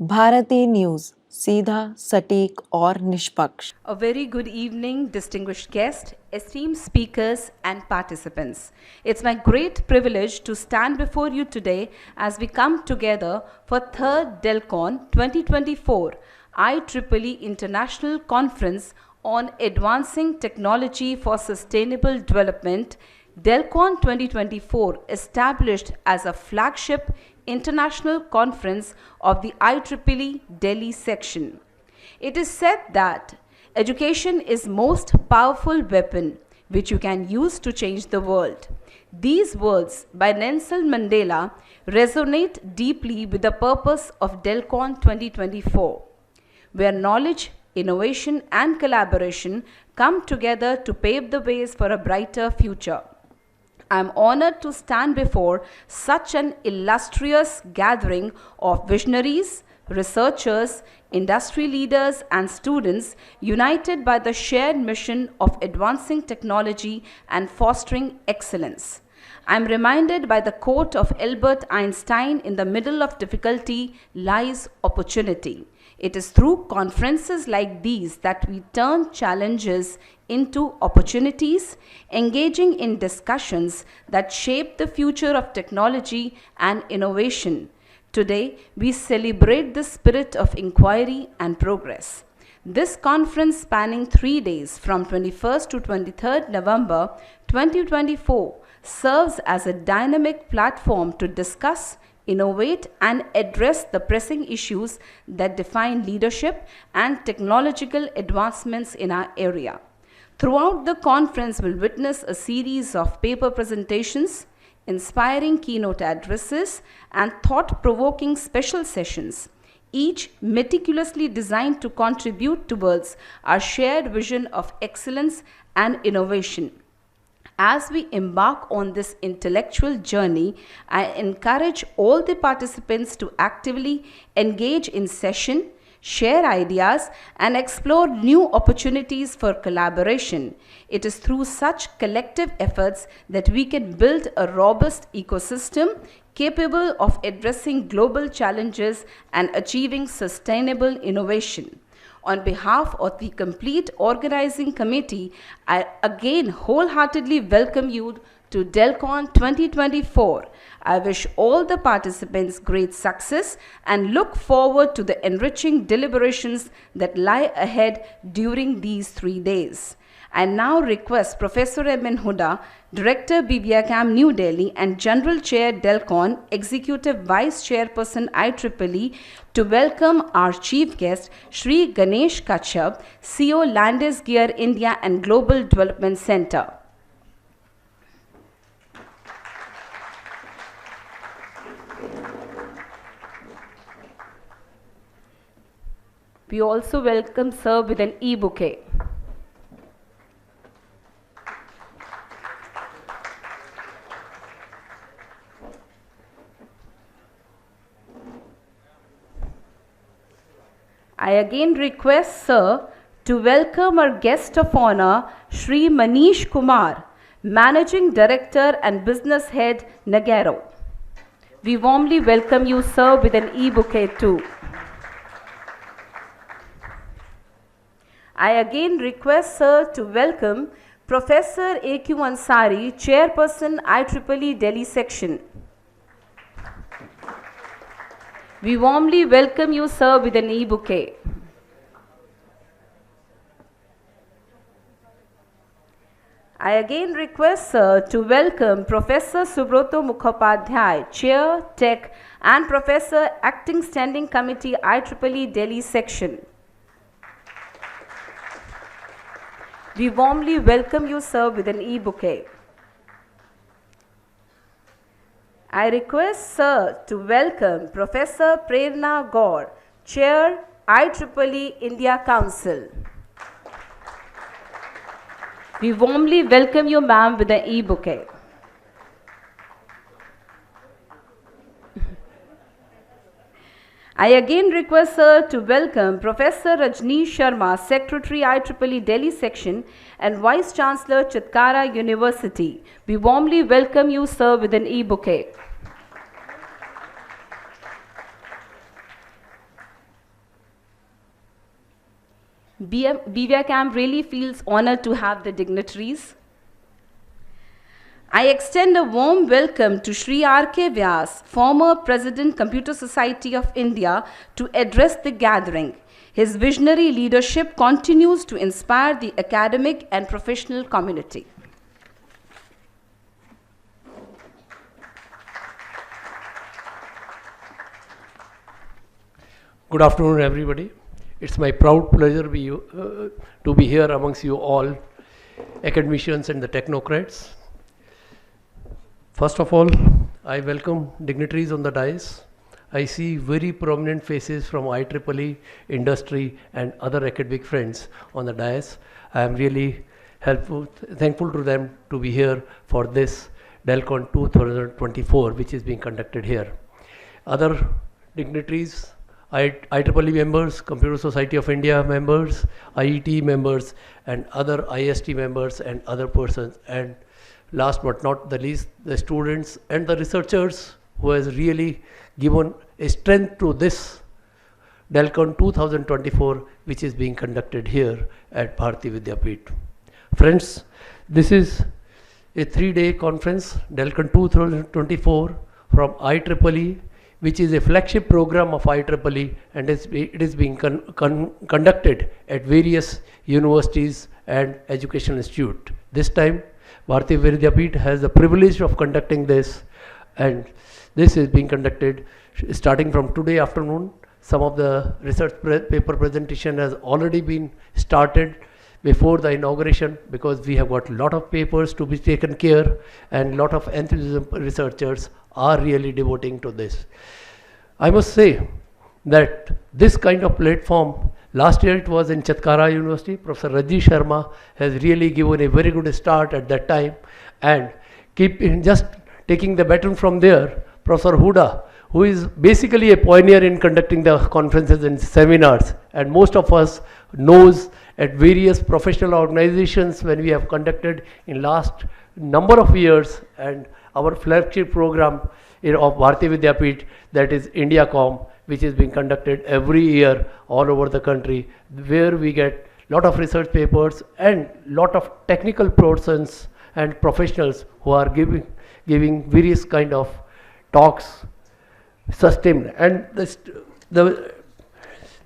भारतीय न्यूज़ सीधा, सटीक और निष्पक्ष। A very good evening, distinguished guests, esteemed speakers and participants. It's my great privilege to stand before you today as we come together for 3rd Delcon 2024 IEEE International Conference on Advancing Technology for Sustainable Development. Delcon 2024 established as a flagship international conference of the IEEE Delhi section. It is said that education is most powerful weapon which you can use to change the world. These words by Nelson Mandela resonate deeply with the purpose of Delcon 2024, where knowledge, innovation and collaboration come together to pave the ways for a brighter future. I am honored to stand before such an illustrious gathering of visionaries, researchers, industry leaders and students united by the shared mission of advancing technology and fostering excellence. I am reminded by the quote of Albert Einstein, "In the middle of difficulty lies opportunity." It is through conferences like these that we turn challenges into opportunities, engaging in discussions that shape the future of technology and innovation. Today, we celebrate the spirit of inquiry and progress. This conference, spanning 3 days from 21st to 23rd November 2024, serves as a dynamic platform to discuss, innovate and address the pressing issues that define leadership and technological advancements in our area. Throughout the conference, we'll witness a series of paper presentations, inspiring keynote addresses, and thought-provoking special sessions, each meticulously designed to contribute towards our shared vision of excellence and innovation. As we embark on this intellectual journey, I encourage all the participants to actively engage in session, share ideas, and explore new opportunities for collaboration. It is through such collective efforts that we can build a robust ecosystem capable of addressing global challenges and achieving sustainable innovation. On behalf of the complete organizing committee, I again wholeheartedly welcome you to Delcon 2024. I wish all the participants great success and look forward to the enriching deliberations that lie ahead during these 3 days. I now request Professor M.N. Huda, Director BVICAM New Delhi and General Chair Delcon, Executive Vice Chairperson IEEE, to welcome our Chief Guest, Shri Ganesh Kachhap, CEO Landis Gear India and Global Development Center. We also welcome Sir with an e-bouquet. I again request Sir to welcome our guest of honor, Shri Manish Kumar, Managing Director and Business Head, Nagaro. We warmly welcome you, Sir, with an e-bouquet too. I again request Sir to welcome Professor A.Q. Ansari, Chairperson IEEE Delhi Section. We warmly welcome you, Sir, with an e-bouquet. I again request Sir to welcome Professor Subroto Mukhopadhyay, Chair, Tech and Professor, Acting Standing Committee, IEEE Delhi Section. We warmly welcome you, Sir, with an e-bouquet. I request Sir to welcome Professor Prerna Gaur, Chair, IEEE India Council. We warmly welcome you, ma'am, with an e-bouquet. I again request Sir to welcome Professor Rajneesh Sharma, Secretary IEEE Delhi Section and Vice Chancellor Chitkara University. We warmly welcome you, Sir, with an e-bouquet. BVICAM really feels honored to have the dignitaries. I extend a warm welcome to Shri R.K. Vyas, former President, Computer Society of India, to address the gathering. His visionary leadership continues to inspire the academic and professional community. Good afternoon, everybody. It's my proud pleasure to be here amongst you all, academicians and the technocrats. First of all, I welcome dignitaries on the dais. I see very prominent faces from IEEE, industry, and other academic friends on the dais. I am really thankful to them to be here for this Delcon 2024, which is being conducted here. Other dignitaries, IEEE members, Computer Society of India members, IET members, and other IST members and other persons, and last but not the least, the students and the researchers who has really given a strength to this Delcon 2024, which is being conducted here at Bharati Vidyapeeth. Friends, this is a 3-day conference, Delcon 2024 from IEEE, which is a flagship program of IEEE, and it is being conducted at various universities and educational institutes. This time, Bharati Vidyapeeth has the privilege of conducting this, and this is being conducted starting from today afternoon. Some of the research paper presentation has already been started before the inauguration, because we have got a lot of papers to be taken care, and a lot of enthusiasm researchers are really devoting to this. I must say that this kind of platform, last year it was in Chatkara University, Professor Raji Sharma has really given a very good start at that time, and just taking the baton from there, Professor Huda, who is basically a pioneer in conducting the conferences and seminars, and most of us knows at various professional organizations when we have conducted in last number of years, and our flagship program of Bharati Vidyapeeth, that is IndiaCom, which is being conducted every year all over the country, where we get lot of research papers and lot of technical persons and professionals who are giving various kind of talks, sustained. And the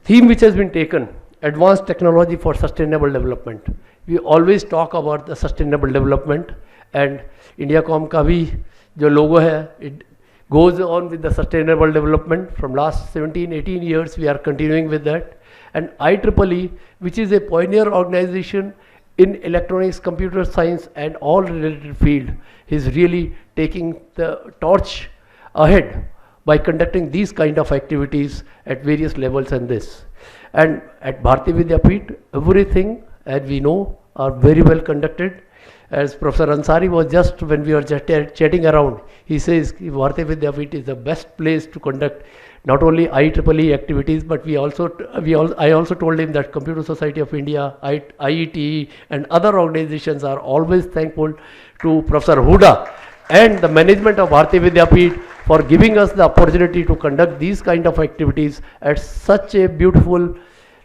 theme which has been taken, advanced technology for sustainable development. We always talk about the sustainable development, and IndiaCom का भी जो logo है, it goes on with the sustainable development. From last 17-18 years we are continuing with that. And IEEE, which is a pioneer organization in electronics, computer science, and all related field, is really taking the torch ahead by conducting these kind of activities at various levels. And this, and at Bharati Vidyapeeth, everything, as we know, are very well conducted. As Professor Ansari was just, when we were chatting around, he says Bharati Vidyapeeth is the best place to conduct not only IEEE activities, but I also told him that Computer Society of India, IETE, and other organizations are always thankful to Professor Huda and the management of Bharati Vidyapeeth for giving us the opportunity to conduct these kind of activities at such a beautiful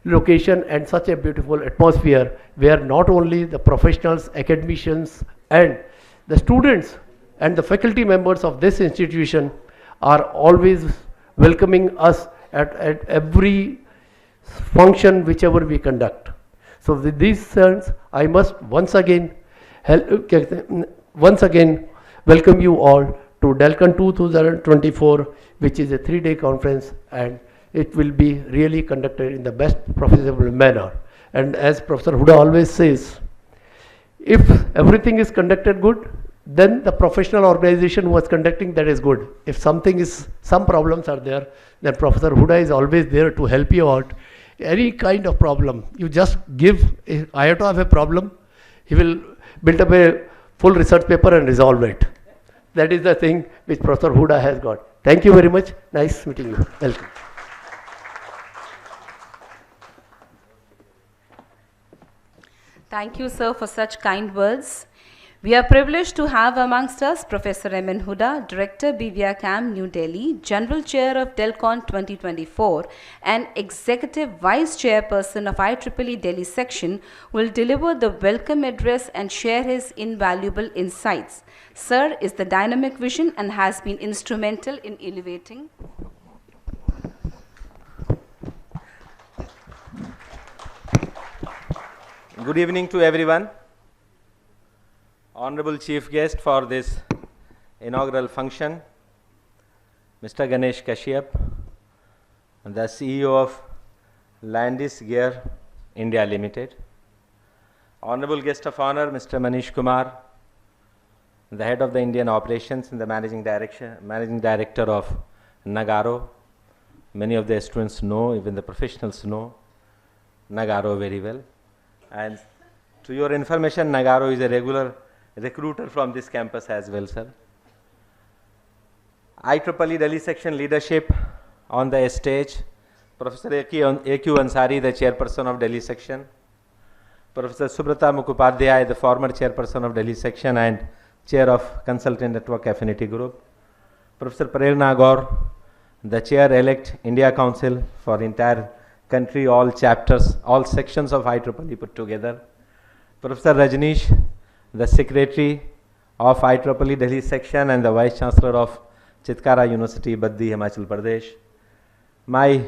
location and such a beautiful atmosphere, where not only the professionals, academicians, and the students and the faculty members of this institution are always welcoming us at every function whichever we conduct. So with these sense, I must once again welcome you all to Delcon 2024, which is a 3-day conference, and it will be really conducted in the best profitable manner. And as Professor Huda always says, if everything is conducted good, then the professional organization who was conducting that is good. If some problems are there, then Professor Huda is always there to help you out. Any kind of problem, you just give, I have to have a problem, he will build up a full research paper and resolve it. That is the thing which Professor Huda has got. Thank you very much. Nice meeting you. Welcome. Thank you, sir, for such kind words. We are privileged to have amongst us Professor Emin Huda, Director BVICAM New Delhi, General Chair of Delcon 2024 and Executive Vice Chairperson of IEEE Delhi Section, will deliver the welcome address and share his invaluable insights. Sir is the dynamic vision and has been instrumental in elevating. Good evening to everyone. Honorable Chief Guest for this inaugural function, Mr. Ganesh Kashyap, the CEO of Landis Gear India Limited. Honorable Guest of Honor, Mr. Manish Kumar, the Head of the Indian Operations and the Managing Director of Nagaro. Many of the students know, even the professionals know Nagaro very well. And to your information, Nagaro is a regular recruiter from this campus as well, sir. IEEE Delhi Section leadership on the stage, Professor A.Q. Ansari, the Chairperson of Delhi Section, Professor Subrata Mukhopadhyay, the former Chairperson of Delhi Section and Chair of Consultant Network Affinity Group, Professor Prerna Gaur, the Chair-elect India Council for entire country, all chapters, all sections of IEEE put together, Professor Rajneesh, the Secretary of IEEE Delhi Section and the Vice Chancellor of Chitkara University, Baddi, Himachal Pradesh, my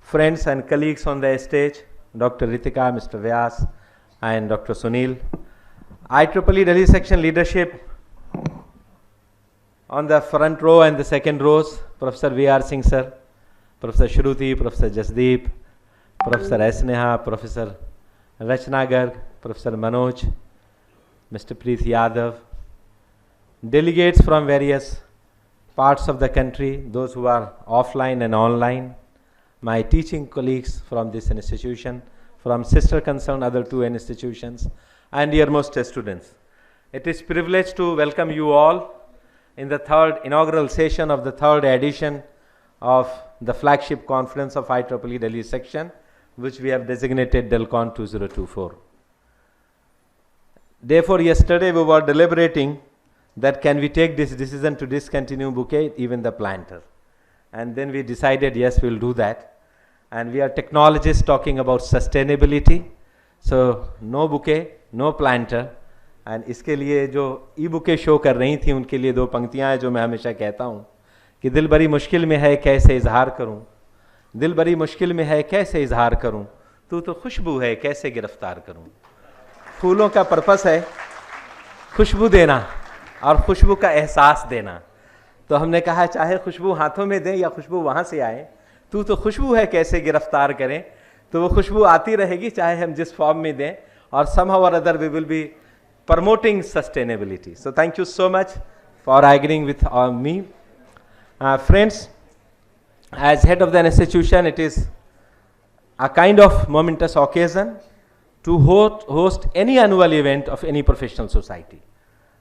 friends and colleagues on the stage, Dr. Ritika, Mr. Vyas and Dr. Sunil, IEEE Delhi Section leadership on the front row and the second rows, Professor V.R. Singh sir, Professor Shruti, Professor Jasdeep, Professor Esneha, Professor Rachna Garg, Professor Manoj, Mr. Preet Yadav, delegates from various parts of the country, those who are offline and online, my teaching colleagues from this institution, from sister concerned other two institutions, and dearmost students. It is a privilege to welcome you all in the third inaugural session of the third edition of the flagship conference of IEEE Delhi Section, which we have designated Delcon 2024. Therefore, yesterday we were deliberating that can we take this decision to discontinue bouquet, even the planter. And then we decided, yes, we'll do that. And we are technologists talking about sustainability. So, no bouquet, no planter. And इसके लिए जो ई-बुके show कर रही थी, उनके लिए दो पंक्तियां हैं जो मैं हमेशा कहता हूँ कि दिल बड़ी मुश्किल में है कैसे इजहार करूँ, दिल बड़ी मुश्किल में है कैसे इजहार करूँ, तू तो खुशबू है कैसे गिरफ्तार करूँ। फूलों का पर्पस है खुशबू देना और खुशबू का एहसास देना। तो हमने कहा चाहे खुशबू हाथों में दें या खुशबू वहाँ से आए, तू तो खुशबू है कैसे गिरफ्तार करें, तो वो खुशबू आती रहेगी चाहे हम जिस फॉर्म में दें, और somehow or other we will be promoting sustainability. So thank you so much for agreeing with me. Friends, as head of the institution, it is a kind of momentous occasion to host any annual event of any professional society.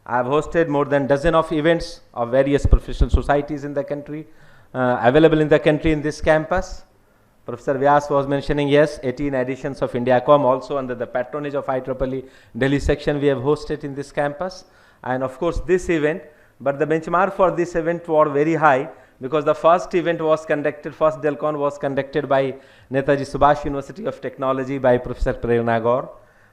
I have hosted more than a dozen of events of various professional societies in the country, available in the country in this campus. Professor Vyas was mentioning, yes, 18 editions of IndiaCom, also under the patronage of IEEE Delhi Section we have hosted in this campus. And of course this event, but the benchmark for this event was very high, because the first event was conducted, first Delcon was conducted by Netaji Subhash University of Technology by Professor Prerna Gaur,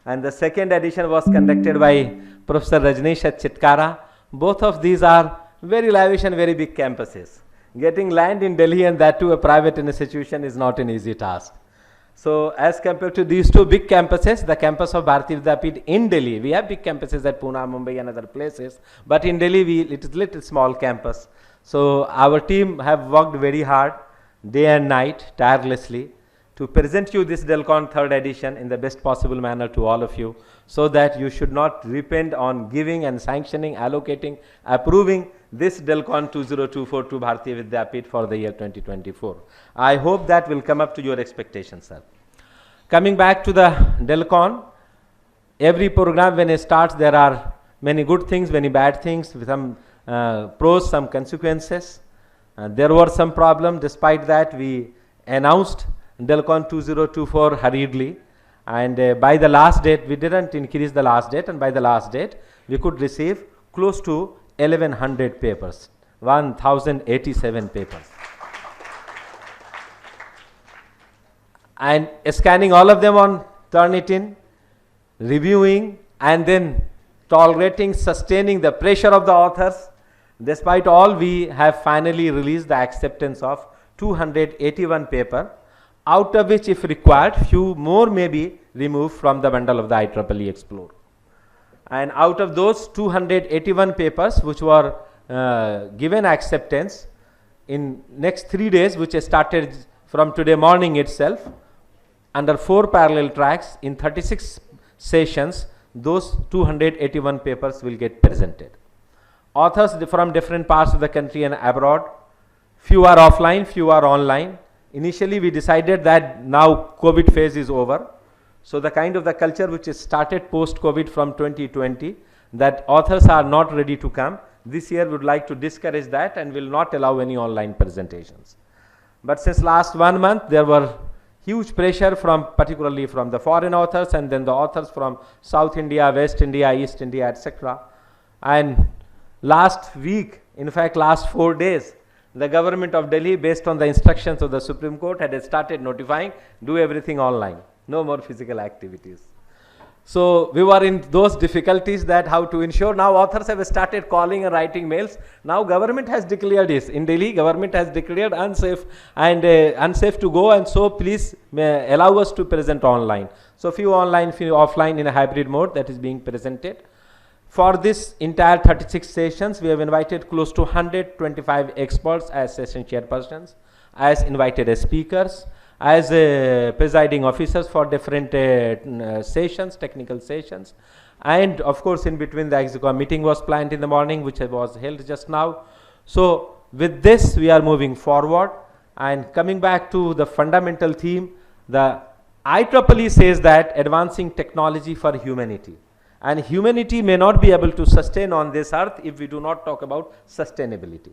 and the second edition was conducted by Professor Rajneesh at Chitkara. Both of these are very lavish and very big campuses. Getting land in Delhi, and that to a private institution, is not an easy task. So as compared to these two big campuses, the campus of Bharatiya Vidyapeeth in Delhi, we have big campuses at Pune, Mumbai and other places, but in Delhi it is little small campus. So our team have worked very hard, day and night, tirelessly, to present you this Delcon 3rd edition in the best possible manner to all of you, so that you should not depend on giving and sanctioning, allocating, approving this Delcon 2024 to Bharatiya Vidyapeeth for the year 2024. I hope that will come up to your expectations, sir. Coming back to the Delcon, every program when it starts, there are many good things, many bad things, with some pros, some consequences. There were some problems. Despite that, we announced Delcon 2024 hurriedly, And by the last date, we didn't increase the last date, and by the last date, we could receive close to 1100 papers, 1087 papers. And scanning all of them on Turnitin, reviewing, and then tolerating, sustaining the pressure of the authors. Despite all, we have finally released the acceptance of 281 paper, out of which, if required, few more may be removed from the bundle of the IEEE Explore. And out of those 281 papers which were given acceptance, in next 3 days, which started from today morning itself, under 4 parallel tracks in 36 sessions, those 281 papers will get presented. Authors from different parts of the country and abroad, few are offline, few are online. Initially, we decided that now COVID phase is over. So the kind of the culture which is started post-COVID from 2020, that authors are not ready to come. This year we would like to discourage that and will not allow any online presentations. But since last 1 month, there were huge pressure particularly from the foreign authors, and then the authors from South India, West India, East India, etc. And last week, in fact last 4 days, the government of Delhi, based on the instructions of the Supreme Court, had started notifying, do everything online, no more physical activities. So we were in those difficulties that how to ensure. Now authors have started calling and writing mails. Now government has declared this. In Delhi, government has declared unsafe and unsafe to go, and so please allow us to present online. So few online, few offline in a hybrid mode that is being presented. For this entire 36 sessions, we have invited close to 125 experts as session chairpersons, as invited as speakers, as presiding officers for different sessions, technical sessions. And of course, in between, the ExCom meeting was planned in the morning, which was held just now. So with this, we are moving forward. And coming back to the fundamental theme, the IEEE says that advancing technology for humanity. And humanity may not be able to sustain on this earth if we do not talk about sustainability.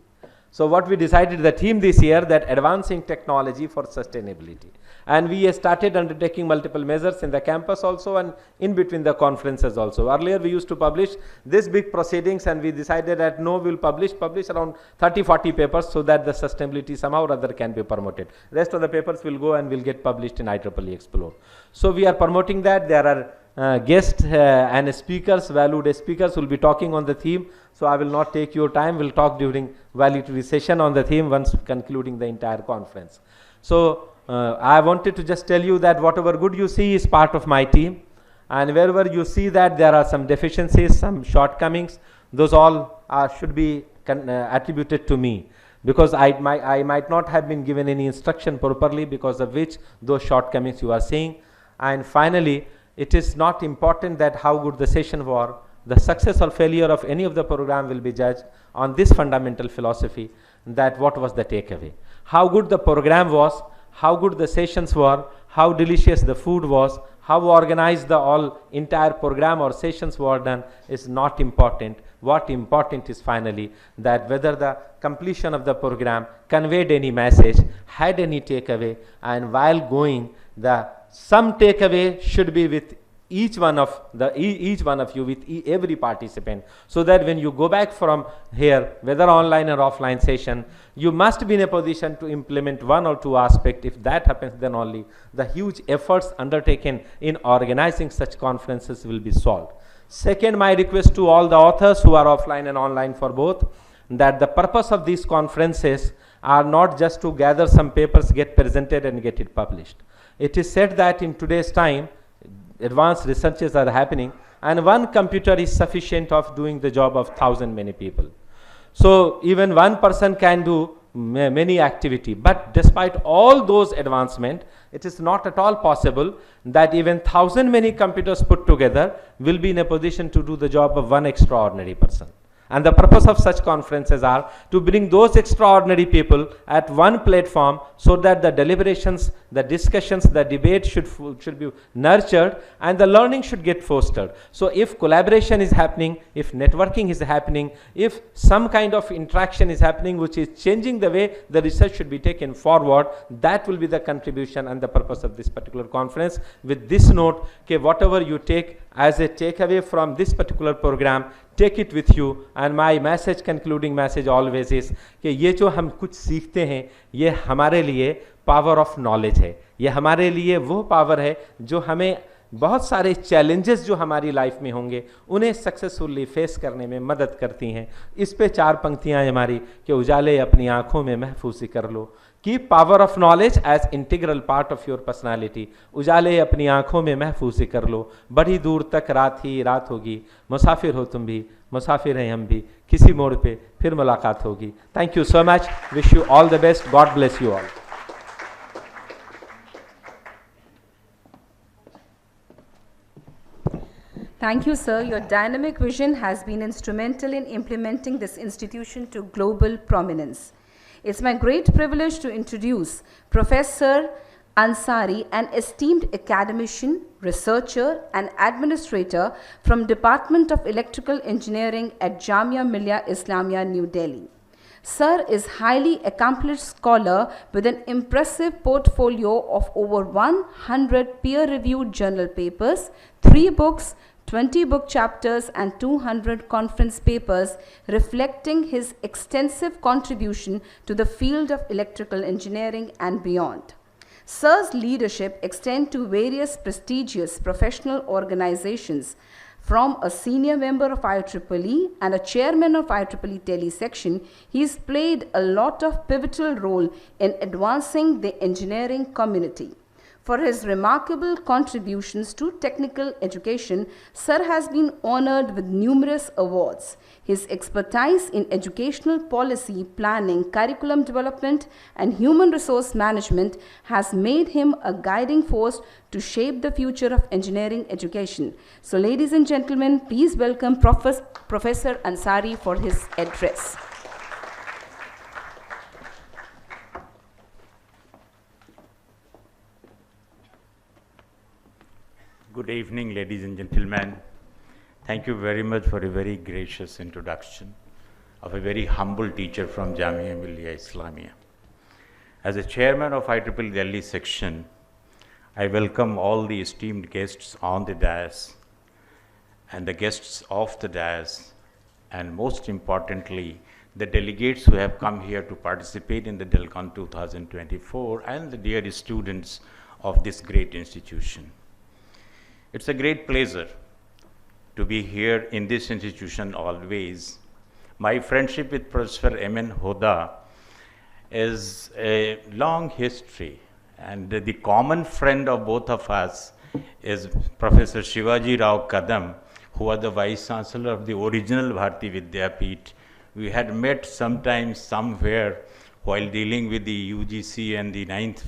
So what we decided, the theme this year, that advancing technology for sustainability. And we started undertaking multiple measures in the campus also and in between the conferences also. Earlier we used to publish this big proceedings, and we decided that no, we will publish around 30-40 papers so that the sustainability somehow or other can be promoted. Rest of the papers will go and will get published in IEEE Explore. So we are promoting that. There are guests and speakers, valued speakers will be talking on the theme. So I will not take your time, we'll talk during valedictory session on the theme once concluding the entire conference. So I wanted to just tell you that whatever good you see is part of my team, and wherever you see that there are some deficiencies, some shortcomings, those all should be attributed to me, because I might not have been given any instruction properly, because of which those shortcomings you are seeing. And finally, it is not important that how good the session was. The success or failure of any of the program will be judged on this fundamental philosophy, that what was the takeaway. How good the program was, how good the sessions were, how delicious the food was, how organized the entire program or sessions were done is not important. What important is finally that whether the completion of the program conveyed any message, had any takeaway, and while going, some takeaway should be with each one of you, with every participant, so that when you go back from here, whether online or offline session, you must be in a position to implement one or two aspects. If that happens, then only the huge efforts undertaken in organizing such conferences will be solved. Second, my request to all the authors who are offline and online for both, that the purpose of these conferences are not just to gather some papers, get presented and get it published. It is said that in today's time, advanced researches are happening, and one computer is sufficient of doing the job of 1,000 many people. So even one person can do many activity, but despite all those advancement, it is not at all possible that even 1,000 many computers put together will be in a position to do the job of one extraordinary person. And the purpose of such conferences are to bring those extraordinary people at one platform so that the deliberations, the discussions, the debate should be nurtured and the learning should get fostered. So if collaboration is happening, if networking is happening, if some kind of interaction is happening which is changing the way the research should be taken forward, that will be the contribution and the purpose of this particular conference. With this note, okay, whatever you take as a takeaway from this particular program, take it with you. And my message, concluding message always is कि ये जो हम कुछ सीखते हैं ये हमारे लिए पावर ऑफ नॉलेज है, ये हमारे लिए वो पावर है जो हमें बहुत सारे चैलेंजेस जो हमारी लाइफ में होंगे उन्हें सक्सेसफुली फेस करने में मदद करती हैं. इस पे 4 पंक्तियां हैं हमारी कि उजाले अपनी आंखों में महफूजी कर लो. Keep power of knowledge as integral part of your personality. उजाले अपनी आंखों में महफूजी कर लो. बड़ी दूर तक रात ही रात होगी. मुसाफिर हो तुम भी, मुसाफिर हैं हम भी. किसी मोड़ पे फिर मुलाकात होगी. Thank you so much. Wish you all the best. God bless you all. Thank you, sir. Your dynamic vision has been instrumental in implementing this institution to global prominence. It's my great privilege to introduce Professor Ansari, an esteemed academician, researcher, and administrator from Department of Electrical Engineering at Jamia Millia Islamia, New Delhi. Sir is highly accomplished scholar with an impressive portfolio of over 100 peer-reviewed journal papers, 3 books, 20 book chapters and 200 conference papers reflecting his extensive contribution to the field of electrical engineering and beyond. Sir's leadership extends to various prestigious professional organizations. From a senior member of IEEE and a chairman of IEEE Delhi section, he's played a lot of pivotal role in advancing the engineering community. For his remarkable contributions to technical education, Sir has been honored with numerous awards. His expertise in educational policy, planning, curriculum development, and human resource management has made him a guiding force to shape the future of engineering education. So, ladies and gentlemen, please welcome Professor Ansari for his address. Good evening, ladies and gentlemen. Thank you very much for a very gracious introduction of a very humble teacher from Jamia Millia Islamia. As a chairman of IEEE Delhi section, I welcome all the esteemed guests on the dais and the guests off the dais, and most importantly, the delegates who have come here to participate in the Delcon 2024 and the dear students of this great institution. It's a great pleasure to be here in this institution always. My friendship with Professor M.N. Hoda is a long history, and the common friend of both of us is Professor Shivaji Rao Kadam, who was the Vice Chancellor of the original Bharati Vidyapeeth. We had met sometime somewhere while dealing with the UGC and the ninth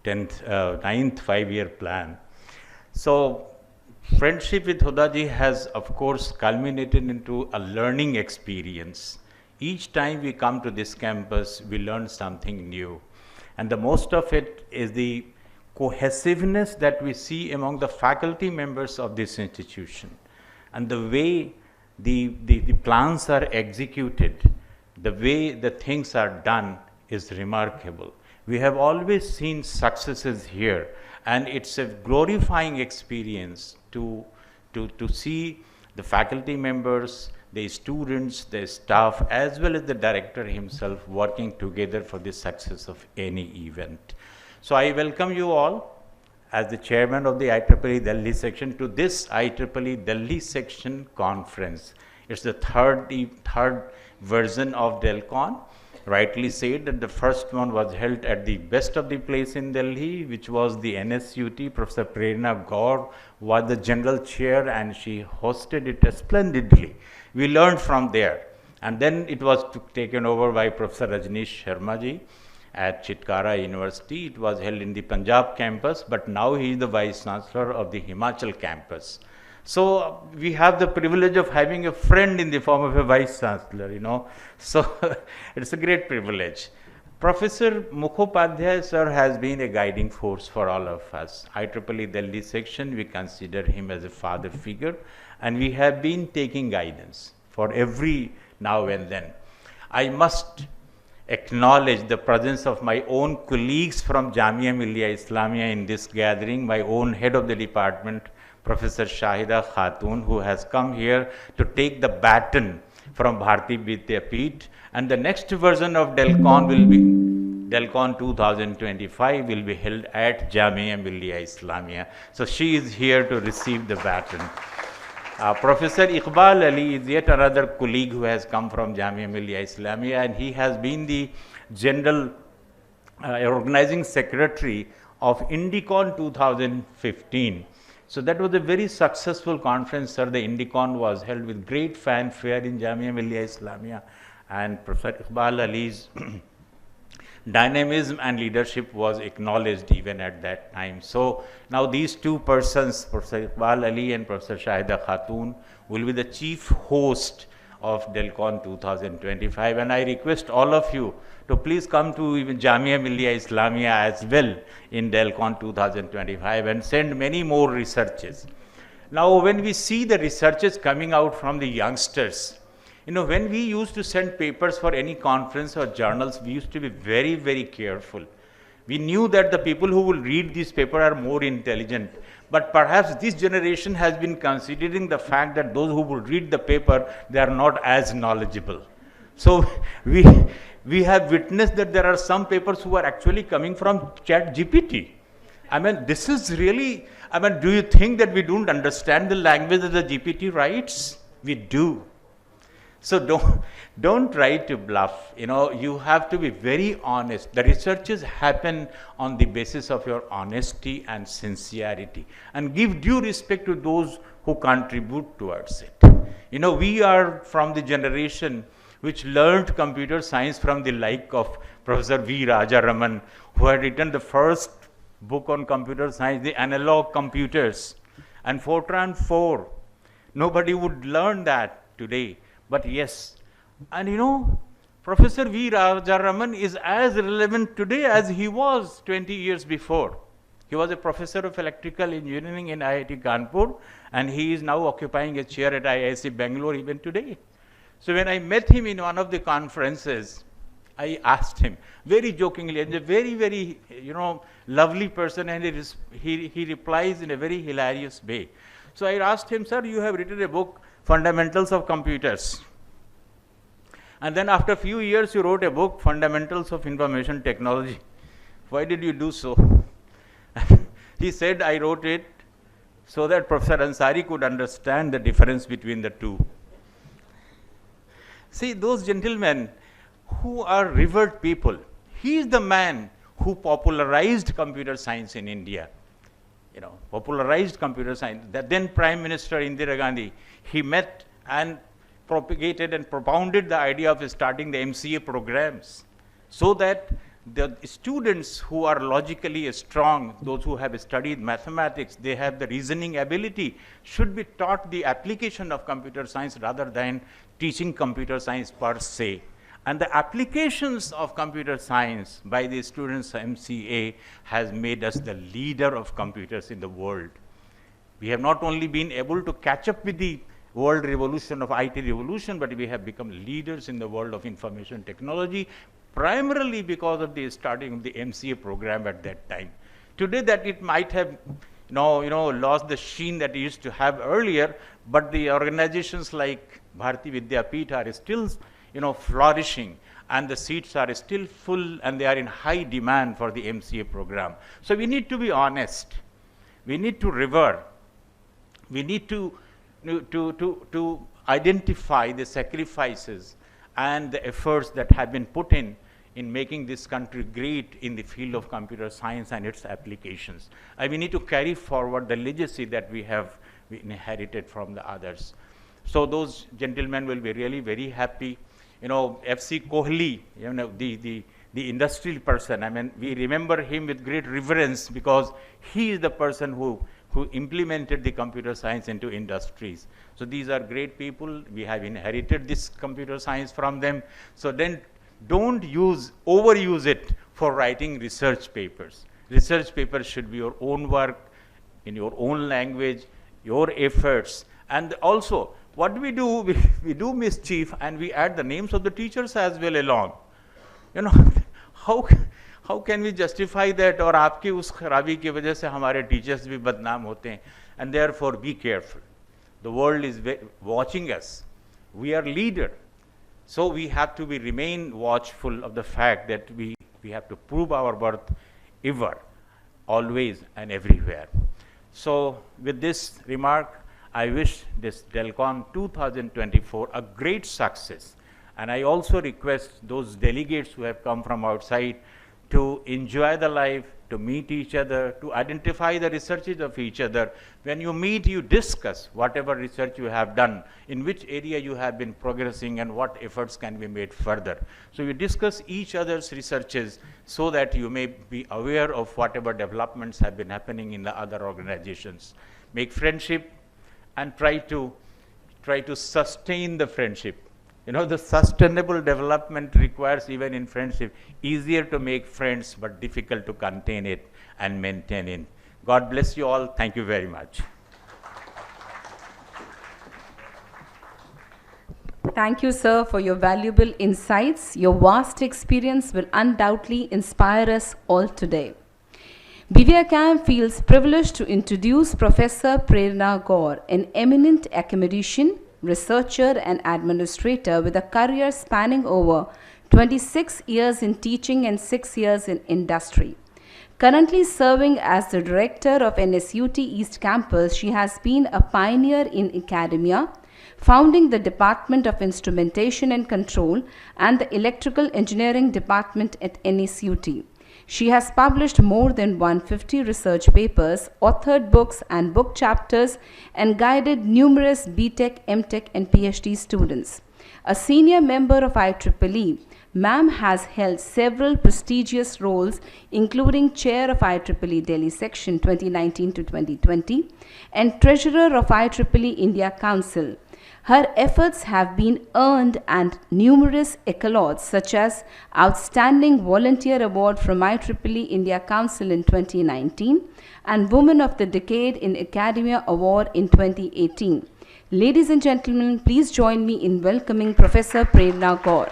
5-year plan. So, friendship with Hodaji has, of course, culminated into a learning experience. Each time we come to this campus, we learn something new. And the most of it is the cohesiveness that we see among the faculty members of this institution. And the way the plans are executed, the way the things are done is remarkable. We have always seen successes here, and it's a glorifying experience to see the faculty members, the students, the staff, as well as the director himself working together for the success of any event. So I welcome you all as the chairman of the IEEE Delhi section to this IEEE Delhi section conference. It's the third version of Delcon. Rightly said that the first one was held at the best of the place in Delhi, which was the NSUT. Professor Prerna Gaur was the general chair and she hosted it splendidly. We learned from there. And then it was taken over by Professor Rajneesh Sharma ji at Chitkara University. It was held in the Punjab campus, but now he is the Vice Chancellor of the Himachal campus. So we have the privilege of having a friend in the form of a vice chancellor, you know. So it's a great privilege. Professor Mukhopadhyay sir has been a guiding force for all of us. IEEE Delhi section, we consider him as a father figure, and we have been taking guidance for every now and then. I must acknowledge the presence of my own colleagues from Jamia Millia Islamia in this gathering, my own head of the department, Professor Shahida Khatun, who has come here to take the baton from Bharati Vidyapeeth, and the next version of Delcon will be Delcon 2025 will be held at Jamia Millia Islamia. So she is here to receive the baton. Professor Iqbal Ali is yet another colleague who has come from Jamia Millia Islamia, and he has been the general organizing secretary of Indicon 2015. So that was a very successful conference, sir. The Indicon was held with great fanfare in Jamia Millia Islamia, and Professor Iqbal Ali's dynamism and leadership was acknowledged even at that time. So now these two persons, Professor Iqbal Ali and Professor Shahida Khatun, will be the chief host of Delcon 2025, and I request all of you to please come to even Jamia Millia Islamia as well in Delcon 2025 and send many more researches. Now when we see the researches coming out from the youngsters, you know, when we used to send papers for any conference or journals, we used to be very, very careful. We knew that the people who will read this paper are more intelligent, but perhaps this generation has been considering the fact that those who will read the paper, they are not as knowledgeable. So we have witnessed that there are some papers who are actually coming from Chat GPT. I mean, this is really, I mean, do you think that we don't understand the language that the GPT writes? We do. So don't try to bluff. You know, you have to be very honest. The researches happen on the basis of your honesty and sincerity, and give due respect to those who contribute towards it. You know, we are from the generation which learned computer science from the like of Professor V. Rajaraman, who had written the first book on computer science, The Analog Computers, and Fortran 4. Nobody would learn that today. But yes, and you know, Professor V. Rajaraman is as relevant today as he was 20 years before. He was a professor of electrical engineering in IIT Kanpur, and he is now occupying a chair at IISc Bangalore even today. So when I met him in one of the conferences, I asked him very jokingly, and a very, very, you know, lovely person, and he replies in a very hilarious way. So I asked him, sir, you have written a book, Fundamentals of Computers. And then after a few years, you wrote a book, Fundamentals of Information Technology. Why did you do so? He said, I wrote it so that Professor Ansari could understand the difference between the two. See, those gentlemen who are revered people, he is the man who popularized computer science in India. You know, popularized computer science. The then Prime Minister Indira Gandhi, he met and propagated and propounded the idea of starting the MCA programs, so that the students who are logically strong, those who have studied mathematics, they have the reasoning ability, should be taught the application of computer science rather than teaching computer science per se. And the applications of computer science by the students of MCA has made us the leader of computers in the world. We have not only been able to catch up with the world revolution of IT revolution, but we have become leaders in the world of information technology, primarily because of the starting of the MCA program at that time. Today that it might have lost the sheen that it used to have earlier, but the organizations like Bharati Vidyapeeth are still flourishing, and the seats are still full, and they are in high demand for the MCA program. So we need to be honest. We need to revere. We need to identify the sacrifices and the efforts that have been put in making this country great in the field of computer science and its applications. And we need to carry forward the legacy that we have inherited from the others. So those gentlemen will be really very happy. FC Kohli, the industrial person. I mean, we remember him with great reverence because he is the person who implemented the computer science into industries. So these are great people. We have inherited this computer science from them. So then don't overuse it for writing research papers. Research papers should be your own work, in your own language, your efforts. And also, what we do, we do mischief and we add the names of the teachers as well along. You know, how can we justify that? और आपकी उस खराबी की वजह से हमारे teachers भी बदनाम होते हैं. And therefore, be careful. The world is watching us. We are leader. So we have to remain watchful of the fact that we have to prove our worth ever, always and everywhere. So with this remark, I wish this Delcon 2024 a great success. And I also request those delegates who have come from outside to enjoy the life, to meet each other, to identify the researches of each other. When you meet, you discuss whatever research you have done, in which area you have been progressing and what efforts can be made further. So you discuss each other's researches so that you may be aware of whatever developments have been happening in the other organizations. Make friendship and try to sustain the friendship. You know, the sustainable development requires, even in friendship, easier to make friends but difficult to contain it and maintain it. God bless you all. Thank you very much. Thank you, sir, for your valuable insights. Your vast experience will undoubtedly inspire us all today. BVICAM feels privileged to introduce Professor Prerna Gaur, an eminent academician, researcher and administrator with a career spanning over 26 years in teaching and 6 years in industry. Currently serving as the director of NSUT East Campus, she has been a pioneer in academia, founding the Department of Instrumentation and Control and the Electrical Engineering Department at NSUT. She has published more than 150 research papers, authored books and book chapters, and guided numerous BTech, MTech, and PhD students. A senior member of IEEE, Ma'am has held several prestigious roles, including Chair of IEEE Delhi Section 2019 to 2020 and Treasurer of IEEE India Council. Her efforts have been earned and numerous accolades such as Outstanding Volunteer Award from IEEE India Council in 2019 and Woman of the Decade in Academia Award in 2018. Ladies and gentlemen, please join me in welcoming Professor Prerna Gaur.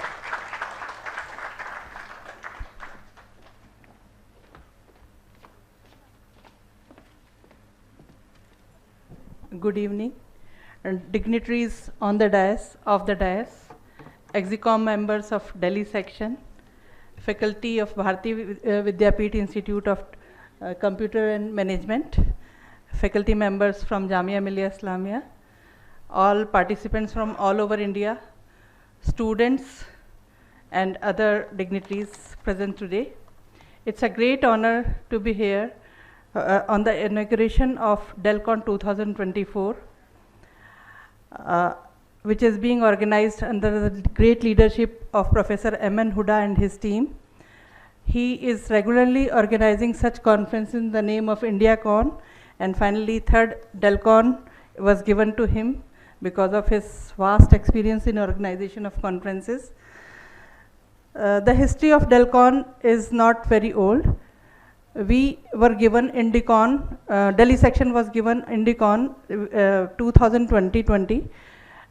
Good evening. And dignitaries on the dais, EXICOM members of Delhi section, faculty of Bharati Vidyapeeth Institute of Computer and Management, faculty members from Jamia Millia Islamia, all participants from all over India, students and other dignitaries present today. It's a great honor to be here on the inauguration of Delcon 2024. Which is being organized under the great leadership of Professor M.N. Huda and his team. He is regularly organizing such conferences in the name of IndiaCon, and finally 3rd Delcon was given to him because of his vast experience in organization of conferences. The history of Delcon is not very old. We were given IndiCon, Delhi section was given IndiCon 2020,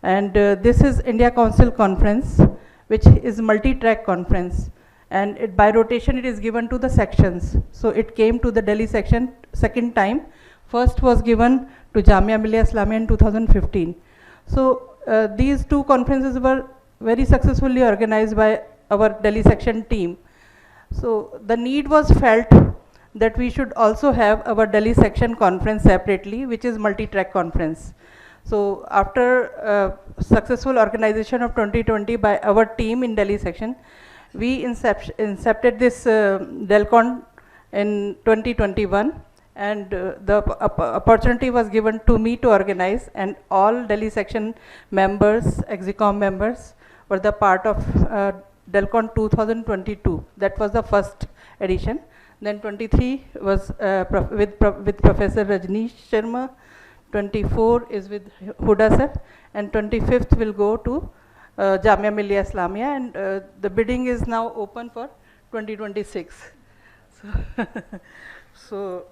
and this is India Council conference, which is multi-track conference, and by rotation it is given to the sections. So it came to the Delhi section second time. First was given to Jamia Millia Islamia in 2015. So these two conferences were very successfully organized by our Delhi section team. So the need was felt that we should also have our Delhi section conference separately, which is multi-track conference. So after successful organization of 2020 by our team in Delhi section, we incepted this Delcon in 2021, and the opportunity was given to me to organize, and all Delhi section members, EXICOM members, were the part of Delcon 2022. That was the first edition. Then 23 was with Professor Rajneesh Sharma. 24 is with Huda sir, and 25th will go to Jamia Millia Islamia, and the bidding is now open for 2026. So,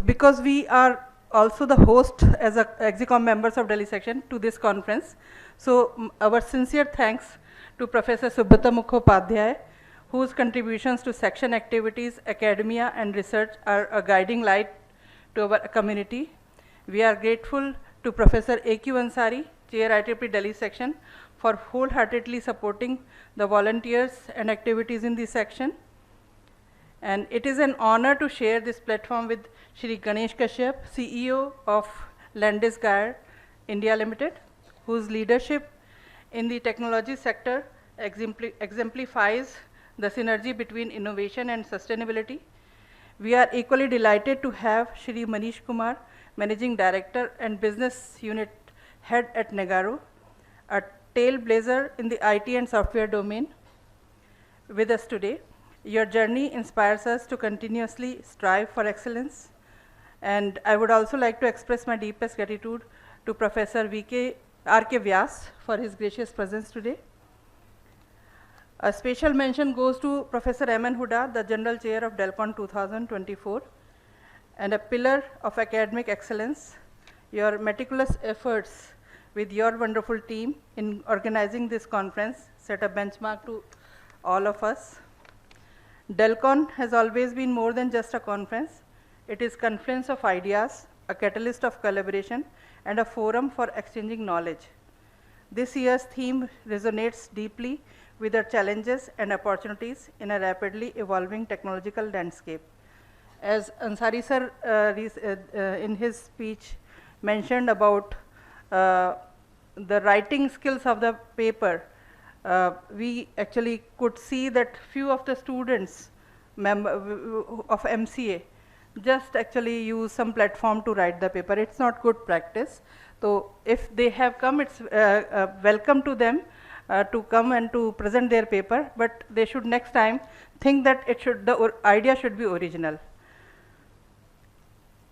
because we are also the host as a EXICOM members of Delhi section to this conference, so our sincere thanks to Professor Subrata Mukhopadhyay, whose contributions to section activities, academia and research are a guiding light to our community. We are grateful to Professor A.Q. Ansari, Chair IEEE Delhi section, for wholeheartedly supporting the volunteers and activities in this section. And it is an honor to share this platform with Shri Ganesh Kashyap, CEO of Landis Gyre India Limited, whose leadership in the technology sector exemplifies the synergy between innovation and sustainability. We are equally delighted to have Shri Manish Kumar, Managing Director and Business Unit Head at Negaro, a trailblazer in the IT and software domain, with us today. Your journey inspires us to continuously strive for excellence. And I would also like to express my deepest gratitude to Professor R.K. Vyas for his gracious presence today. A special mention goes to Professor M.N. Huda, the General Chair of Delcon 2024, and a pillar of academic excellence. Your meticulous efforts with your wonderful team in organizing this conference set a benchmark to all of us. Delcon has always been more than just a conference. It is a confluence of ideas, a catalyst of collaboration, and a forum for exchanging knowledge. This year's theme resonates deeply with the challenges and opportunities in a rapidly evolving technological landscape. As Ansari sir in his speech mentioned about the writing skills of the paper, we actually could see that few of the students of MCA just actually use some platform to write the paper. It's not good practice. So if they have come, it's welcome to them to come and to present their paper, but they should next time think that the idea should be original.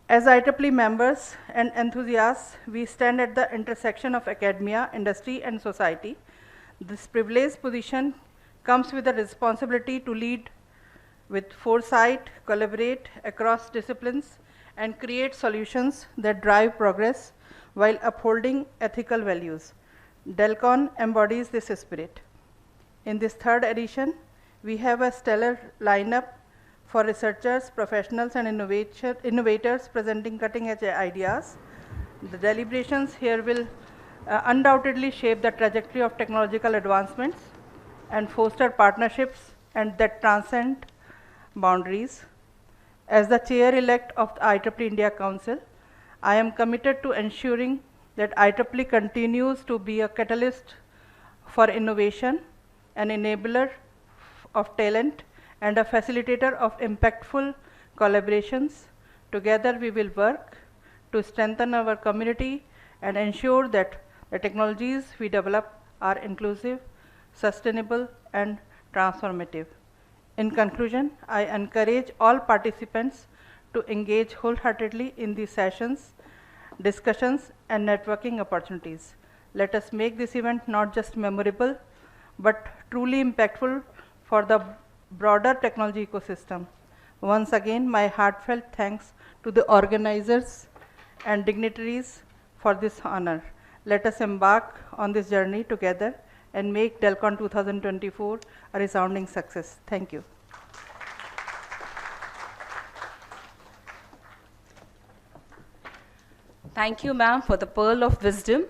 As IEEE members and enthusiasts, we stand at the intersection of academia, industry and society. This privileged position comes with a responsibility to lead with foresight, collaborate across disciplines, and create solutions that drive progress while upholding ethical values. Delcon embodies this spirit. In this third edition, we have a stellar lineup for researchers, professionals, and innovators presenting cutting-edge ideas. The deliberations here will undoubtedly shape the trajectory of technological advancements and foster partnerships and that transcend boundaries. As the chair-elect of the IEEE India Council, I am committed to ensuring that IEEE continues to be a catalyst for innovation, an enabler of talent, and a facilitator of impactful collaborations. Together we will work to strengthen our community and ensure that the technologies we develop are inclusive, sustainable, and transformative. In conclusion, I encourage all participants to engage wholeheartedly in these sessions, discussions, and networking opportunities. Let us make this event not just memorable, but truly impactful for the broader technology ecosystem. Once again, my heartfelt thanks to the organizers and dignitaries for this honor. Let us embark on this journey together and make Delcon 2024 a resounding success. Thank you. Thank you, ma'am, for the pearl of wisdom.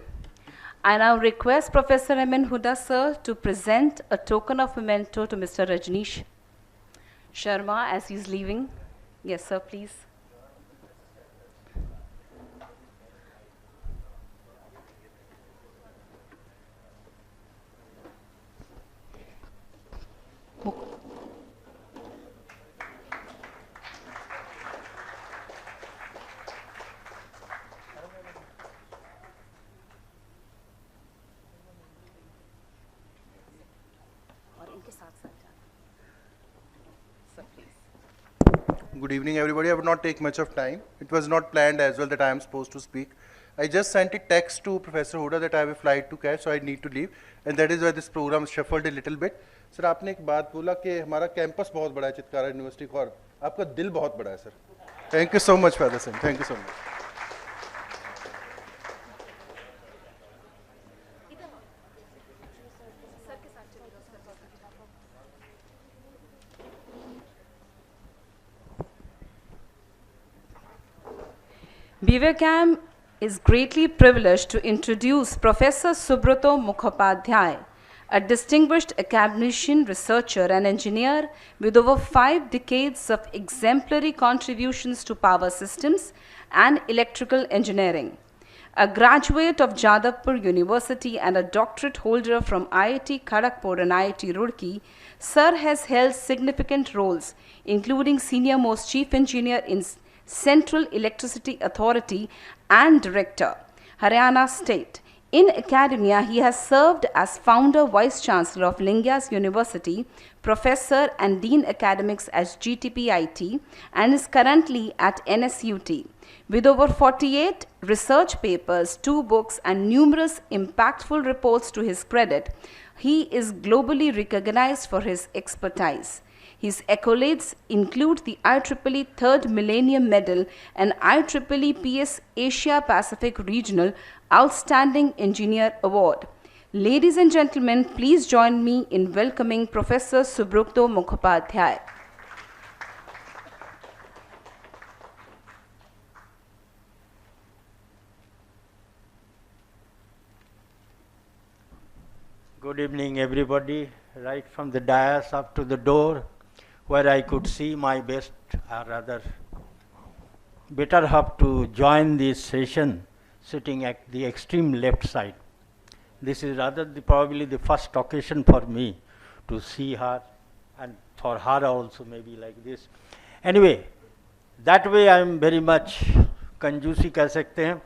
I now request Professor M.N. Huda, sir, to present a token of memento to Mr. Rajneesh Sharma as he's leaving. Yes, sir, please. Good evening, everybody. I would not take much of time. It was not planned as well that I am supposed to speak. I just sent a text to Professor Huda that I have a flight to catch, so I need to leave. And that is why this program shuffled a little bit. Sir, आपने एक बात बोला कि हमारा campus बहुत बड़ा है Chitkara university का और आपका दिल बहुत बड़ा है sir. Thank you so much for this. Thank you so much. BVICAM is greatly privileged to introduce Professor Subrato Mukhopadhyay, a distinguished academician, researcher, and engineer with over 5 decades of exemplary contributions to power systems and electrical engineering. A graduate of Jadavpur University and a doctorate holder from IIT Kharagpur and IIT Roorkee, Sir has held significant roles, including senior-most chief engineer in Central Electricity Authority and Director, Haryana State. In academia, he has served as founder Vice-Chancellor of Lingias University, Professor and Dean Academics at GTPIT, and is currently at NSUT. With over 48 research papers, 2 books, and numerous impactful reports to his credit, he is globally recognized for his expertise. His accolades include the IEEE 3rd Millennium Medal and IEEE PS Asia Pacific Regional Outstanding Engineer Award. Ladies and gentlemen, please join me in welcoming Professor Subrata Mukhopadhyay. Good evening, everybody, right from the dais up to the door, where I could see my best, or rather, better half to join this session, sitting at the extreme left side. This is rather probably the first occasion for me to see her, and for her also maybe like this. Anyway, that way I am very much कंजूसी कह सकते हैं.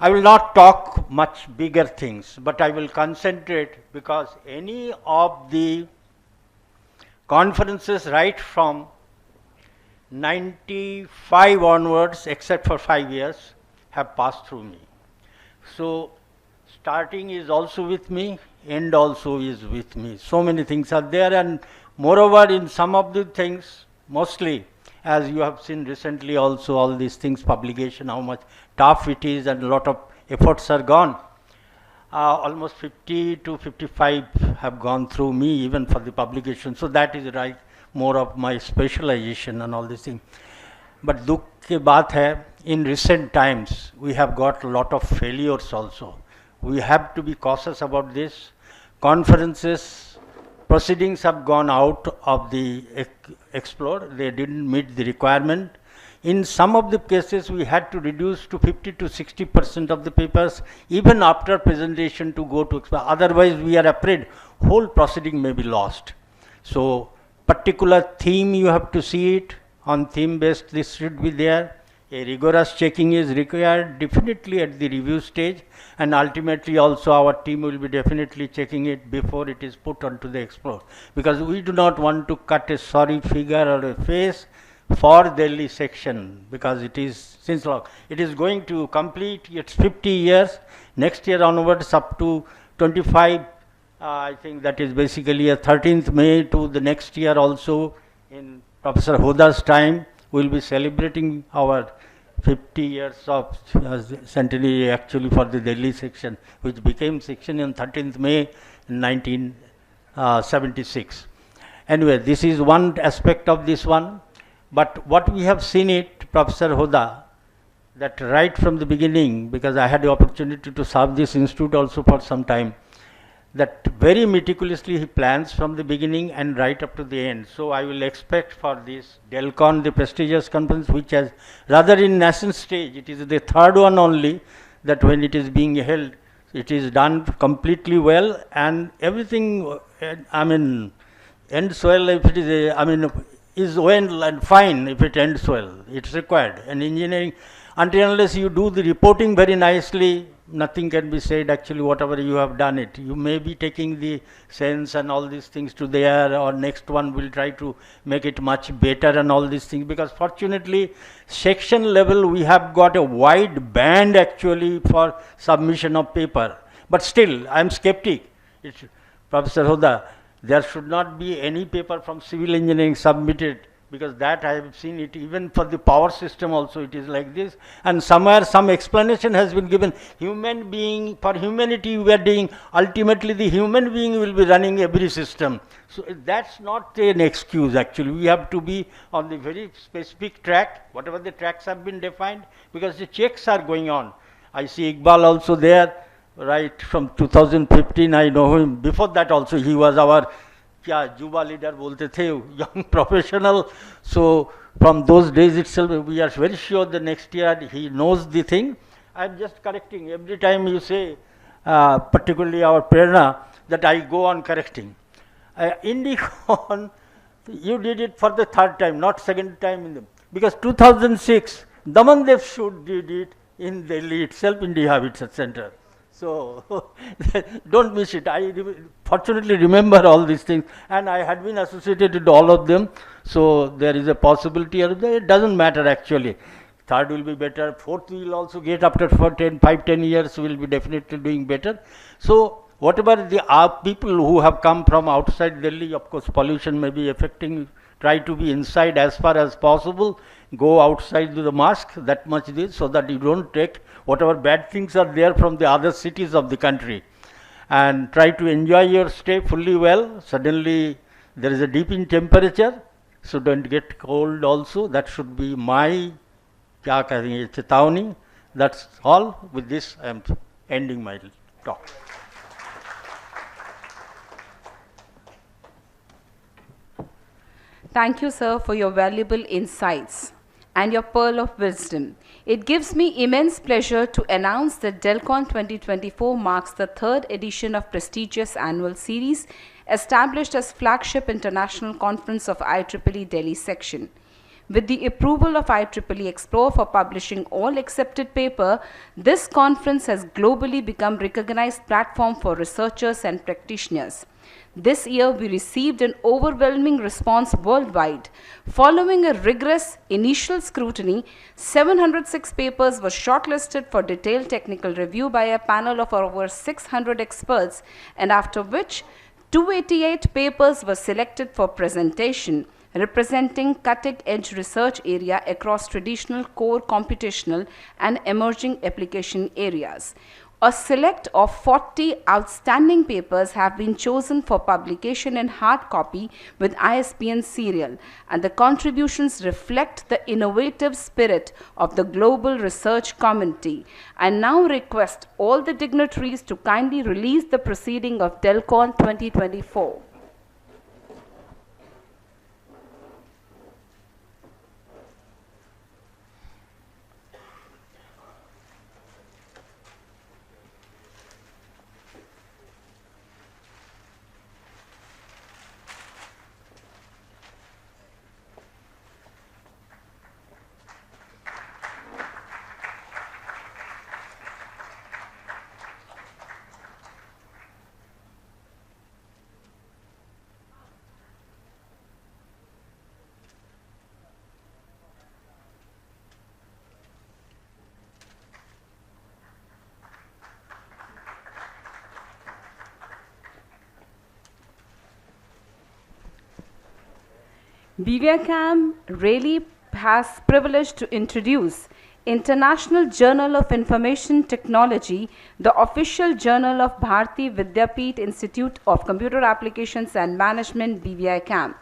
I will not talk much bigger things, but I will concentrate because any of the conferences right from 95 onwards, except for 5 years, have passed through me. So starting is also with me, end also is with me. So many things are there, and moreover in some of the things, mostly as you have seen recently also, all these things, publication, how much tough it is and a lot of efforts are gone. Almost 50 to 55 have gone through me even for the publication. So that is right, more of my specialization and all these things. But dukh ki baat hai, in recent times we have got a lot of failures also. We have to be cautious about this. Conferences, proceedings have gone out of the explore. They didn't meet the requirement. In some of the cases, we had to reduce to 50 to 60% of the papers, even after presentation to go to explore. Otherwise, we are afraid whole proceeding may be lost. So, particular theme you have to see it. On theme based, this should be there. A rigorous checking is required definitely at the review stage, and ultimately also our team will be definitely checking it before it is put onto the explore, because we do not want to cut a sorry figure or a face for Delhi section, because it is since long it is going to complete its 50 years next year onwards up to 25. I think that is basically a 13th May to the next year also. In Professor Huda's time, we will be celebrating our 50 years of centenary actually for the Delhi section, which became section on 13th May 1976. Anyway, this is one aspect of this one. But what we have seen it, Professor Huda, that right from the beginning, because I had the opportunity to serve this institute also for some time, that very meticulously he plans from the beginning and right up to the end. So I will expect for this Delcon, the prestigious conference, which has rather in nascent stage, it is the 3rd one only, that when it is being held, it is done completely well, and everything, I mean, ends well if it is, is well and fine if it ends well. It's required. And engineering, until unless you do the reporting very nicely, nothing can be said actually whatever you have done it. You may be taking the sense and all these things to there, or next one will try to make it much better and all these things, because fortunately section level we have got a wide band actually for submission of paper. But still I am skeptic. It's, Professor Huda, there should not be any paper from civil engineering submitted, because that I have seen it even for the power system also it is like this, and somewhere some explanation has been given. Human being, for humanity we are doing, ultimately the human being will be running every system. So that's not an excuse actually. We have to be on the very specific track, whatever the tracks have been defined, because the checks are going on. I see Iqbal also there, right from 2015, I know him. Before that also he was our Juba leader bolte the, young professional. So from those days itself we are very sure the next year he knows the thing. I am just correcting every time you say, particularly our Prerna, that I go on correcting. Indicon, you did it for the third time, not second time in the, because 2006 Damandev Shud did it in Delhi itself in the Habitat Center. So don't miss it. I fortunately remember all these things, and I had been associated with all of them. So there is a possibility, it doesn't matter actually. Third will be better, fourth we will also get after 5-10 years, we will be definitely doing better. So whatever the people who have come from outside Delhi, of course pollution may be affecting, try to be inside as far as possible, go outside with the mask, that much this, so that you don't take whatever bad things are there from the other cities of the country, and try to enjoy your stay fully well. Suddenly there is a dip in temperature, so don't get cold also. That should be my chetawni. That's all. With this I am ending my talk. Thank you, sir, for your valuable insights and your pearl of wisdom. It gives me immense pleasure to announce that Delcon 2024 marks the third edition of prestigious annual series established as flagship international conference of IEEE Delhi section. With the approval of IEEE Explore for publishing all accepted paper, this conference has globally become recognized platform for researchers and practitioners. This year, we received an overwhelming response worldwide. Following a rigorous initial scrutiny, 706 papers were shortlisted for detailed technical review by a panel of over 600 experts, and after which 288 papers were selected for presentation, representing cutting-edge research area across traditional, core, computational, and emerging application areas. A select of 40 outstanding papers have been chosen for publication in hard copy with ISBN serial, and the contributions reflect the innovative spirit of the global research community. I now request all the dignitaries to kindly release the proceeding of Delcon 2024. BVICAM really has privilege to introduce International Journal of Information Technology, the official journal of Bharati Vidyapeeth Institute of Computer Applications and Management, BVICAM.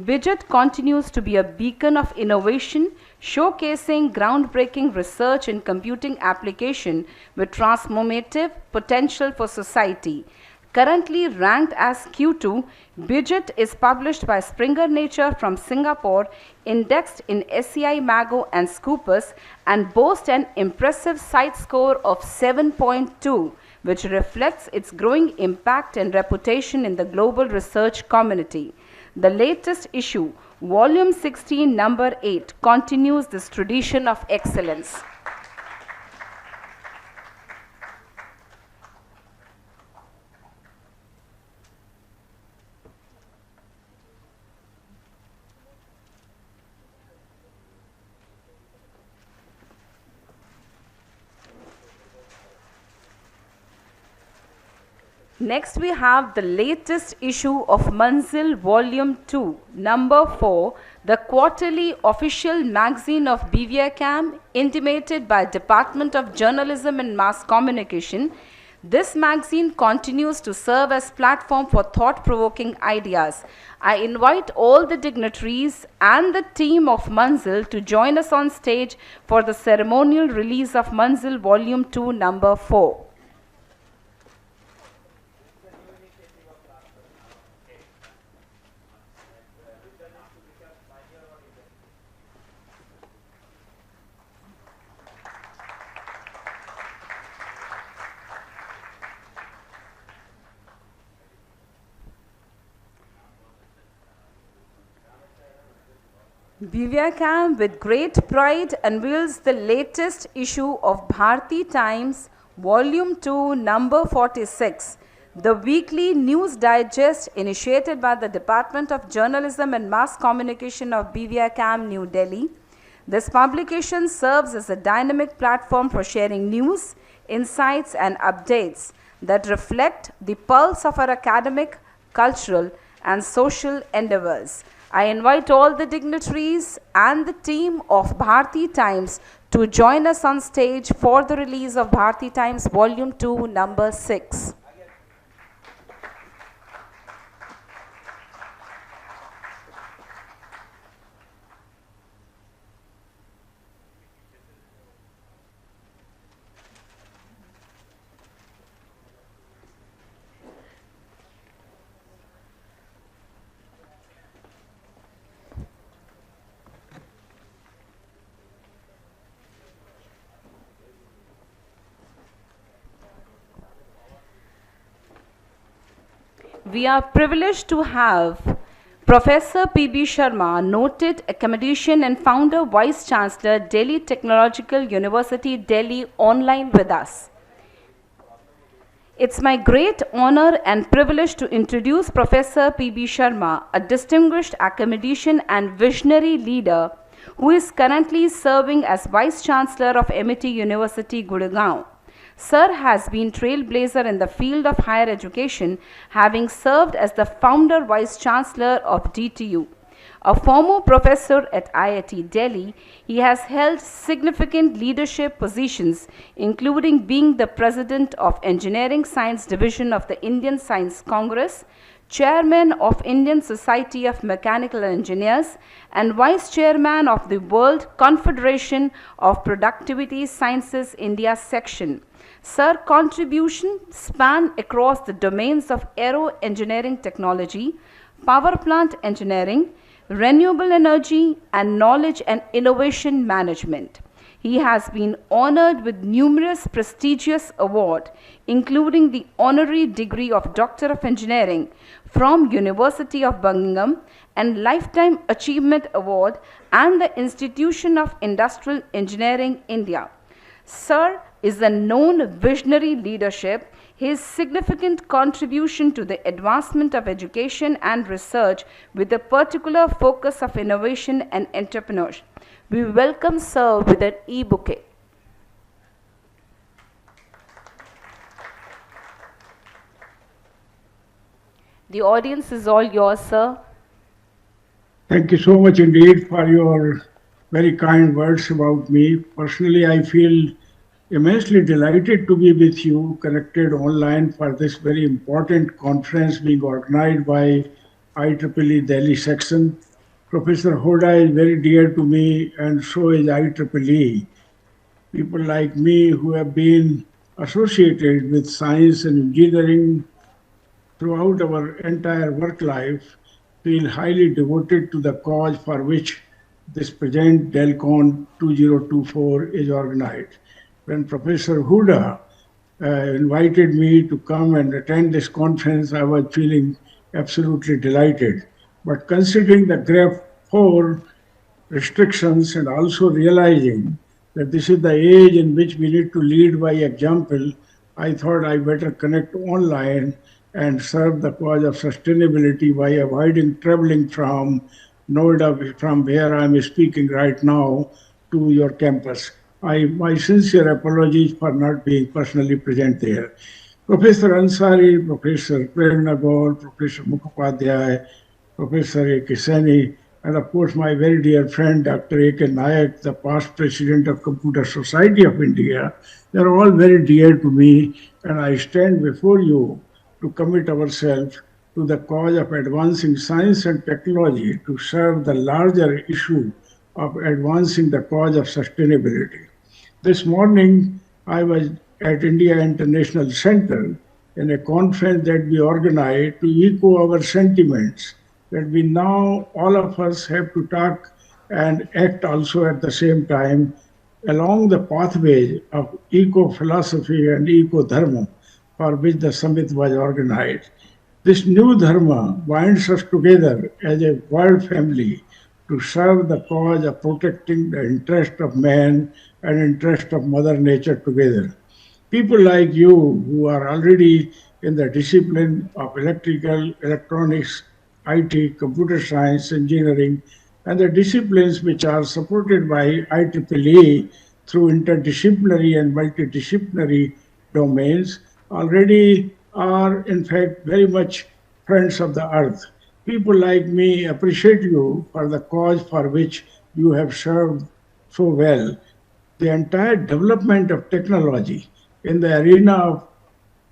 BIJAT continues to be a beacon of innovation, showcasing groundbreaking research in computing application with transformative potential for society. Currently ranked as Q2, BIJAT is published by Springer Nature from Singapore, indexed in SCI Mago and Scopus, and boasts an impressive site score of 7.2, which reflects its growing impact and reputation in the global research community. The latest issue, Volume 16, Number 8, continues this tradition of excellence. Next, we have the latest issue of Manzil Volume 2, number 4, the quarterly official magazine of BVICAM, intimated by Department of Journalism and Mass Communication. This magazine continues to serve as platform for thought-provoking ideas. I invite all the dignitaries and the team of Manzil to join us on stage for the ceremonial release of Manzil Volume 2, number 4. BVICAM with great pride unveils the latest issue of Bharati Times, Volume 2, number 46, the weekly news digest initiated by the Department of Journalism and Mass Communication of BVICAM, New Delhi. This publication serves as a dynamic platform for sharing news, insights, and updates that reflect the pulse of our academic, cultural, and social endeavors. I invite all the dignitaries and the team of Bharati Times to join us on stage for the release of Bharati Times Volume 2, number 6. We are privileged to have Professor P.B. Sharma, noted academician and founder, Vice Chancellor, Delhi Technological University, Delhi, online with us. It's my great honor and privilege to introduce Professor P.B. Sharma, a distinguished academician and visionary leader who is currently serving as Vice Chancellor of MIT University, Gurgaon. Sir has been trailblazer in the field of higher education, having served as the founder Vice Chancellor of DTU. A former professor at IIT Delhi, he has held significant leadership positions, including being the President of Engineering Science Division of the Indian Science Congress, Chairman of Indian Society of Mechanical Engineers, and Vice Chairman of the World Confederation of Productivity Sciences India section. Sir contribution span across the domains of aero engineering technology, power plant engineering, renewable energy, and knowledge and innovation management. He has been honored with numerous prestigious awards, including the honorary degree of Doctor of Engineering from University of Birmingham and Lifetime Achievement Award and the Institution of Industrial Engineering, India. Sir is a known visionary leadership. His significant contribution to the advancement of education and research with a particular focus of innovation and entrepreneurship. We welcome Sir with an e-bouquet. The audience is all yours, sir. Thank you so much indeed for your very kind words about me. Personally, I feel immensely delighted to be with you, connected online for this very important conference being organized by IEEE Delhi section. Professor Hoda is very dear to me, and so is IEEE. People like me who have been associated with science and engineering throughout our entire work life feel highly devoted to the cause for which this present Delcon 2024 is organized. When Professor Huda invited me to come and attend this conference, I was feeling absolutely delighted. But considering the graph 4 restrictions and also realizing that this is the age in which we need to lead by example, I thought I better connect online and serve the cause of sustainability by avoiding traveling from Noida, from where I'm speaking right now, to your campus. My sincere apologies for not being personally present there. Professor Ansari, Professor Prem Nagol, Professor Mukhopadhyay, Professor A. Kisani, and of course my very dear friend Dr. A.K. Nayak, the past president of Computer Society of India. They are all very dear to me, and I stand before you to commit ourselves to the cause of advancing science and technology to serve the larger issue of advancing the cause of sustainability. This morning, I was at India International Center in a conference that we organized to echo our sentiments that we now, all of us, have to talk and act also at the same time along the pathway of eco-philosophy and eco-dharma for which the summit was organized. This new dharma binds us together as a world family to serve the cause of protecting the interest of man and interest of Mother Nature together. People like you who are already in the discipline of electrical, electronics, IT, computer science, engineering, and the disciplines which are supported by IEEE through interdisciplinary and multidisciplinary domains already are in fact very much friends of the earth. People like me appreciate you for the cause for which you have served so well. The entire development of technology in the arena of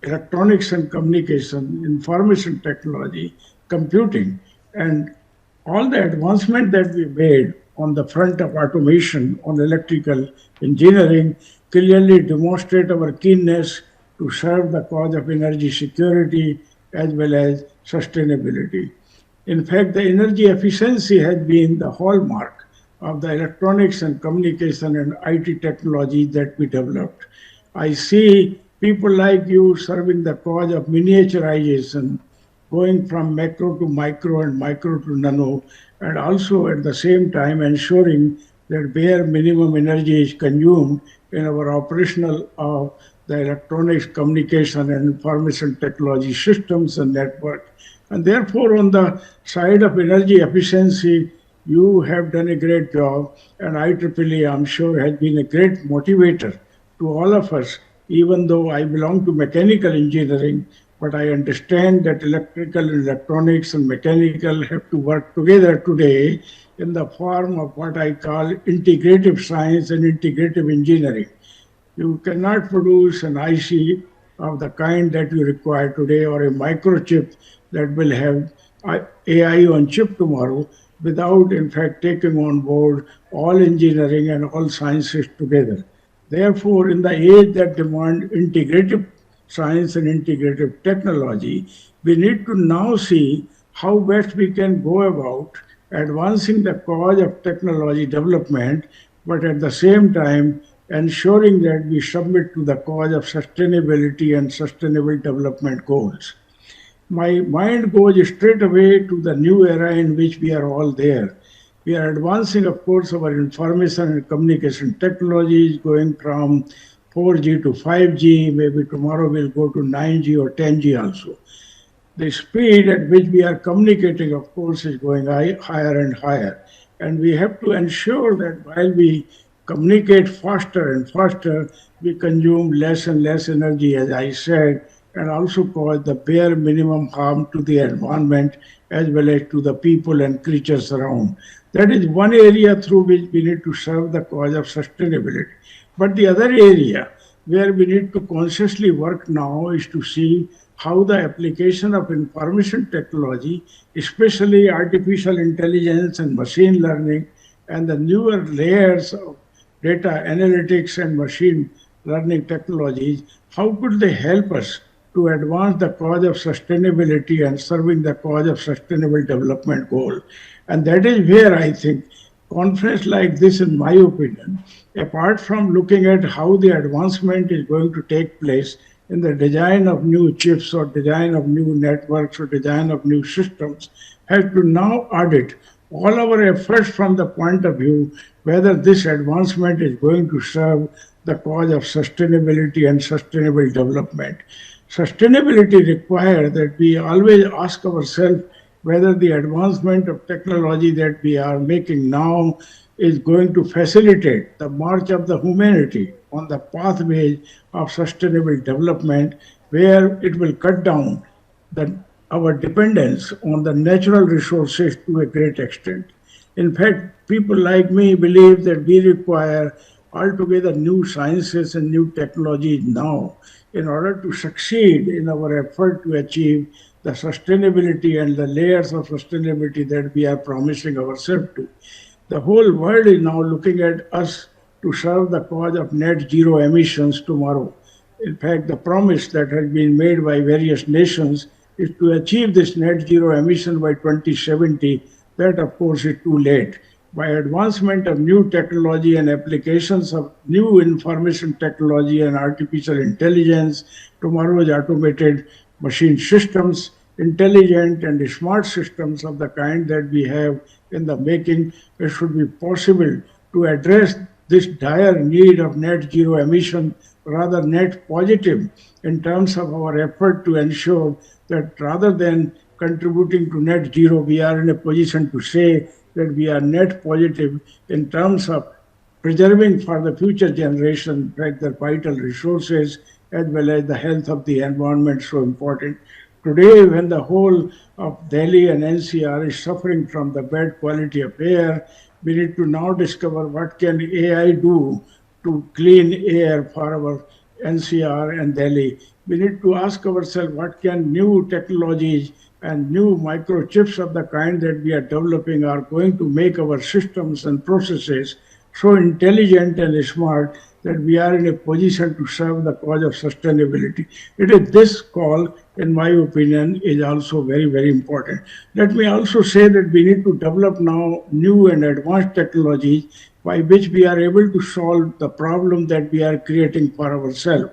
electronics and communication, information technology, computing, and all the advancement that we made on the front of automation, on electrical engineering, clearly demonstrate our keenness to serve the cause of energy security as well as sustainability. In fact, the energy efficiency has been the hallmark of the electronics and communication and IT technology that we developed. I see people like you serving the cause of miniaturization, going from macro to micro and micro to nano, and also at the same time ensuring that bare minimum energy is consumed in our operational of the electronics, communication, and information technology systems and network. And therefore, on the side of energy efficiency, you have done a great job, and IEEE, I'm sure, has been a great motivator to all of us, even though I belong to mechanical engineering, but I understand that electrical and electronics and mechanical have to work together today in the form of what I call integrative science and integrative engineering. You cannot produce an IC of the kind that you require today or a microchip that will have AI on chip tomorrow without, in fact, taking on board all engineering and all sciences together. Therefore, in the age that demand integrative science and integrative technology, we need to now see how best we can go about advancing the cause of technology development, but at the same time ensuring that we submit to the cause of sustainability and sustainable development goals. My mind goes straight away to the new era in which we are all there. We are advancing, of course, our information and communication technologies, going from 4G to 5G. Maybe tomorrow we'll go to 9G or 10G also. The speed at which we are communicating, of course, is going higher and higher. And we have to ensure that while we communicate faster and faster, we consume less and less energy, as I said, and also cause the bare minimum harm to the environment as well as to the people and creatures around. That is one area through which we need to serve the cause of sustainability. But the other area where we need to consciously work now is to see how the application of information technology, especially artificial intelligence and machine learning, and the newer layers of data analytics and machine learning technologies, how could they help us to advance the cause of sustainability and serving the cause of sustainable development goal. And that is where I think conference like this, in my opinion, apart from looking at how the advancement is going to take place in the design of new chips or design of new networks or design of new systems, has to now audit all our efforts from the point of view whether this advancement is going to serve the cause of sustainability and sustainable development. Sustainability requires that we always ask ourselves whether the advancement of technology that we are making now is going to facilitate the march of the humanity on the pathway of sustainable development, where it will cut down our dependence on the natural resources to a great extent. In fact, people like me believe that we require altogether new sciences and new technologies now in order to succeed in our effort to achieve the sustainability and the layers of sustainability that we are promising ourselves to. The whole world is now looking at us to serve the cause of net zero emissions tomorrow. In fact, the promise that has been made by various nations is to achieve this net zero emission by 2070. That, of course, is too late. By advancement of new technology and applications of new information technology and artificial intelligence, tomorrow's automated machine systems, intelligent and smart systems of the kind that we have in the making, it should be possible to address this dire need of net zero emission, rather net positive, in terms of our effort to ensure that rather than contributing to net zero, we are in a position to say that we are net positive in terms of preserving for the future generation the vital resources as well as the health of the environment so important. Today, when the whole of Delhi and NCR is suffering from the bad quality of air, we need to now discover what can AI do to clean air for our NCR and Delhi. We need to ask ourselves what can new technologies and new microchips of the kind that we are developing are going to make our systems and processes so intelligent and smart that we are in a position to serve the cause of sustainability. It is this call, in my opinion, is also very, very important. Let me also say that we need to develop now new and advanced technologies by which we are able to solve the problem that we are creating for ourselves.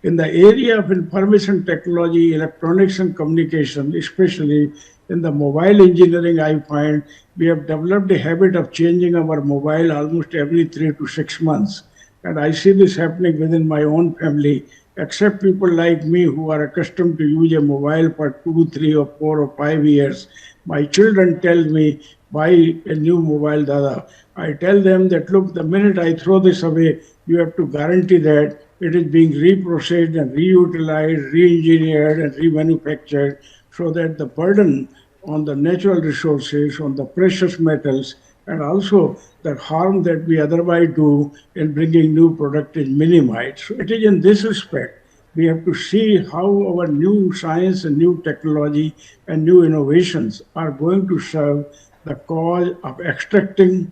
In the area of information technology, electronics and communication, especially in the mobile engineering, I find we have developed a habit of changing our mobile almost every 3 to 6 months. And I see this happening within my own family, except people like me who are accustomed to use a mobile for 2, 3 or 4 or 5 years. My children tell me, buy a new mobile, Dada. I tell them that, look, the minute I throw this away, you have to guarantee that it is being reprocessed and reutilized, re-engineered and remanufactured so that the burden on the natural resources, on the precious metals, and also the harm that we otherwise do in bringing new product is minimized. So it is in this respect, we have to see how our new science and new technology and new innovations are going to serve the cause of extracting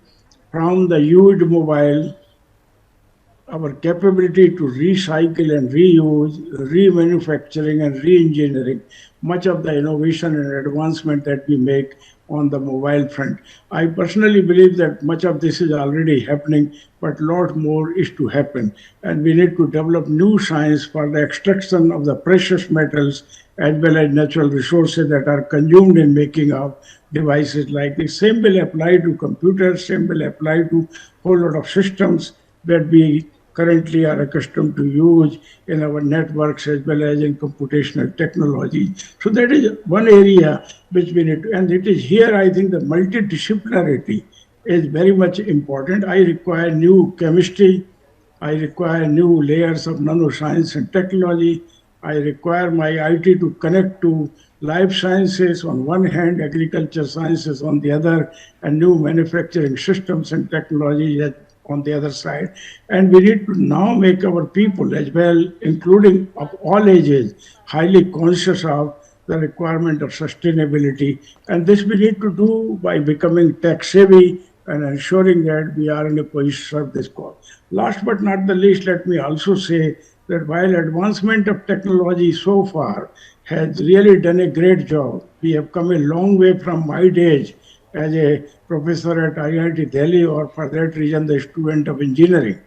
from the used mobile our capability to recycle and reuse, remanufacturing and re-engineering much of the innovation and advancement that we make on the mobile front. I personally believe that much of this is already happening, but a lot more is to happen. And we need to develop new science for the extraction of the precious metals as well as natural resources that are consumed in making of devices like this. Same will apply to computers, same will apply to a whole lot of systems that we currently are accustomed to use in our networks as well as in computational technology. So that is one area which we need to, and it is here I think the multidisciplinarity is very much important. I require new chemistry, I require new layers of nanoscience and technology, I require my IT to connect to life sciences on one hand, agriculture sciences on the other, and new manufacturing systems and technology on the other side. And we need to now make our people as well, including of all ages, highly conscious of the requirement of sustainability. And this we need to do by becoming tech savvy and ensuring that we are in a position to serve this cause. Last but not the least, let me also say that while advancement of technology so far has really done a great job, we have come a long way from my days as a professor at IIT Delhi, or for that reason, the student of engineering.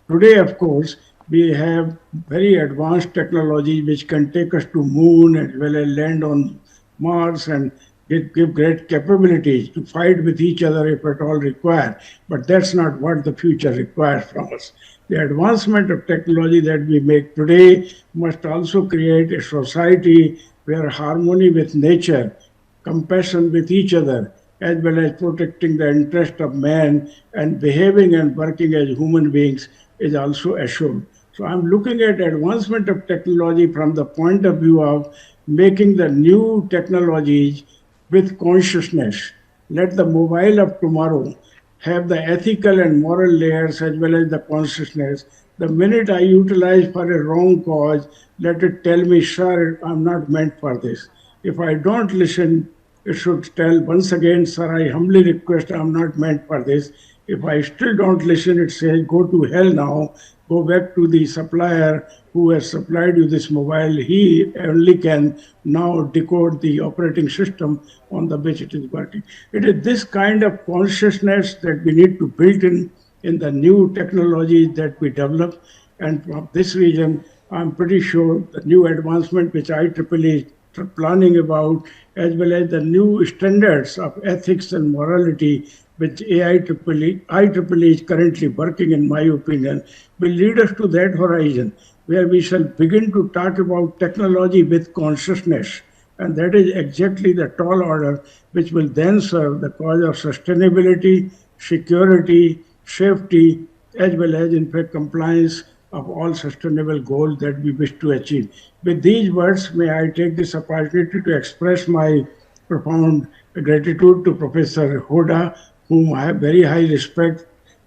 Today, of course, we have very advanced technology which can take us to moon as well as land on Mars and give great capabilities to fight with each other if at all required. But that's not what the future requires from us. The advancement of technology that we make today must also create a society where harmony with nature, compassion with each other, as well as protecting the interest of man and behaving and working as human beings is also assured. So I'm looking at advancement of technology from the point of view of making the new technologies with consciousness. Let the mobile of tomorrow have the ethical and moral layers as well as the consciousness. The minute I utilize for a wrong cause, let it tell me, sir, I'm not meant for this. If I don't listen, it should tell once again, sir, I humbly request, I'm not meant for this. If I still don't listen, it says, go to hell now, go back to the supplier who has supplied you this mobile. He only can now decode the operating system on the which it is working. It is this kind of consciousness that we need to build in the new technologies that we develop. And from this region, I'm pretty sure the new advancement which IEEE is planning about, as well as the new standards of ethics and morality which IEEE is currently working, in my opinion, will lead us to that horizon where we shall begin to talk about technology with consciousness. And that is exactly the tall order which will then serve the cause of sustainability, security, safety, as well as, in fact, compliance of all sustainable goals that we wish to achieve. With these words, may I take this opportunity to express my profound gratitude to Professor Hoda, whom I have very high respect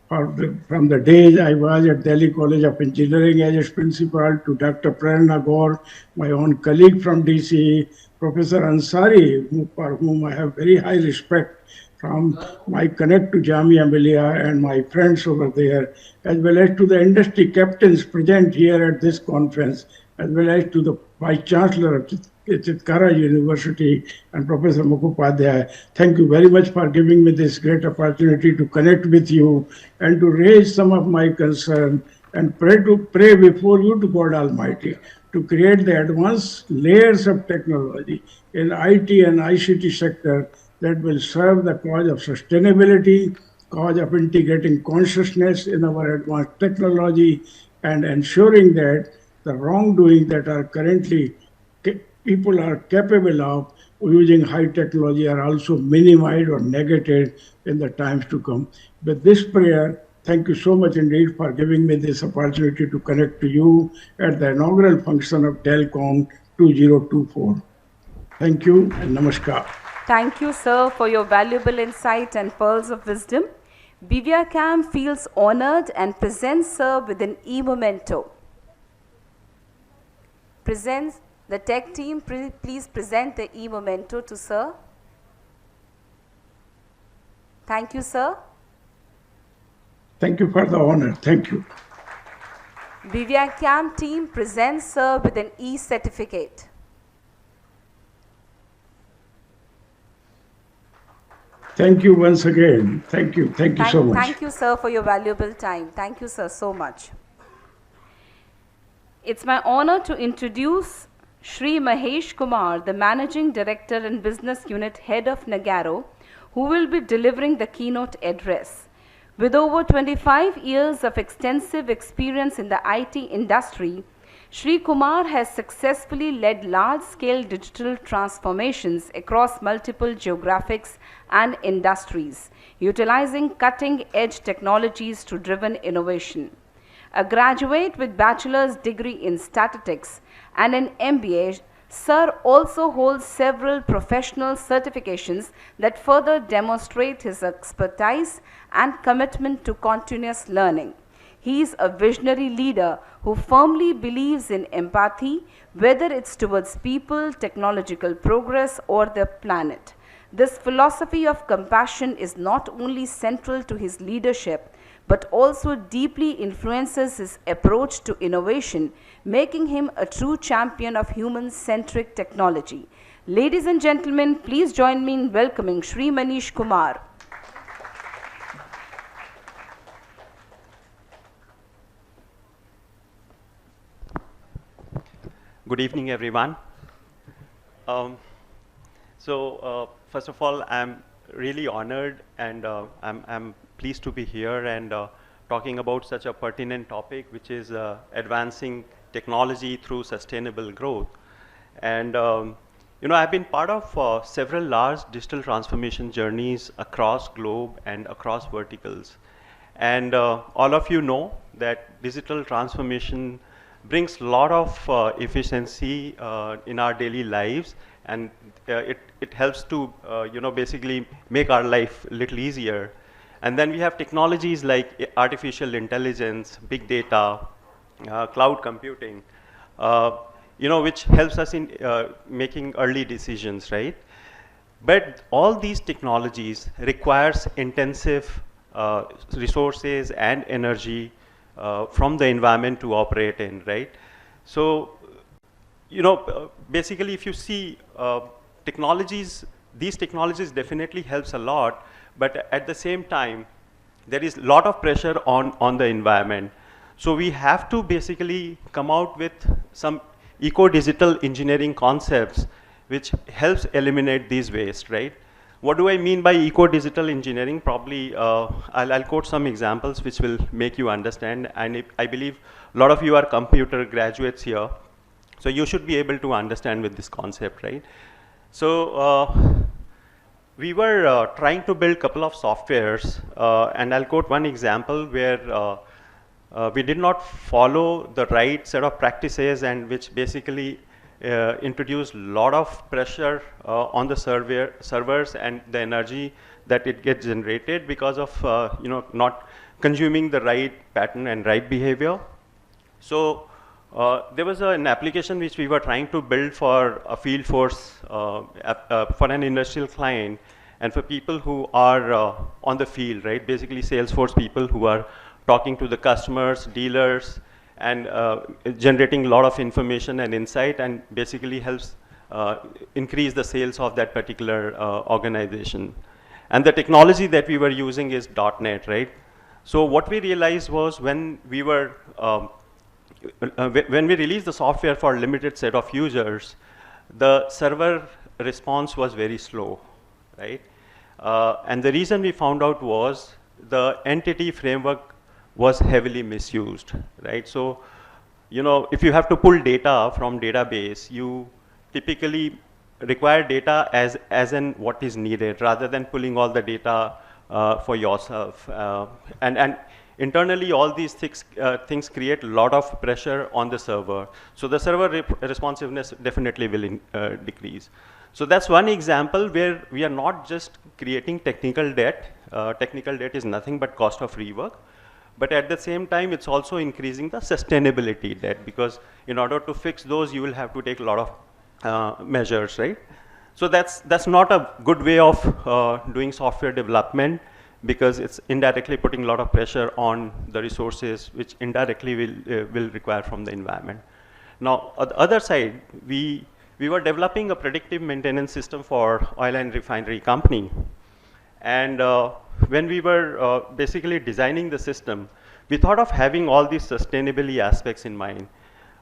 from the days I was at Delhi College of Engineering as its principal, to Dr. Prerna Gaur, my own colleague from DCE, Professor Ansari, for whom I have very high respect from my connect to Jamia Millia and my friends over there, as well as to the industry captains present here at this conference, as well as to the Vice Chancellor of Chitkara University and Professor Mukhopadhyay. Thank you very much for giving me this great opportunity to connect with you and to raise some of my concern and pray before you to God Almighty to create the advanced layers of technology in IT and ICT sector that will serve the cause of sustainability, cause of integrating consciousness in our advanced technology, and ensuring that the wrongdoing that are currently people are capable of using high technology are also minimized or negated in the times to come. With this prayer, thank you so much indeed for giving me this opportunity to connect to you at the inaugural function of Delcon 2024. Thank you and namaskar. Thank you, sir, for your valuable insight and pearls of wisdom. BVICAM feels honored and presents sir with an e-memento. Presents the tech team, please present the e-memento to sir. Thank you, sir. Thank you for the honor. Thank you. BVICAM team presents sir with an e-certificate. Thank you once again. Thank you. Thank you so much. Thank you, sir, for your valuable time. Thank you, sir, so much. It's my honor to introduce Shri Mahesh Kumar, the Managing Director and Business Unit Head of Nagaro, who will be delivering the keynote address. With over 25 years of extensive experience in the IT industry, Shri Kumar has successfully led large-scale digital transformations across multiple geographics and industries, utilizing cutting-edge technologies to driven innovation. A graduate with bachelor's degree in statistics and an MBA, Sir also holds several professional certifications that further demonstrate his expertise and commitment to continuous learning. He is a visionary leader who firmly believes in empathy, whether it's towards people, technological progress, or the planet. This philosophy of compassion is not only central to his leadership, but also deeply influences his approach to innovation, making him a true champion of human-centric technology. Ladies and gentlemen, please join me in welcoming Shri Manish Kumar. Good evening, everyone. First of all, I'm really honored and I'm pleased to be here and talking about such a pertinent topic, which is advancing technology through sustainable growth. And I've been part of several large digital transformation journeys across globe and across verticals. And all of you know that digital transformation brings a lot of efficiency in our daily lives, and it helps to basically make our life a little easier. And then we have technologies like artificial intelligence, big data, cloud computing, which helps us in making early decisions, right? But all these technologies requires intensive resources and energy from the environment to operate in, right? So, basically if you see these technologies definitely helps a lot, but at the same time, there is a lot of pressure on the environment. So we have to basically come out with some eco-digital engineering concepts which helps eliminate these waste, right? What do I mean by eco-digital engineering? Probably I'll quote some examples which will make you understand, and I believe a lot of you are computer graduates here, so you should be able to understand with this concept, right? So we were trying to build a couple of softwares, and I'll quote one example where we did not follow the right set of practices, and which basically introduced a lot of pressure on the servers and the energy that it gets generated because of not consuming the right pattern and right behavior. So there was an application which we were trying to build for a field force for an industrial client, and for people who are on the field, right? Basically Salesforce people who are talking to the customers, dealers, and generating a lot of information and insight, and basically helps increase the sales of that particular organization. And the technology that we were using is .NET, right? So what we realized was when we were when we released the software for a limited set of users, the server response was very slow, right? And the reason we found out was the entity framework was heavily misused, right? So, if you have to pull data from database, you typically require data as in what is needed, rather than pulling all the data for yourself. And internally, all these things create a lot of pressure on the server. So the server responsiveness definitely will decrease. So that's one example where we are not just creating technical debt. Technical debt is nothing but cost of rework. But at the same time, it's also increasing the sustainability debt, because in order to fix those, you will have to take a lot of measures, right? So that's not a good way of doing software development, because it's indirectly putting a lot of pressure on the resources, which indirectly will require from the environment. Now, on the other side, we were developing a predictive maintenance system for oil and refinery company. And when we were basically designing the system, we thought of having all these sustainability aspects in mind.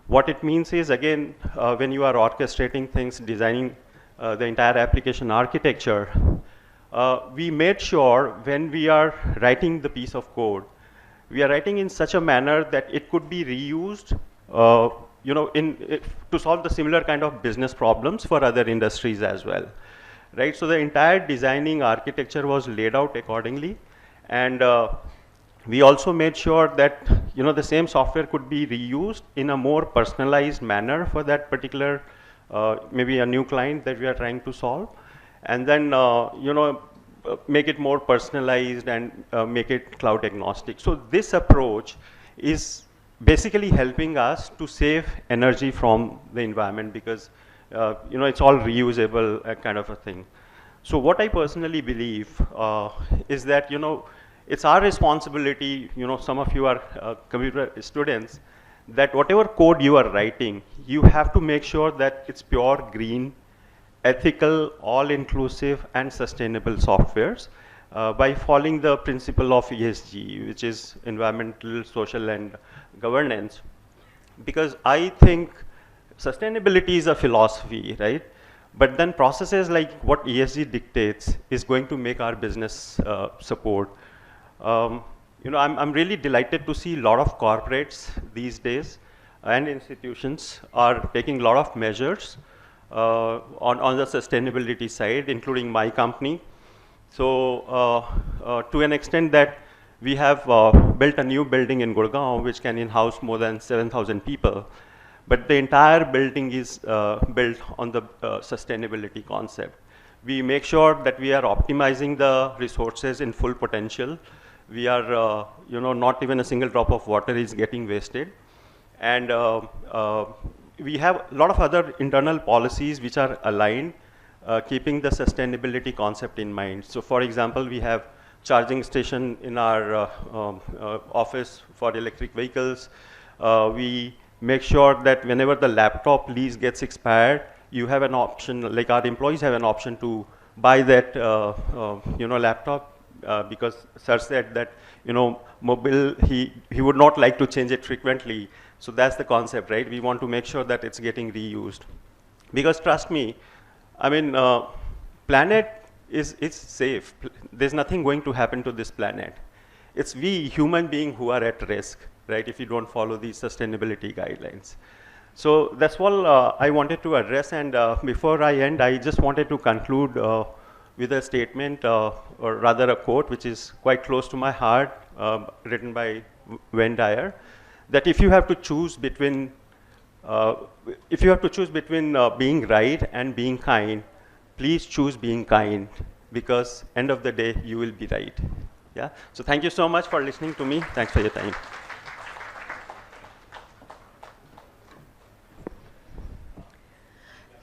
What it means is, again, when you are orchestrating things, designing the entire application architecture, we made sure when we are writing the piece of code, we are writing in such a manner that it could be reused to solve the similar kind of business problems for other industries as well. Right, so the entire designing architecture was laid out accordingly, and we also made sure that the same software could be reused in a more personalized manner for that particular maybe a new client that we are trying to solve, and then make it more personalized and make it cloud agnostic. So this approach is basically helping us to save energy from the environment, because it's all reusable kind of a thing. So what I personally believe is that, it's our responsibility, some of you are computer students, that whatever code you are writing, you have to make sure that it's pure green, ethical, all-inclusive, and sustainable softwares by following the principle of ESG, which is environmental, social, and governance. Because I think sustainability is a philosophy, right? But then processes like what ESG dictates is going to make our business support. I'm really delighted to see a lot of corporates these days and institutions are taking a lot of measures on the sustainability side, including my company. So to an extent that We have built a new building in Gurgaon which can in-house more than 7,000 people. But the entire building is built on the sustainability concept. We make sure that we are optimizing the resources in full potential. We are, not even a single drop of water is getting wasted. And we have a lot of other internal policies which are aligned, keeping the sustainability concept in mind. So for example, we have charging station in our office for electric vehicles. We make sure that whenever the laptop lease gets expired, you have an option, like our employees have an option to buy that laptop because sir said that mobile, he would not like to change it frequently. So that's the concept, right? We want to make sure that it's getting reused. Because trust me, I mean, planet is safe. There's nothing going to happen to this planet. It's we human beings who are at risk, right, if you don't follow these sustainability guidelines. So that's all I wanted to address. And before I end, I just wanted to conclude with a statement, or rather a quote, which is quite close to my heart, written by Venn Dyer, that if you have to choose between being right and being kind, please choose being kind, because end of the day you will be right. Yeah. So thank you so much for listening to me. Thanks for your time.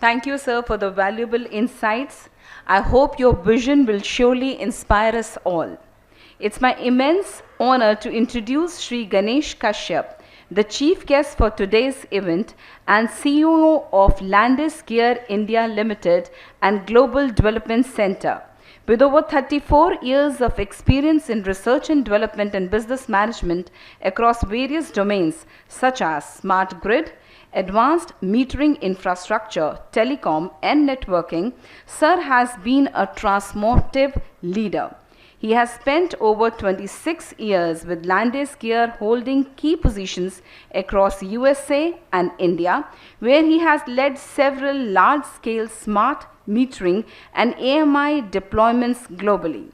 Thank you, sir, for the valuable insights. I hope your vision will surely inspire us all. It's my immense honor to introduce Shri Ganesh Kashyap, the chief guest for today's event and CEO of Landis Gear India Limited and Global Development Center. With over 34 years of experience in research and development and business management across various domains such as smart grid, advanced metering infrastructure, telecom and networking, Sir has been a transformative leader. He has spent over 26 years with Landis Gear holding key positions across USA and India, where he has led several large-scale smart metering and AMI deployments globally.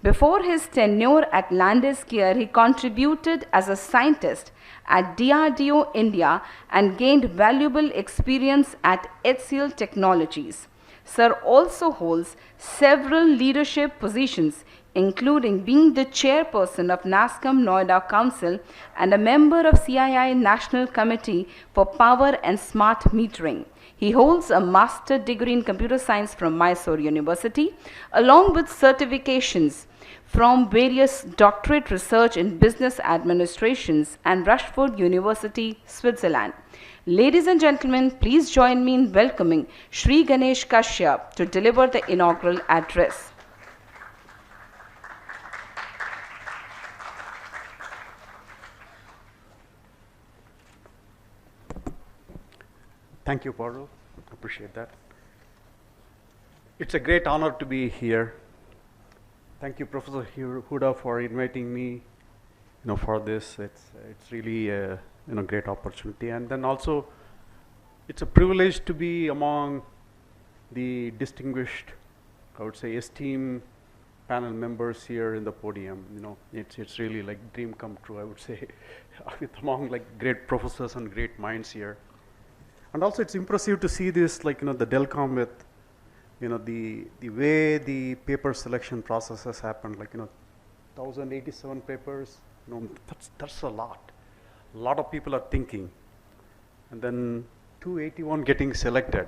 Before his tenure at Landis Gear, he contributed as a scientist at DRDO India and gained valuable experience at HCL Technologies. Sir also holds several leadership positions, including being the chairperson of NASSCOM Noida Council and a member of CII National Committee for Power and Smart Metering. He holds a master's degree in computer science from Mysore University, along with certifications from various doctorate research in business administrations and Rushford University, Switzerland. Ladies and gentlemen, please join me in welcoming Shri Ganesh Kashyap to deliver the inaugural address. Thank you, Parul. Appreciate that. It's a great honor to be here. Thank you, Professor Huda, for inviting me, for this. It's really a great opportunity, and then also it's a privilege to be among the distinguished, I would say, esteemed panel members here in the podium. It's really like dream come true, I would say, with among like great professors and great minds here. And also it's impressive to see this, the Delcom with, the way the paper selection process has happened, 1,087 papers, that's a lot. A lot of people are thinking. And then 281 getting selected.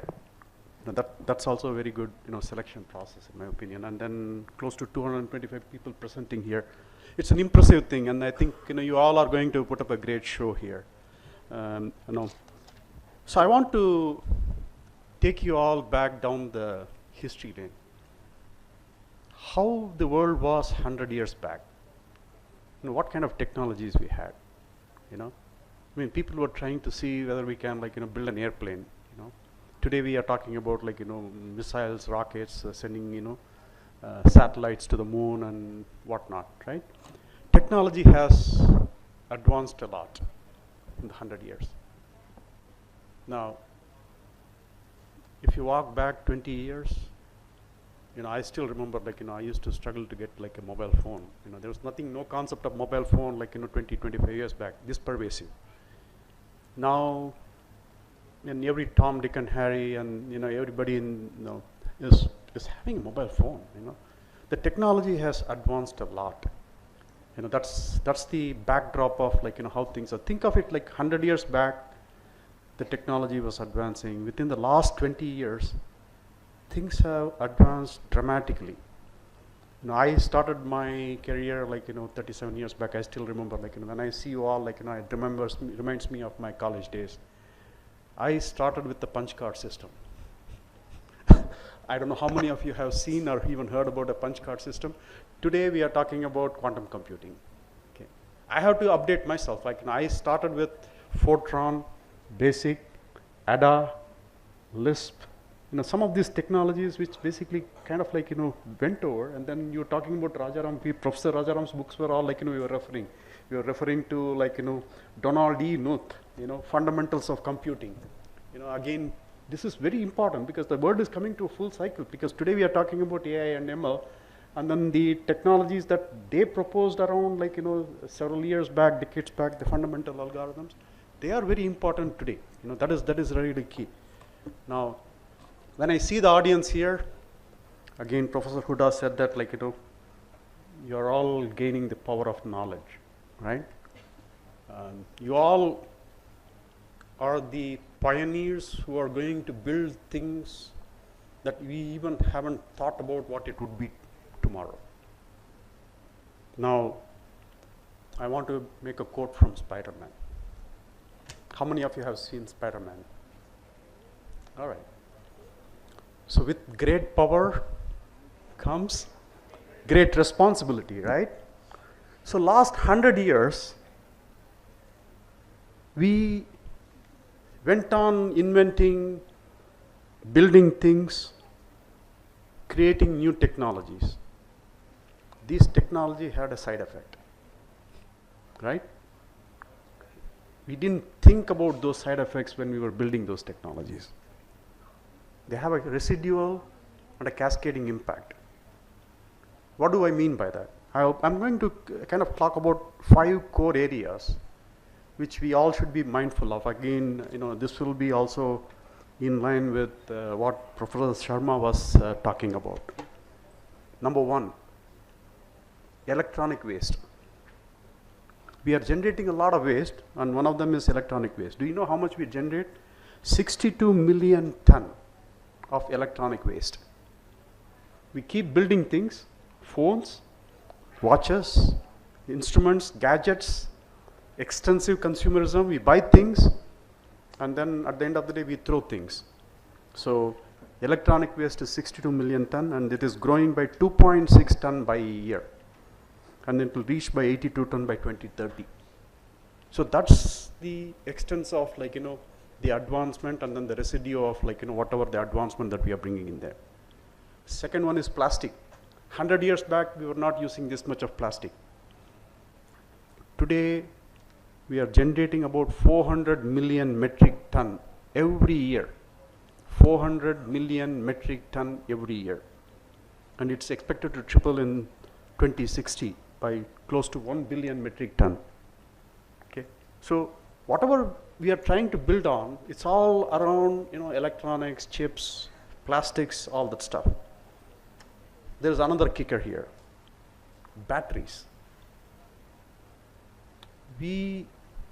That's also a very good, selection process in my opinion. And then close to 225 people presenting here. It's an impressive thing, and I think, you all are going to put up a great show here. So I want to take you all back down the history lane. How the world was 100 years back. What kind of technologies we had. People were trying to see whether we can build an airplane. Today we are talking about missiles, rockets, sending satellites to the moon and whatnot, right? Technology has advanced a lot in the 100 years. Now, if you walk back 20 years, I still remember, I used to struggle to get like a mobile phone. There was nothing, no concept of mobile phone 20, 25 years back, this pervasive. Now, in every Tom, Dick and Harry and, everybody is having a mobile phone, The technology has advanced a lot. That's the backdrop of how things are. Think of it like 100 years back, the technology was advancing. Within the last 20 years, things have advanced dramatically. I started my career 37 years back. I still remember when I see you all it reminds me of my college days. I started with the punch card system. I don't know how many of you have seen or even heard about a punch card system. Today we are talking about quantum computing. Okay. I have to update myself. I started with Fortran, BASIC, ADA, Lisp, some of these technologies which basically kind of went over, and then you're talking about Rajaram, Professor Rajaram's books were all we were referring. We were referring to Donald E. Knuth, fundamentals of computing. Again, this is very important because the world is coming to a full cycle, because today we are talking about AI and ML, and then the technologies that they proposed around several years back, decades back, the fundamental algorithms, they are very important today. That is really key. Now, when I see the audience here, again, Professor Huda said that you're all gaining the power of knowledge, right? You all are the pioneers who are going to build things that we even haven't thought about what it would be tomorrow. Now, I want to make a quote from Spider-Man. How many of you have seen Spider-Man? All right. So with great power comes great responsibility, right? So last 100 years, we went on inventing, building things, creating new technologies. This technology had a side effect, right? We didn't think about those side effects when we were building those technologies. They have a residual and a cascading impact. What do I mean by that? I'm going to kind of talk about 5 core areas which we all should be mindful of. Again, this will be also in line with what Professor Sharma was talking about. Number 1, electronic waste. We are generating a lot of waste, and one of them is electronic waste. Do you know how much we generate? 62 million ton of electronic waste. We keep building things, phones, watches, instruments, gadgets, extensive consumerism. We buy things, and then at the end of the day, we throw things. So electronic waste is 62 million ton, and it is growing by 2.6 ton by year. And it will reach by 82 ton by 2030. So that's the extent of the advancement, and then the residue of whatever the advancement that we are bringing in there. Second one is plastic. 100 years back, we were not using this much of plastic. Today, we are generating about 400 million metric ton every year. 400 million metric ton every year. And it's expected to triple in 2060 by close to 1 billion metric ton. Okay. So whatever we are trying to build on, it's all around electronics, chips, plastics, all that stuff. There's another kicker here. Batteries. We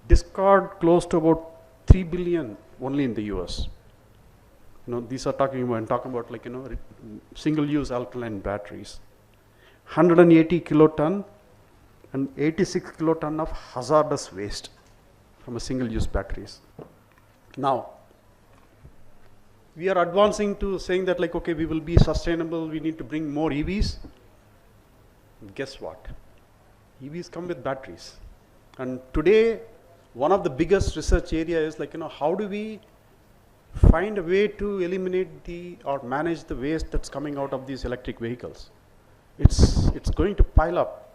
discard close to about 3 billion only in the US. These are talking about single-use alkaline batteries. 180 kiloton and 86 kiloton of hazardous waste from a single-use batteries. Now, we are advancing to saying that okay, we will be sustainable, we need to bring more EVs. Guess what? EVs come with batteries. And today, one of the biggest research area is how do we find a way to eliminate or manage the waste that's coming out of these electric vehicles. It's going to pile up,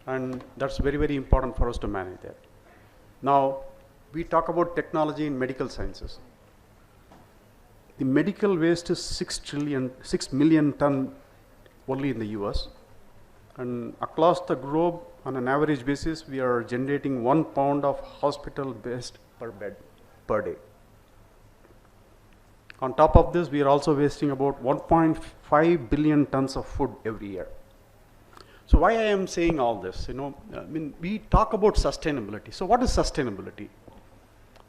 and that's very, very important for us to manage that. Now, we talk about technology in medical sciences. The medical waste is 6 million ton only in the US. And across the globe, on an average basis, we are generating 1 pound of hospital waste per bed per day. On top of this, we are also wasting about 1.5 billion tons of food every year. So why I am saying all this, I mean, we talk about sustainability. So what is sustainability?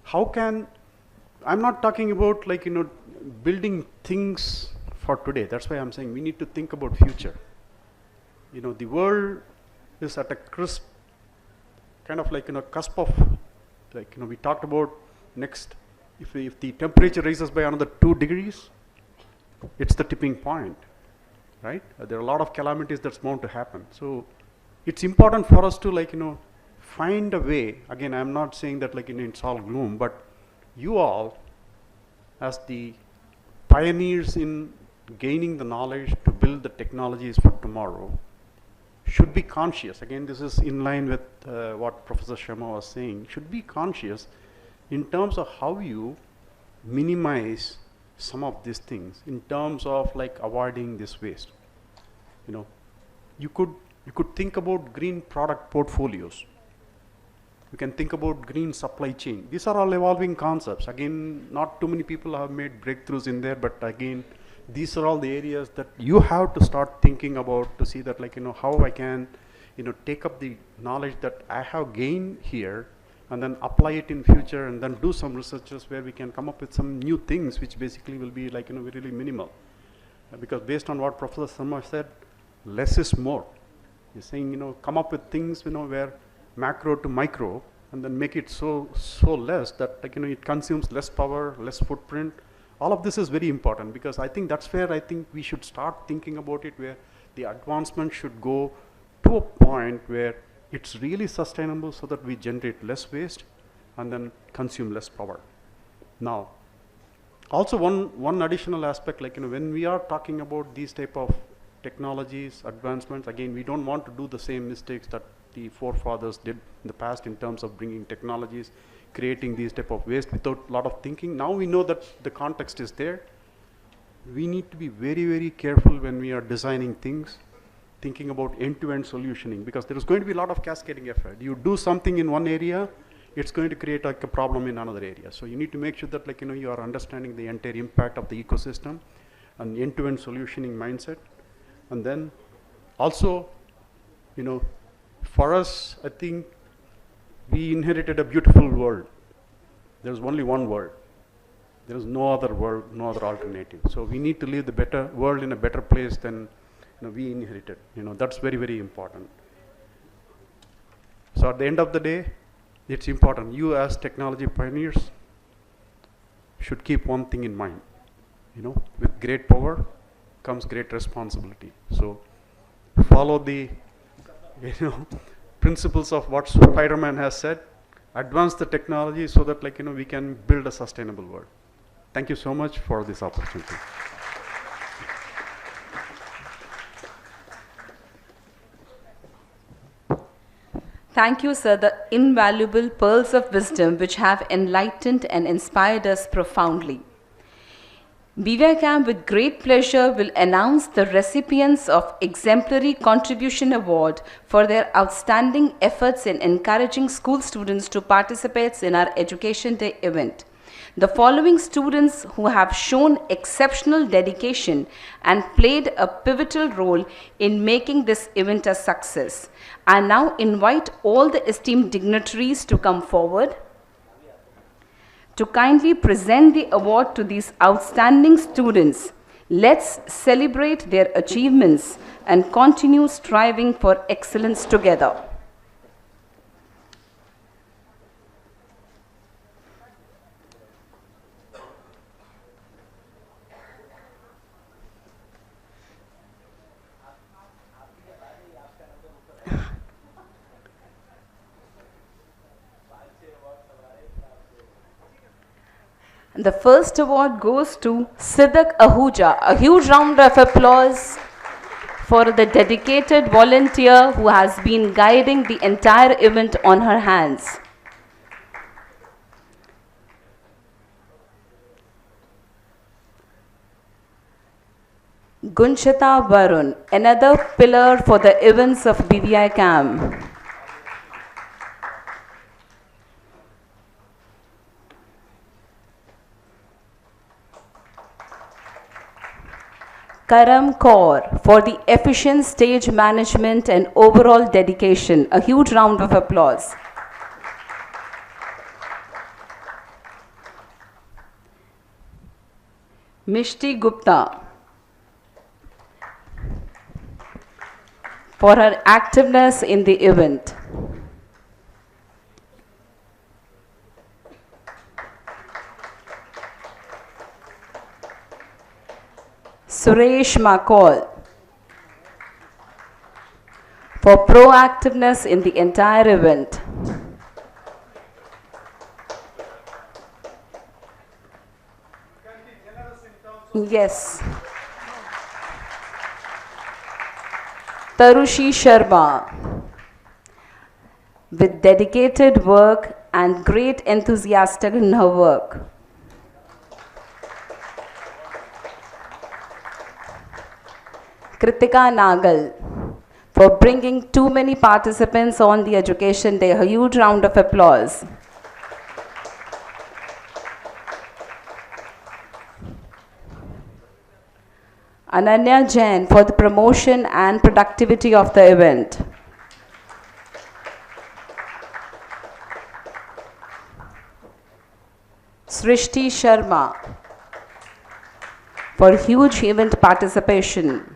How can, I'm not talking about like, building things for today. That's why I'm saying we need to think about future. The world is at a crisp, kind of like, cusp of, like, we talked about next, if the temperature rises by another 2 degrees, it's the tipping point, right? There are a lot of calamities that's bound to happen. So it's important for us to, like, find a way. Again, I'm not saying that, like, it's all gloom, but you all, as the pioneers in gaining the knowledge to build the technologies for tomorrow, should be conscious. Again, this is in line with what Professor Sharma was saying. Should be conscious in terms of how you minimize some of these things in terms of like avoiding this waste. You could think about green product portfolios. You can think about green supply chain. These are all evolving concepts. Again, not too many people have made breakthroughs in there, but again, these are all the areas that you have to start thinking about to see that, like, how I can, take up the knowledge that I have gained here and then apply it in future and then do some researches where we can come up with some new things which basically will be like, really minimal. Because based on what Professor Sharma said, less is more. He's saying, come up with things, where macro to micro and then make it so less that, like, it consumes less power, less footprint. All of this is very important because I think that's where I think we should start thinking about it, where the advancement should go to a point where it's really sustainable so that we generate less waste and then consume less power. Now, also one additional aspect, like, when we are talking about these type of technologies, advancements, again, we don't want to do the same mistakes that the forefathers did in the past in terms of bringing technologies, creating these type of waste without a lot of thinking. Now we know that the context is there. We need to be very, very careful when we are designing things, thinking about end-to-end solutioning, because there is going to be a lot of cascading effect. You do something in one area, it's going to create like a problem in another area. So you need to make sure that, like, you are understanding the entire impact of the ecosystem and end-to-end solutioning mindset. And then also, for us, I think we inherited a beautiful world. There's only one world. There is no other world, no other alternative. So we need to leave the better world in a better place than we inherited. That's very, very important. So at the end of the day, it's important. You as technology pioneers should keep one thing in mind. With great power comes great responsibility. So follow the, principles of what Spider-Man has said. Advance the technology so that, like, we can build a sustainable world. Thank you so much for this opportunity. Thank you, sir, the invaluable pearls of wisdom which have enlightened and inspired us profoundly. BVICAM with great pleasure will announce the recipients of Exemplary Contribution Award for their outstanding efforts in encouraging school students to participate in our Education Day event. The following students who have shown exceptional dedication and played a pivotal role in making this event a success. I now invite all the esteemed dignitaries to come forward to kindly present the award to these outstanding students. Let's celebrate their achievements and continue striving for excellence together. The first award goes to Siddhak Ahuja. A huge round of applause for the dedicated volunteer who has been guiding the entire event on her hands. Gunchita Varun, another pillar for the events of BVICAM. Karam Kaur for the efficient stage management and overall dedication. A huge round of applause. Mishti Gupta for her activeness in the event. Suresh Makol for proactiveness in the entire event. Yes. Tarushi Sharma with dedicated work and great enthusiasm in her work. Kritika Nagal for bringing too many participants on the education day. A huge round of applause. Ananya Jain for the promotion and productivity of the event. Srishti Sharma for huge event participation.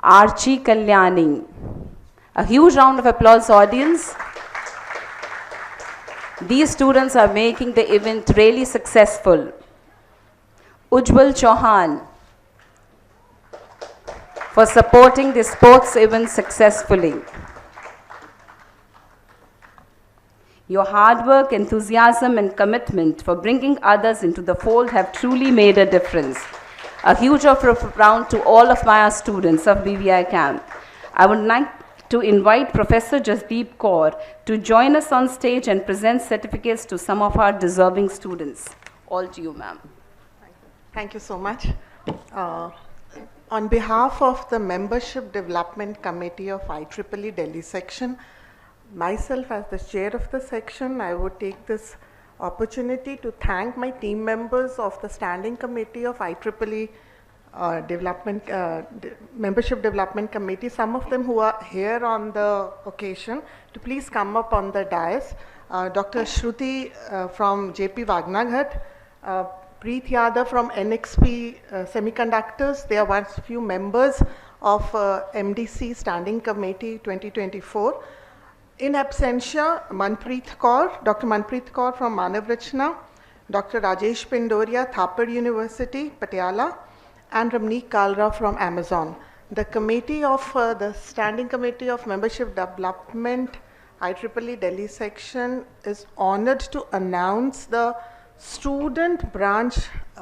Archie Kalyani. A huge round of applause, audience. These students are making the event really successful. Ujjwal Chauhan for supporting the sports event successfully. Your hard work, enthusiasm and commitment for bringing others into the fold have truly made a difference. A huge round to all of my students of BVICAM. I would like to invite Professor Jasdeep Kaur to join us on stage and present certificates to some of our deserving students. All to you, ma'am. Thank you so much. On behalf of the Membership Development Committee of IEEE Delhi section, myself as the chair of the section, I would take this opportunity to thank my team members of the Standing Committee of IEEE Membership Development Committee, some of them who are here on the occasion, to please come up on the dais. Dr. Shruti from JP Vagnaghat, Preet Yadav from NXP Semiconductors. They are one few members of MDC Standing Committee 2024. In absentia, Manpreet Kaur, Dr. Manpreet Kaur from Manav Rachna, Dr. Rajesh Pindoria, Thapar University, Patiala, and Ramneek Kalra from Amazon. The committee of the Standing Committee of Membership Development, IEEE Delhi section, is honored to announce the student branch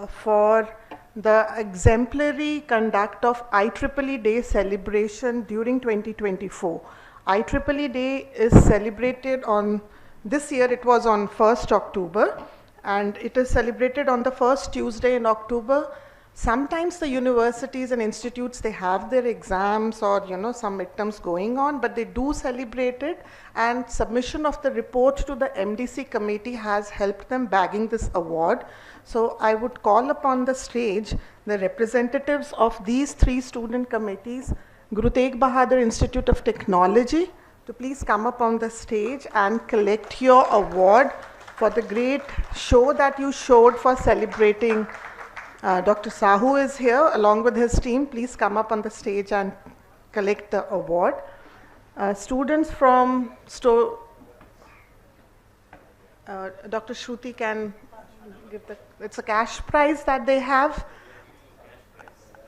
for the exemplary conduct of IEEE Day celebration during 2024. IEEE Day is celebrated on, this year it was on 1st October, and it is celebrated on the first Tuesday in October. Sometimes the universities and institutes, they have their exams or some midterms going on, but they do celebrate it, and submission of the report to the MDC committee has helped them bagging this award. So I would call upon the stage the representatives of these three student committees, Guru Tegh Bahadur Institute of Technology, to please come up on the stage and collect your award for the great show that you showed for celebrating. Dr. Sahu is here along with his team. Please come up on the stage and collect the award. Students from Dr. Shruti can give it's a cash prize that they have.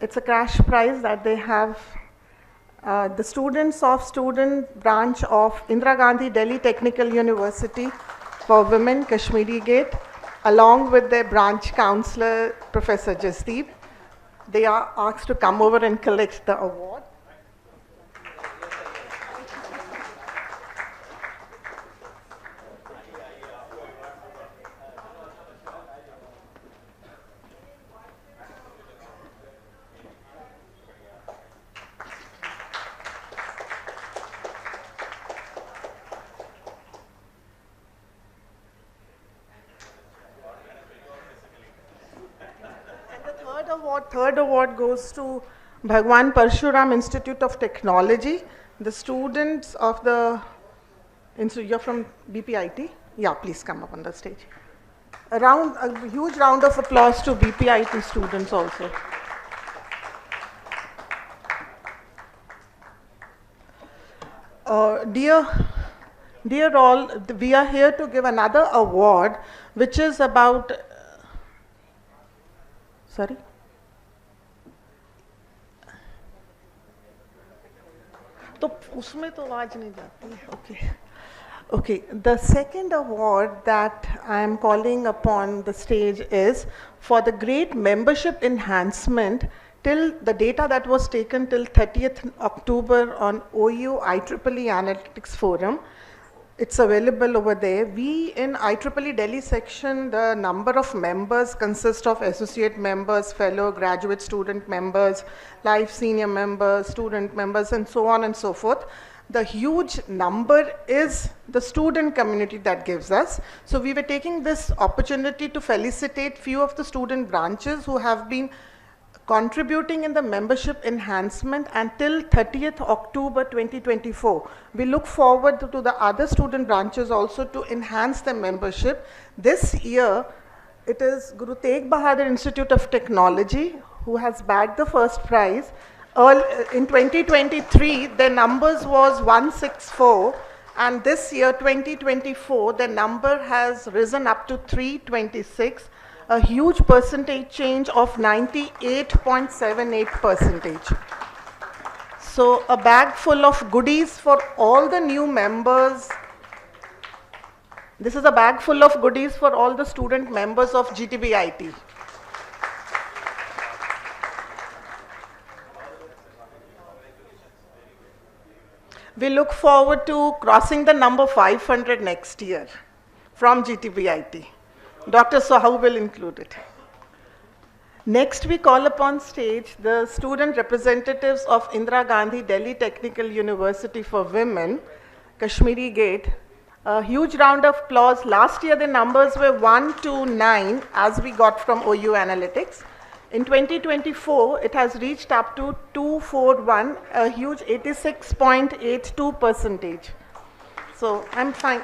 It's a cash prize that they have. The students of student branch of Indira Gandhi Delhi Technical University for Women, Kashmiri Gate, along with their branch counselor, Professor Jasdeep. They are asked to come over and collect the award. third award goes to Bhagwan Parshuram Institute of Technology. The students of the institute, you're from BPIT? Yeah, please come up on the stage. A huge round of applause to BPIT students also. Dear all, we are here to give another award, which is about, sorry? तो उसमें तो आवाज नहीं जाती है. Okay. Okay, the second award that I am calling upon the stage is for the great membership enhancement till the data that was taken till 30th October on OU IEEE Analytics Forum. It's available over there. We in IEEE Delhi section, the number of members consist of associate members, fellow graduate student members, life senior members, student members, and so on and so forth. The huge number is the student community that gives us. So we were taking this opportunity to felicitate few of the student branches who have been contributing in the membership enhancement until 30th October 2024. We look forward to the other student branches also to enhance their membership. This year, it is Guru Tegh Bahadur Institute of Technology who has bagged the first prize. In 2023, their numbers was 164, and this year, 2024, their number has risen up to 326, a huge percentage change of 98.78%. So a bag full of goodies for all the new members. This is a bag full of goodies for all the student members of GTBIT. We look forward to crossing the number 500 next year from GTBIT. Dr. Sohaw will include it. Next, we call upon stage the student representatives of Indira Gandhi Delhi Technical University for Women, Kashmiri Gate. A huge round of applause. Last year, the numbers were 129 as we got from OU Analytics. In 2024, it has reached up to 241, a huge 86.82%. So I'm fine.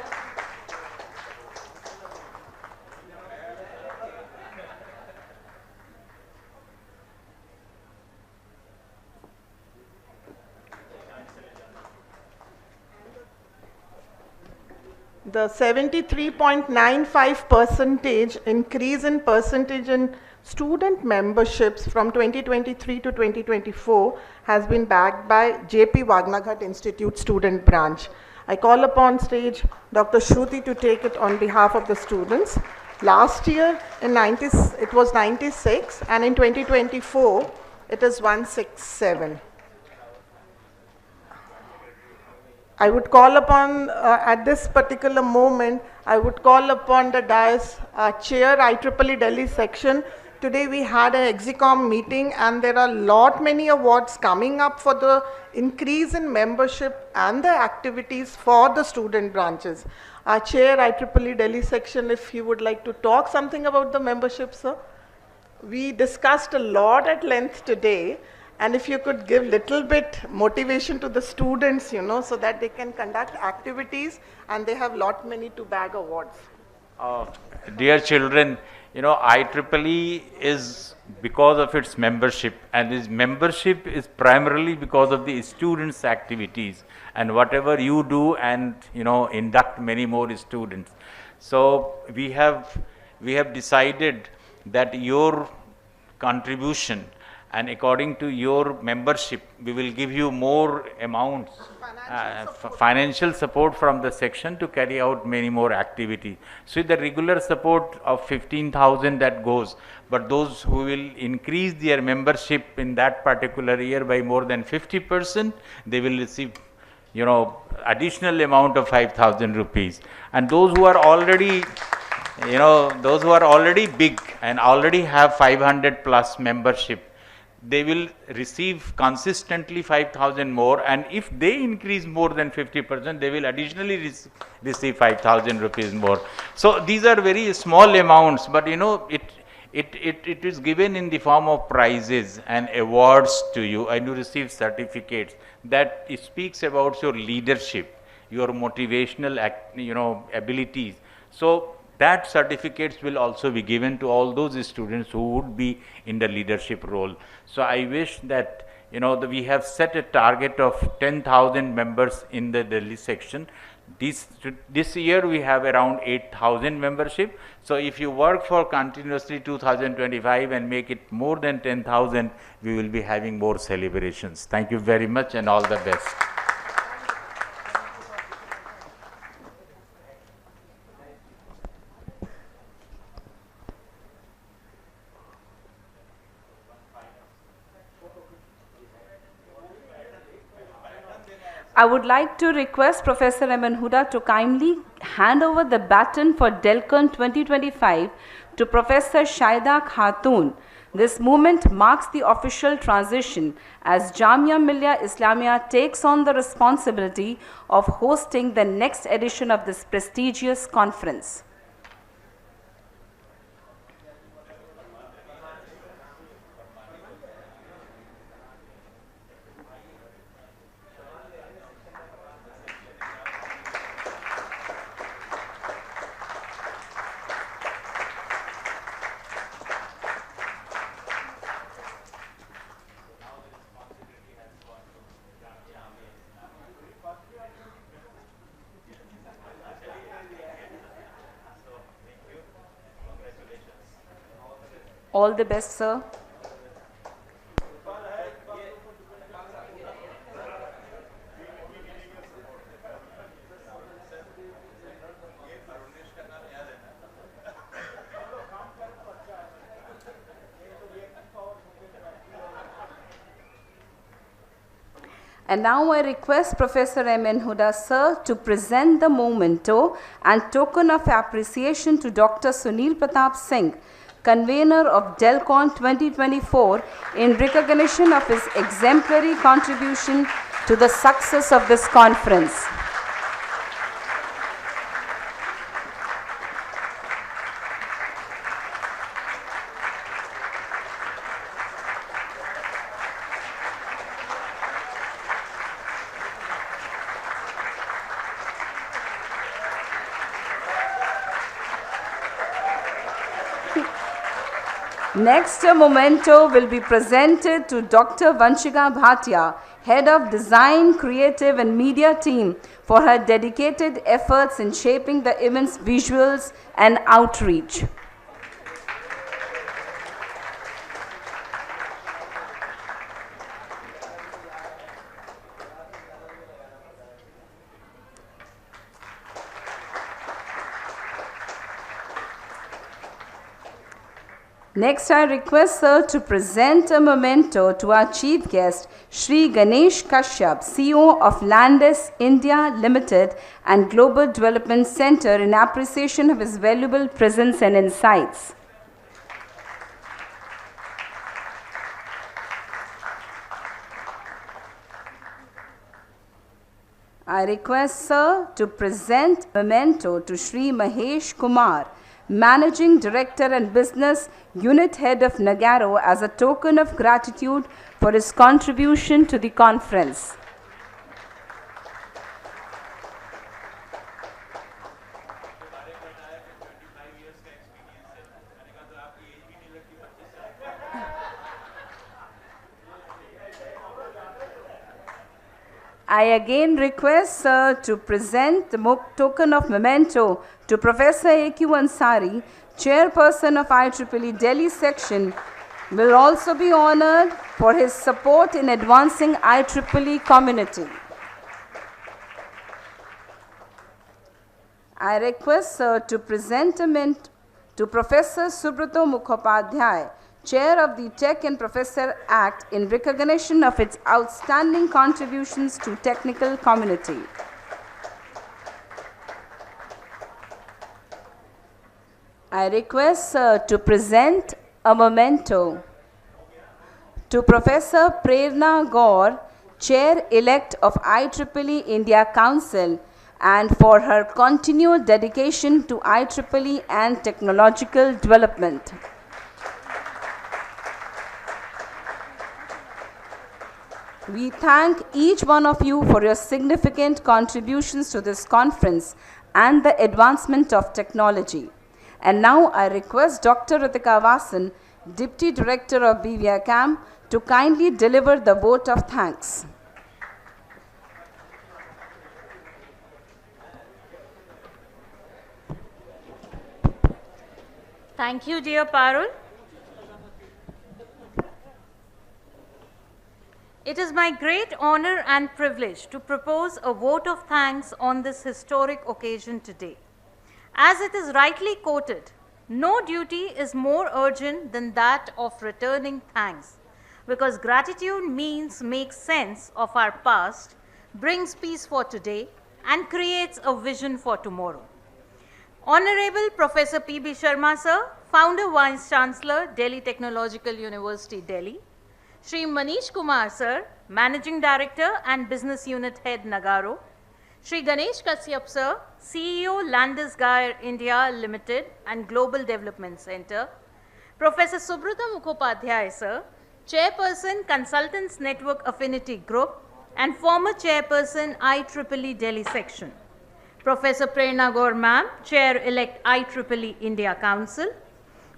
The 73.95% increase in percentage in student memberships from 2023 to 2024 has been backed by JP Vagnaghat Institute Student Branch. I call upon stage Dr. Shruti to take it on behalf of the students. Last year it was 96, and in 2024 it is 167. I would call upon, at this particular moment, I would call upon the dais chair IEEE Delhi section. Today we had an EXICOM meeting, and there are many awards coming up for the increase in membership and the activities for the student branches. Our chair IEEE Delhi section, if he would like to talk something about the membership, sir. We discussed a lot at length today. And if you could give little bit motivation to the students, so that they can conduct activities and they have many to bag awards. Dear children, IEEE is because of its membership, and this membership is primarily because of the students' activities and whatever you do, and induct many more students. So we have decided that your contribution, and according to your membership, we will give you more amounts, financial support from the section to carry out many more activities. So the regular support of 15,000 that goes, but those who will increase their membership in that particular year by more than 50%, they will receive, additional amount of 5,000 rupees. And those who are already, those who are already big and already have 500 plus membership, they will receive consistently 5,000 more, and if they increase more than 50%, they will additionally receive 5,000 rupees more. So these are very small amounts, but it is given in the form of prizes and awards to you, and you receive certificates that speaks about your leadership, your motivational abilities. So that certificates will also be given to all those students who would be in the leadership role. So I wish that we have set a target of 10,000 members in the Delhi section. This year we have around 8,000 membership. So if you work for continuously 2025 and make it more than 10,000, we will be having more celebrations. Thank you very much and all the best. I would like to request Professor M.N. Huda to kindly hand over the baton for Delcon 2025 to Professor Shaida Khatoon. This moment marks the official transition as Jamia Millia Islamia takes on the responsibility of hosting the next edition of this prestigious conference. All the best, sir. And now I request Professor M.N. Huda, sir, to present the memento and token of appreciation to Dr. Sunil Pratap Singh, convener of Delcon 2024, in recognition of his exemplary contribution to the success of this conference. Next, a memento will be presented to Dr. Vanshika Bhatia, Head of Design, Creative and Media Team, for her dedicated efforts in shaping the event's visuals and outreach. Next, I request sir to present a memento to our chief guest, Shri Ganesh Kashyap, CEO of Landis India Limited and Global Development Center, in appreciation of his valuable presence and insights. I request sir to present a memento to Shri Mahesh Kumar, Managing Director and Business Unit Head of Nagaro, as a token of gratitude for his contribution to the conference. I again request sir to present the token of memento to Professor A.Q. Ansari, Chairperson of IEEE Delhi Section, will also be honored for his support in advancing IEEE community. I request sir to present a mint to Professor Subrato Mukhopadhyay, Chair of the Tech and Professor Act, in recognition of its outstanding contributions to technical community. I request sir to present a memento to Professor Prerna Gaur, Chair-elect of IEEE India Council, and for her continued dedication to IEEE and technological development. We thank each one of you for your significant contributions to this conference and the advancement of technology. And now I request Dr. Ritika Vasan, Deputy Director of BVICAM, to kindly deliver the vote of thanks. Thank you, dear Parul. It is my great honor and privilege to propose a vote of thanks on this historic occasion today. As it is rightly quoted, no duty is more urgent than that of returning thanks, because gratitude means makes sense of our past, brings peace for today, and creates a vision for tomorrow. Honorable Professor P.B. Sharma Sir, Founder Vice Chancellor, Delhi Technological University, Delhi. Shri Manish Kumar Sir, Managing Director and Business Unit Head, Nagaro. Shri Ganesh Kashyap Sir, CEO, Landis-Gyr India Limited and Global Development Center. Professor Subrata Mukhopadhyay Sir, Chairperson, Consultants Network Affinity Group and former Chairperson, IEEE Delhi Section. Professor Prerna Gaur Ma'am, Chair-elect IEEE India Council.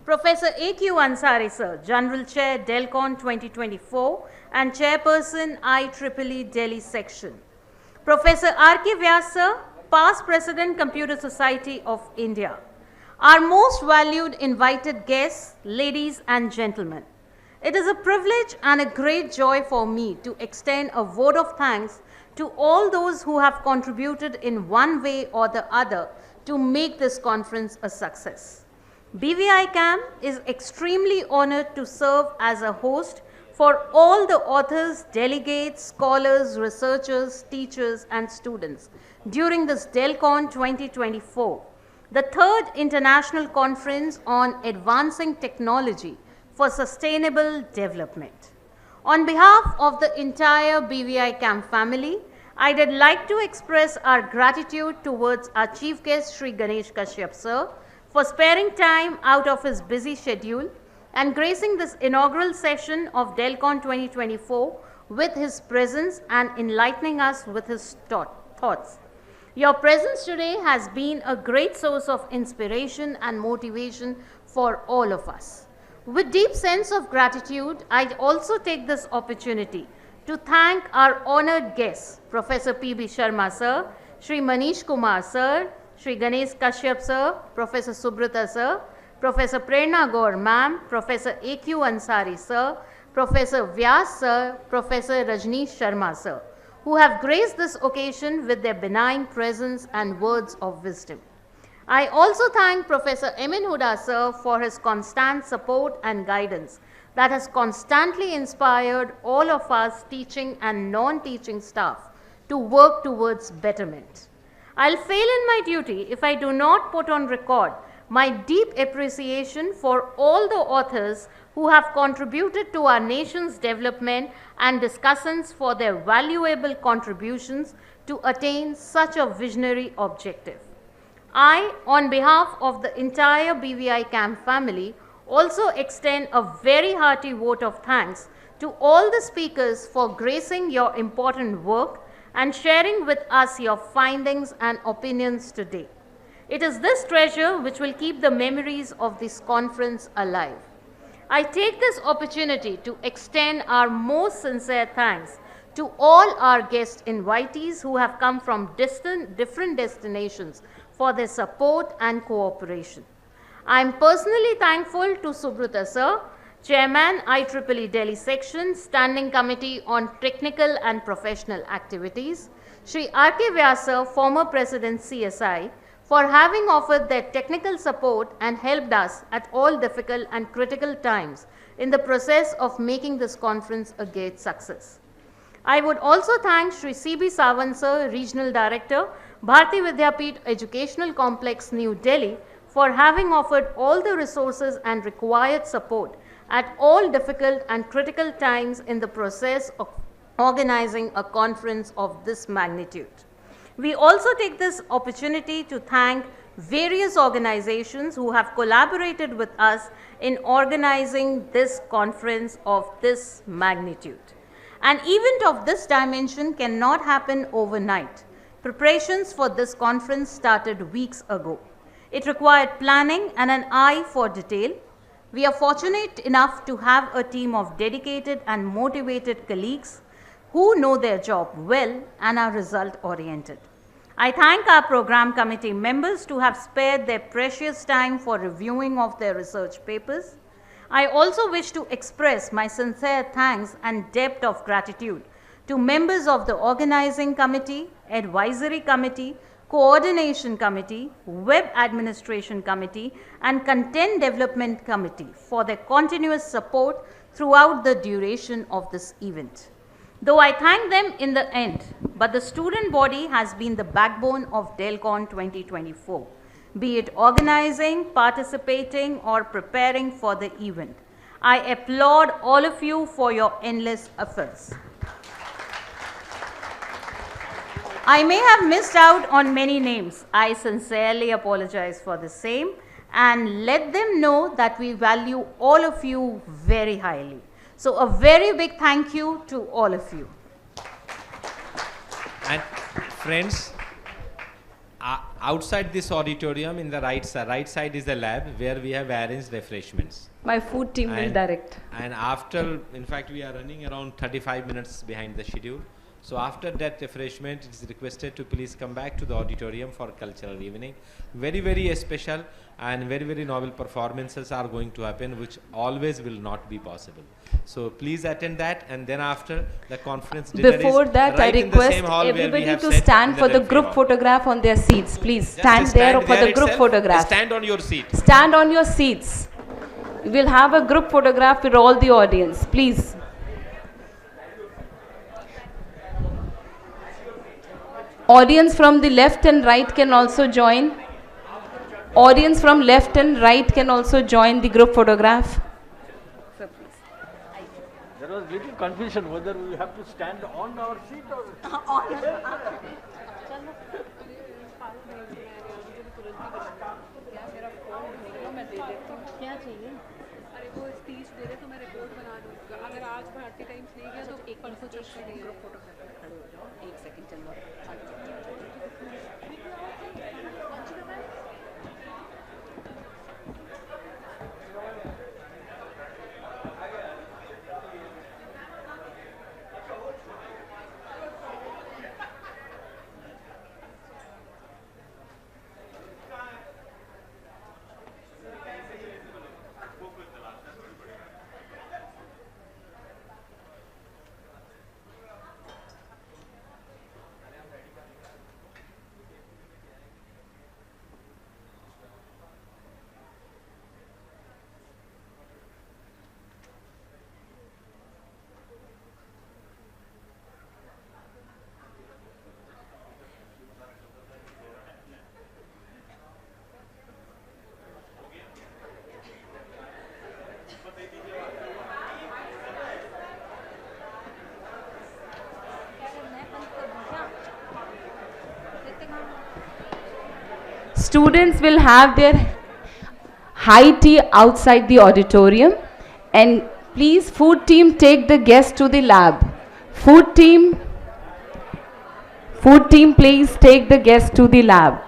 Professor A.Q. Ansari Sir, General Chair, Delcon 2024 and Chairperson, IEEE Delhi Section. Professor R.K. Vyas Sir, Past President, Computer Society of India. Our most valued invited guests, ladies and gentlemen. It is a privilege and a great joy for me to extend a vote of thanks to all those who have contributed in one way or the other to make this conference a success. BVICAM is extremely honored to serve as a host for all the authors, delegates, scholars, researchers, teachers, and students during this Delcon 2024, the third international conference on advancing technology for sustainable development. On behalf of the entire BVICAM family, I would like to express our gratitude towards our chief guest, Shri Ganesh Kashyap Sir, for sparing time out of his busy schedule and gracing this inaugural session of Delcon 2024 with his presence and enlightening us with his thoughts. Your presence today has been a great source of inspiration and motivation for all of us. With deep sense of gratitude, I also take this opportunity to thank our honored guests, Professor P.B. Sharma Sir, Shri Manish Kumar Sir, Shri Ganesh Kashyap Sir, Professor Subrata Sir, Professor Prerna Gaur Ma'am, Professor A.Q. Ansari Sir, Professor Vyas Sir, Professor Rajneesh Sharma Sir, who have graced this occasion with their benign presence and words of wisdom. I also thank Professor Emin Huda Sir for his constant support and guidance that has constantly inspired all of us teaching and non-teaching staff to work towards betterment. I'll fail in my duty if I do not put on record my deep appreciation for all the authors who have contributed to our nation's development and discussants for their valuable contributions to attain such a visionary objective. I, on behalf of the entire BVICAM family, also extend a very hearty vote of thanks to all the speakers for gracing your important work and sharing with us your findings and opinions today. It is this treasure which will keep the memories of this conference alive. I take this opportunity to extend our most sincere thanks to all our guest invitees who have come from different destinations for their support and cooperation. I am personally thankful to Subrata Sir, Chairman, IEEE Delhi Section, Standing Committee on Technical and Professional Activities, Shri R.K. Vyas Sir, former President CSI, for having offered their technical support and helped us at all difficult and critical times in the process of making this conference a great success. I would also thank Shri C.B. Sawant Sir, Regional Director, Bharati Vidyapeeth Educational Complex, New Delhi, for having offered all the resources and required support at all difficult and critical times in the process of organizing a conference of this magnitude. We also take this opportunity to thank various organizations who have collaborated with us in organizing this conference of this magnitude. An event of this dimension cannot happen overnight. Preparations for this conference started weeks ago. It required planning and an eye for detail. We are fortunate enough to have a team of dedicated and motivated colleagues who know their job well and are result-oriented. I thank our program committee members to have spared their precious time for reviewing of their research papers. I also wish to express my sincere thanks and depth of gratitude to members of the organizing committee, advisory committee, coordination committee, web administration committee, and content development committee for their continuous support throughout the duration of this event. Though I thank them in the end, but the student body has been the backbone of Delcon 2024, be it organizing, participating, or preparing for the event. I applaud all of you for your endless efforts. I may have missed out on many names. I sincerely apologize for the same and let them know that we value all of you very highly. So a very big thank you to all of you. And friends, outside this auditorium in the right side is the lab where we have arranged refreshments. My food team will direct. And after, in fact, we are running around 35 minutes behind the schedule. So after that refreshment, it is requested to please come back to the auditorium for cultural evening. Very, very special and very, very novel performances are going to happen, which always will not be possible. So please attend that, and then after the conference dinner Before that, right I request everybody to stand for the group photograph on their seats. Please stand there for the group photograph. Stand on your seat. Stand on your seats. We will have a group photograph with all the audience. Please. Audience from the left and right can also join. Audience from left and right can also join the group photograph. There was little confusion whether we have to stand on our seat or Students will have their high tea outside the auditorium, and please food team take the guests to the lab. Food team please take the guests to the lab.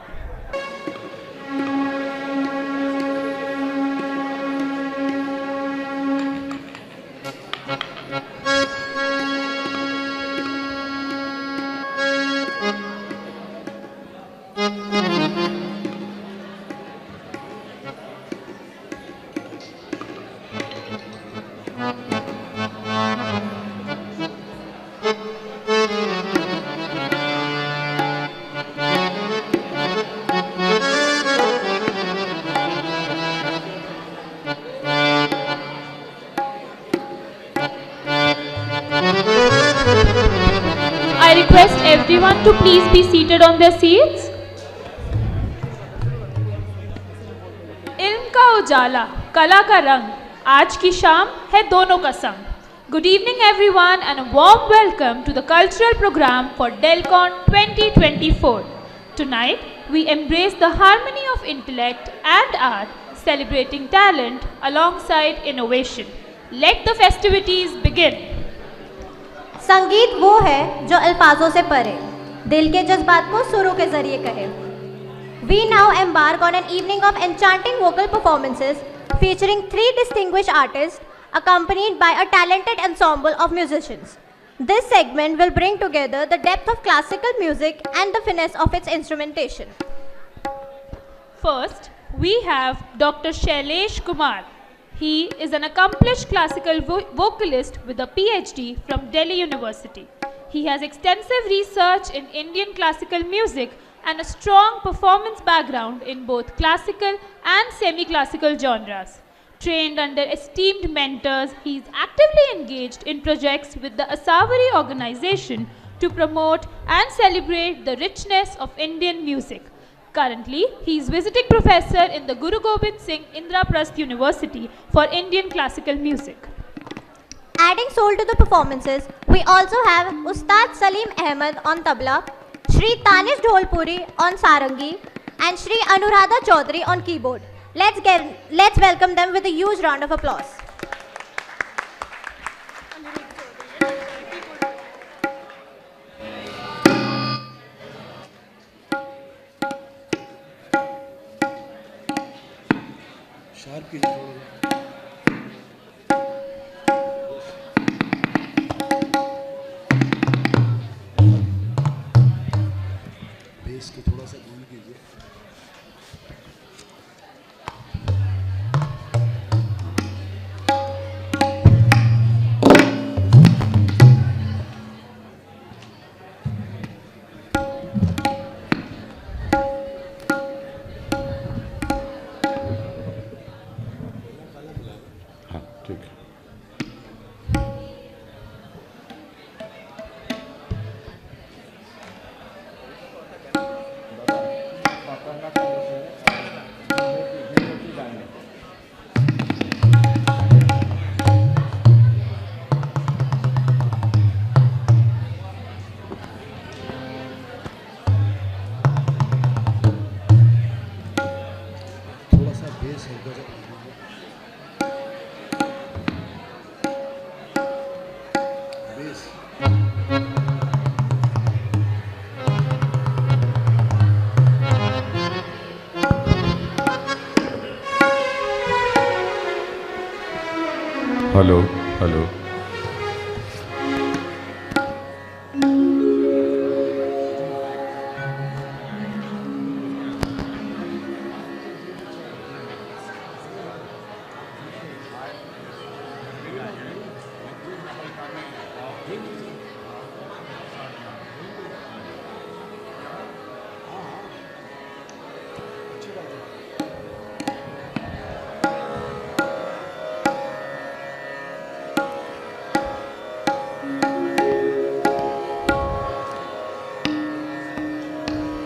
I request everyone to please be seated on their seats. इल्म का उजाला, कला का रंग, आज की शाम है दोनों का संग. Good evening everyone and a warm welcome to the cultural program for Delcon 2024. Tonight we embrace the harmony of intellect and art, celebrating talent alongside innovation. Let the festivities begin. संगीत वो है जो अल्फाजों से परे, दिल के जज्बात को सुरों के जरिए कहे। We now embark on an evening of enchanting vocal performances featuring 3 distinguished artists accompanied by a talented ensemble of musicians. This segment will bring together the depth of classical music and the finesse of its instrumentation. First, we have Dr. Shailesh Kumar. He is an accomplished classical vocalist with a PhD from Delhi University. He has extensive research in Indian classical music and a strong performance background in both classical and semi-classical genres. Trained under esteemed mentors, he is actively engaged in projects with the Asawari organization to promote and celebrate the richness of Indian music. Currently, he is visiting professor in the Guru Gobind Singh Indraprasth University for Indian classical music. Adding soul to the performances, we also have Ustad Salim Ahmed on tabla, Shri Tanish Dholpuri on sarangi, and Shri Anuradha Chaudhary on keyboard. Let's welcome them with a huge round of applause. Hello hello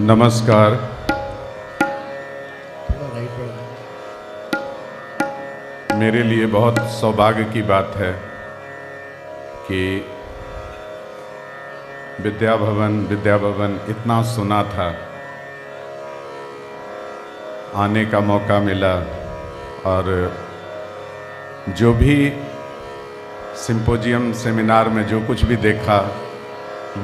नमस्कार। मेरे लिए बहुत सौभाग्य की बात है कि विद्या भवन इतना सुना था, आने का मौका मिला और जो भी सिंपोजियम सेमिनार में जो कुछ भी देखा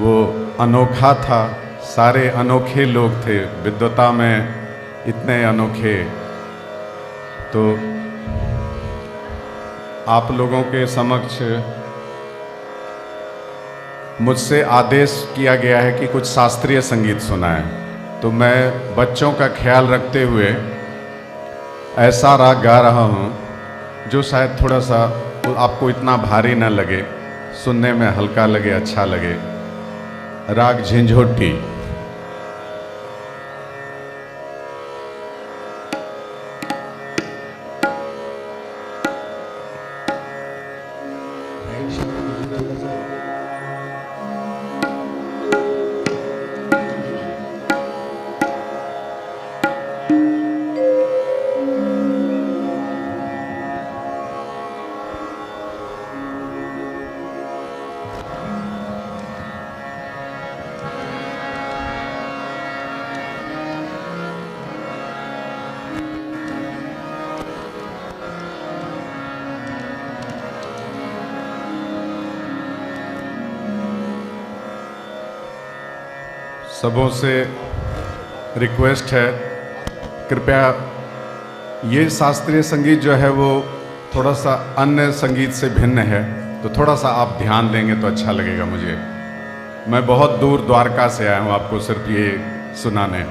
वो अनोखा था। सारे अनोखे लोग थे, विद्वता में इतने अनोखे। तो आप लोगों के समक्ष मुझसे आदेश किया गया है कि कुछ शास्त्रीय संगीत सुनाएं, तो मैं बच्चों का ख्याल रखते हुए ऐसा राग गा रहा हूँ जो शायद थोड़ा सा आपको इतना भारी न लगे, सुनने में हल्का लगे, अच्छा लगे। राग झिंझोटी। सबों से रिक्वेस्ट है, कृपया ये शास्त्रीय संगीत जो है वो थोड़ा सा अन्य संगीत से भिन्न है, तो थोड़ा सा आप ध्यान देंगे तो अच्छा लगेगा मुझे। मैं बहुत दूर द्वारका से आया हूँ आपको सिर्फ ये सुनाने।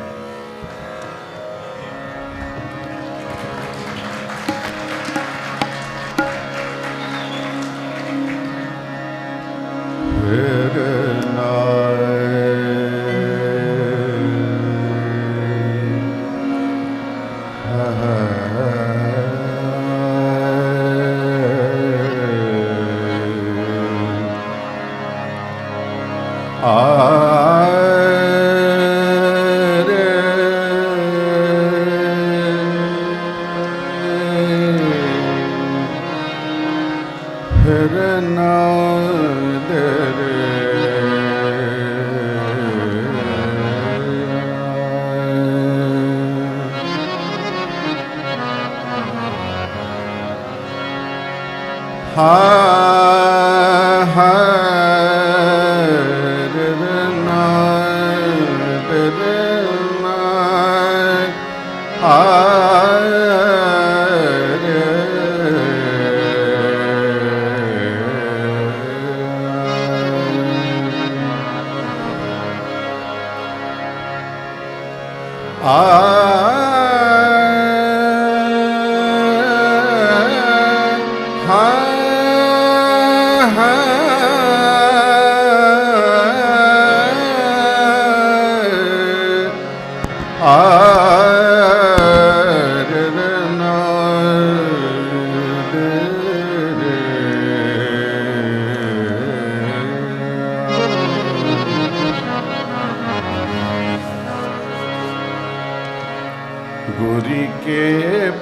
गोरी के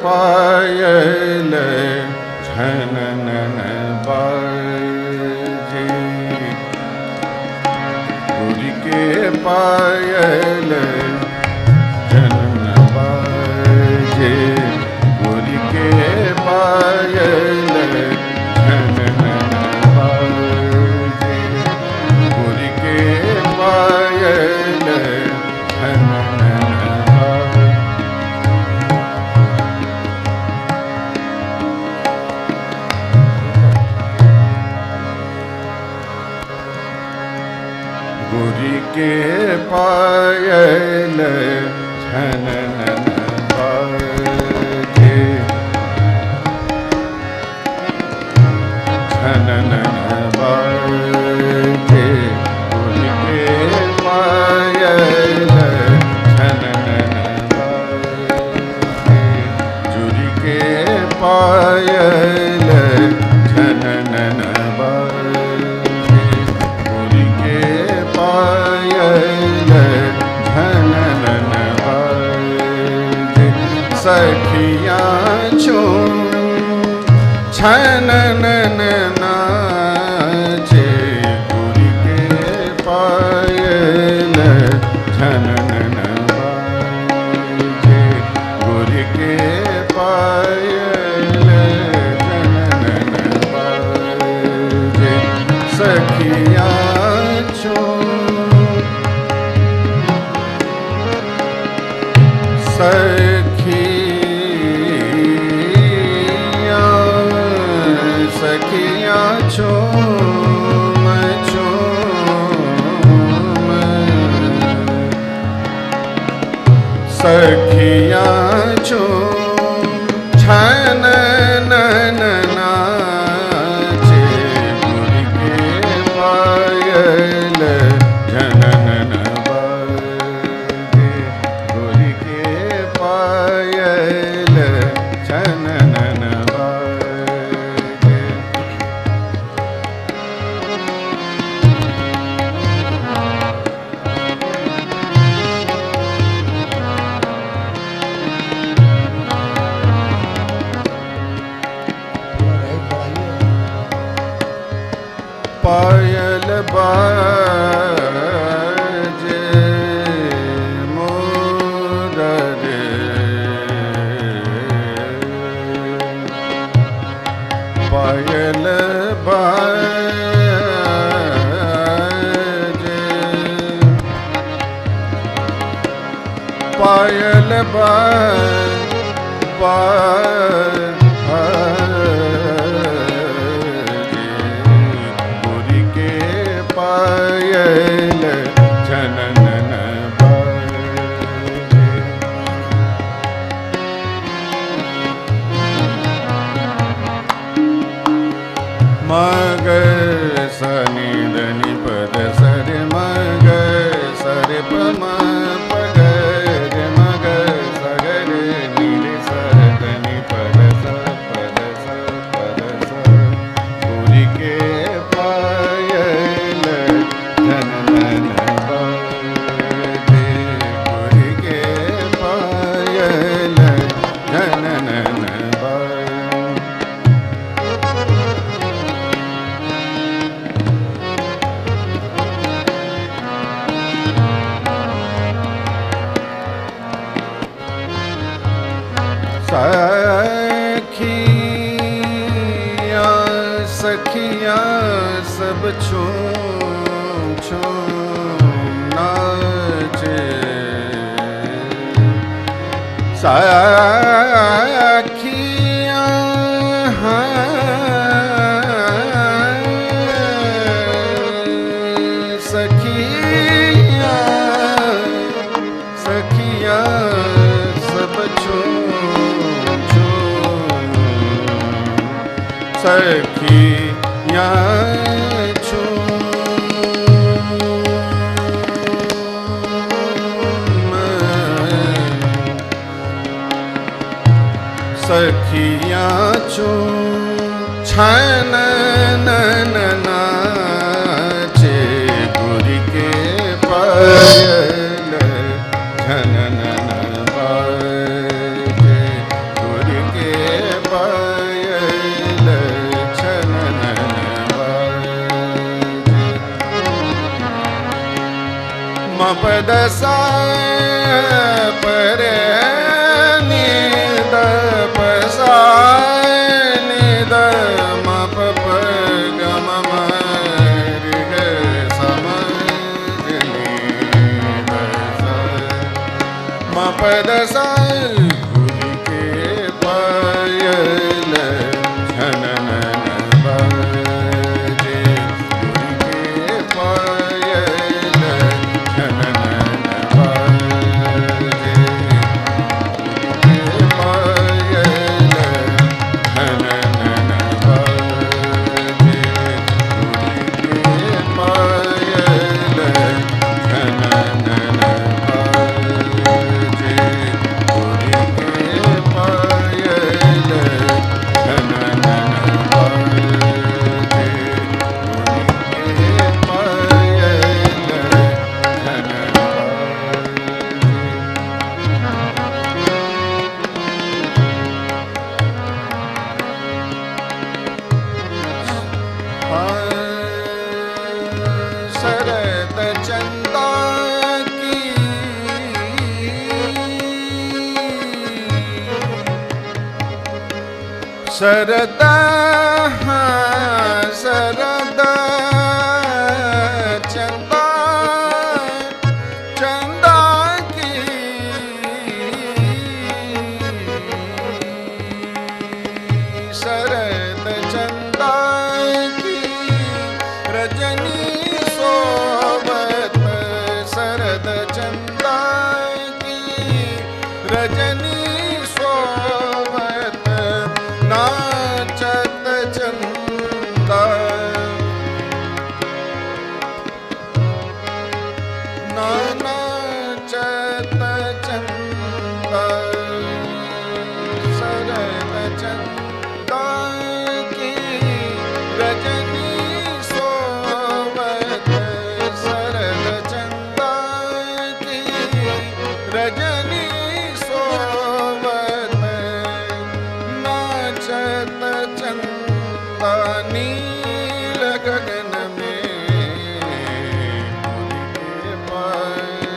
पायल झनन बाजे, गोरी के पायल झनन बाजे, गोरी के पायल झनन बाजे, गोरी के पायल झनन के पायल झनन बाजे, झनन बाजे, गोरी के पायल झनन बाजे, जोरी के पायल झनन बाजे, गोरी के पायल झनन बाजे, सखियाँ झूम झनन नाचे, गोरी के पायल झनन बाजे, गोरी के पायल झनन बाजे, सखियाँ सखियाँ झूम झूम, सखियाँ झूम झनन नाचे, गोरी के पायल झनन बाजे, गोरी के पायल झनन बाजे। पायल बाजे मोर रे, पायल बाजे पायल गोरी के पायल झनन मग सनि धनि पद सरि मग सरि पम पग रे मग सगर नील सर धनि पद स पद स पद स गोरी के पायल झनन बाजे गोरी के पायल झनन सखिया सखिया सब छूम छूम नाचे सखिया सखिया सखिया सब सखियाँ सखियाँ छन नाचे गोरी के पायल झनन बाजे गोरी के पायल झनन बाजे मपद सा परे निद पसा निद मप गम मरि ग समझ निद मपद सा गोरी के पायल झनन बाजे गोरी के पायल झनन बाजे गोरी के पायल झनन बाजे गोरी के पायल झनन बाजे गोरी के पायल झनन बाजे गोरी के पायल शरद चंदा की शरद शरद चंदा चंदा की शरद चंदा की रजनी सोबत शरद चंदा की रजनी सोबत नाचत चंदा नाचत चंदा शरद चंदा की रजनी सोबत शरद चंदा की रजनी सोबत नाचत चंदा नील गगन में गोरी के पायल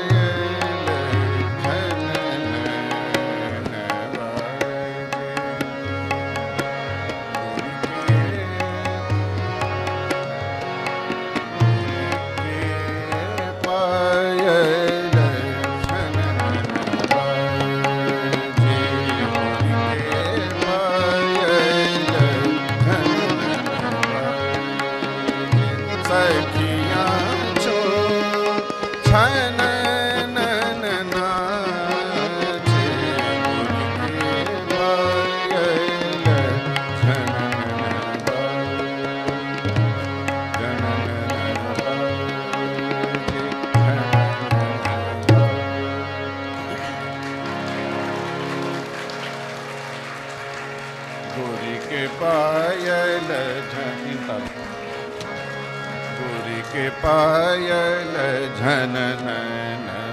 पायल झनन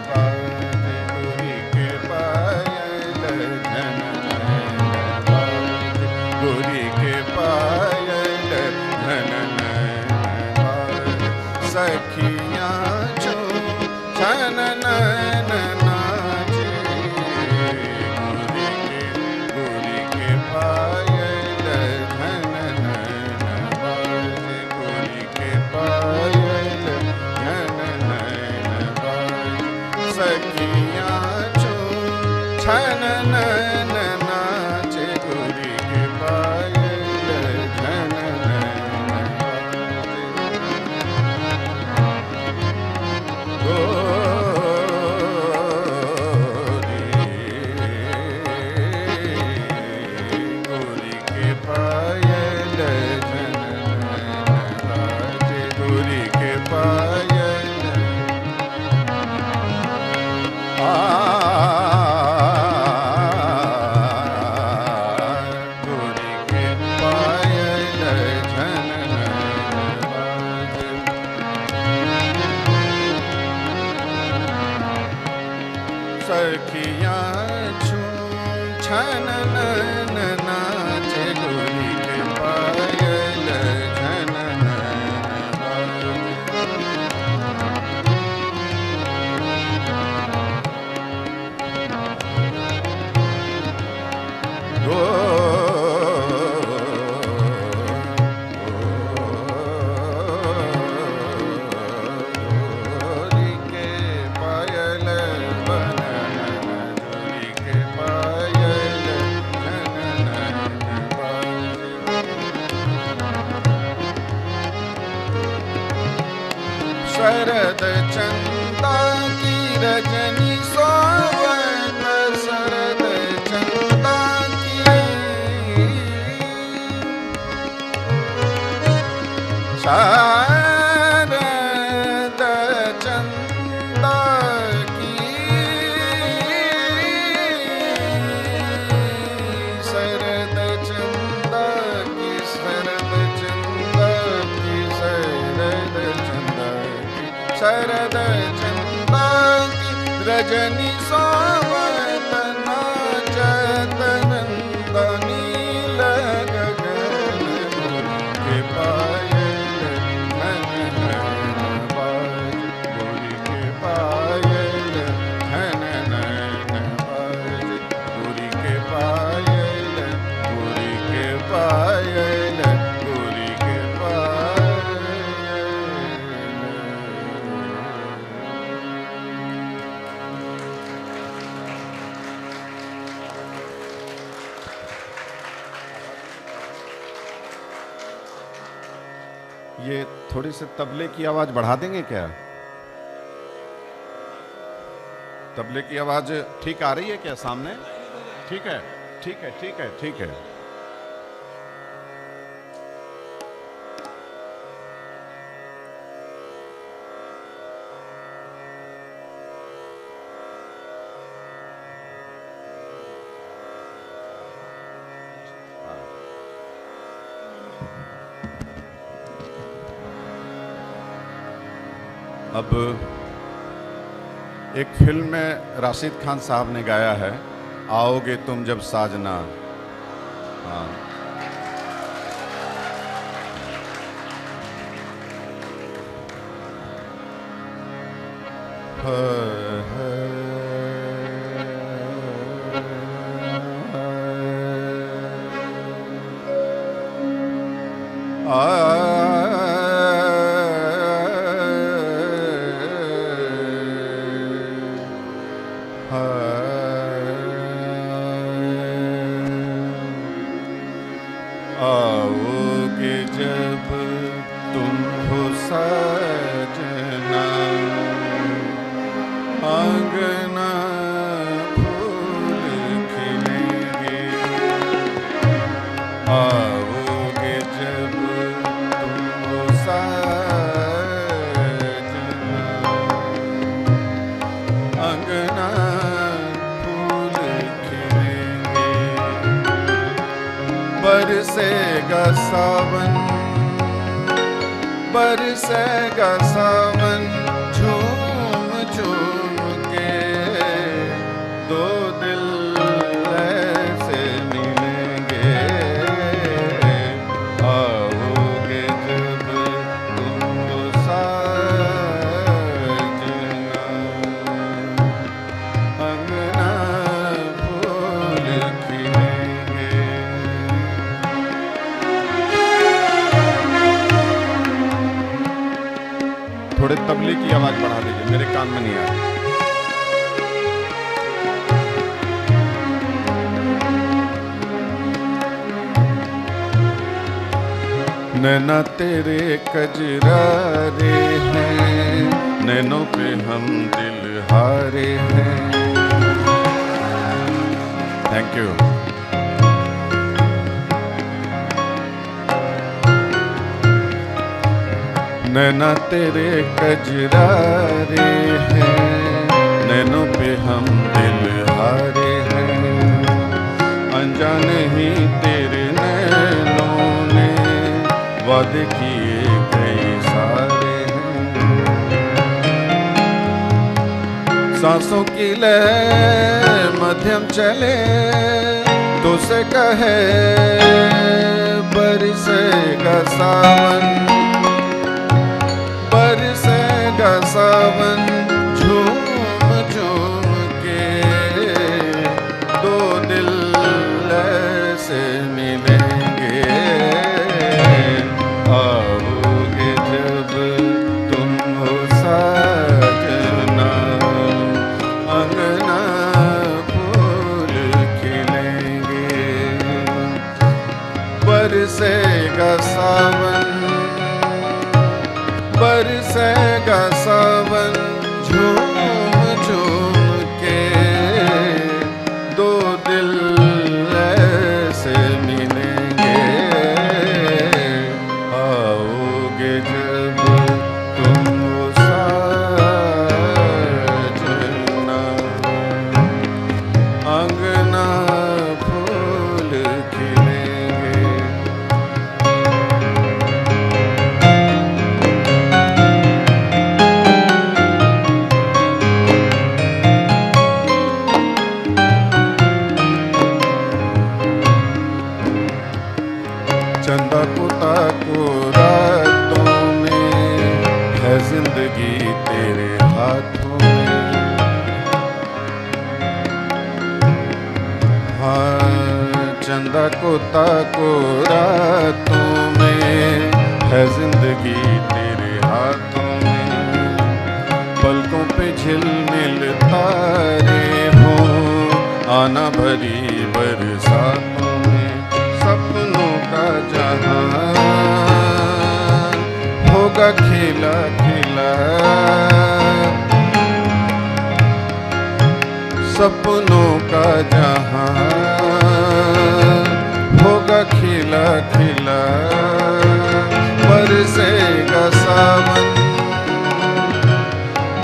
बाजे, गुरी के पायल झनन बाजे, गुरी के पायल झनन बाजे, सखियाँ झूम झनन नाचे, गुरी के पायल झनन बाजे, गुरी के पायल झनन बाजे, सखियाँ झूम झनन नाचे, गुरी के पायल झनन गोरी के पायल झनन बाजे, गोरी के पायल गोरी के पायल झनन बाजे, सखियाँ झूम झनन नाचे, गोरी के पायल झनन बाजे, गोरी के पायल बनन, गोरी के पायल झनन बाजे, शरद चंदा की रजनी सोवत, शरद चंदा की शरद चंदा की, शरद चंदा की, शरद चंदा की, शरद चंदा की, शरद चंदा की रजनी सोवत, नाचत नंदनील गगन, के पायल झनन बाजे, गोरी के पायल झनन बाजे, गोरी के पायल, गोरी के पायल, गोरी के पायल। ये थोड़ी सी तबले की आवाज बढ़ा देंगे क्या? तबले की आवाज ठीक आ रही है क्या सामने? ठीक है, ठीक है, ठीक है, ठीक है। अब एक फिल्म में राशिद खान साहब ने गाया है, आओगे तुम जब साजना। हाँ, आओगे जब तुम हो सजना, आंगना फूल खिलेंगे। आओगे जब तुम हो सजना, आंगना फूल खिलेंगे। बरसेगा सावन, बरसेगा सावन झूम झूम के, दो दिल ऐसे मिलेंगे, आओगे जब तुम साजना, अंगना फूल खिलेंगे। थोड़े तबले की आवाज बढ़ा दीजिए, मेरे कान में नहीं आ रही। नैना तेरे कजरारे हैं, नैनों पे हम दिल हारे हैं। Thank you. नैना तेरे कजरारे हैं, नैनों पे हम दिल हारे हैं। अनजाने ही तेरे नैनों ने वादे किए कई सारे हैं। सांसों की लय मध्यम चले तो से कहे, बरसेगा सावन, बरसेगा सावन झूम झूम के, दो दिल ऐसे मिलेंगे, आओगे जब तुम हो साजना, अंगना फूल खिलेंगे, बरसेगा सावन, बरसेगा सावन झूम झूम के, दो दिल ऐसे मिलेंगे, आओगे जब तुम साजना, अंगना फूल खिलेंगे। चंदा कुता को रातों में है जिंदगी तेरे हाथों में। हाँ, चंदा कुता को रातों में है जिंदगी तेरे हाथों में। पलकों पे झिलमिल तारे हों, आना भरी बरसातों में। सपनों का जहां होगा खिला खिला, सपनों का जहां होगा खिला खिला, बरसेगा सावन,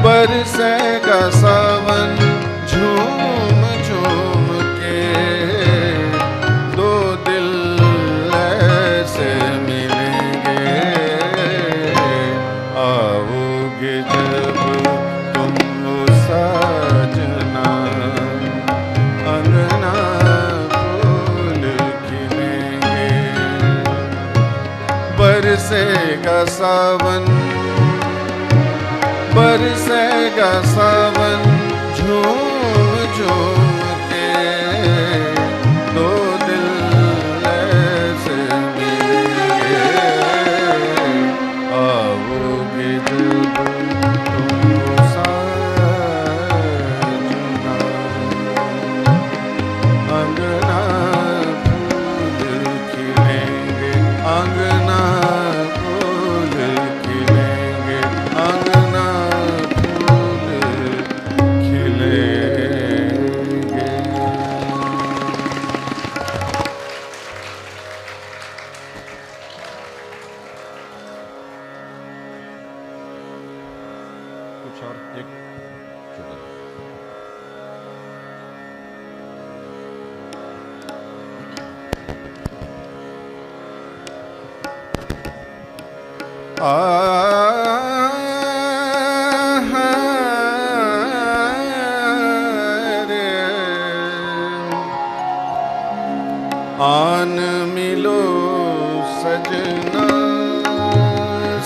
बरसेगा सावन झूम झूम के, दो दिल ऐसे मिलेंगे, आओगे जब तुम हो साजना, अंगना फूल खिलेंगे, बरसेगा सावन, बरसेगा सावन झूम झूम के, दो दिल ऐसे मिलेंगे, आओगे जब तुम साजना, अंगना फूल खिलेंगे, अंगना फूल खिलेंगे, अंगना फूल खिलेंगे। कुछ और एक छोटा आन मिलो सजना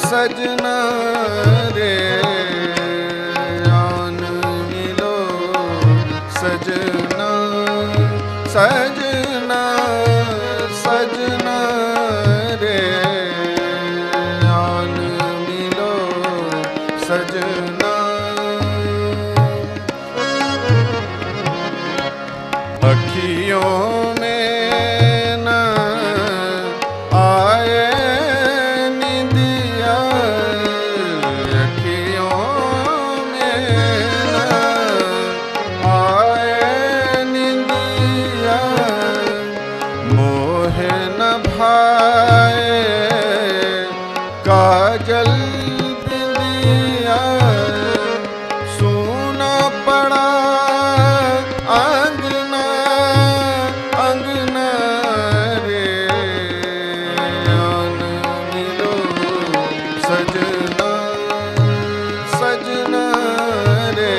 सजना रे, आन मिलो सजना सजना सजना रे, आन मिलो सजना। अखियों में न आए निंदिया, अखियों में न आए निंदिया, मोह न भाए काजल बिंदिया, सूना पड़ा अंगना अंगना रे, आन मिलो सजना सजना रे,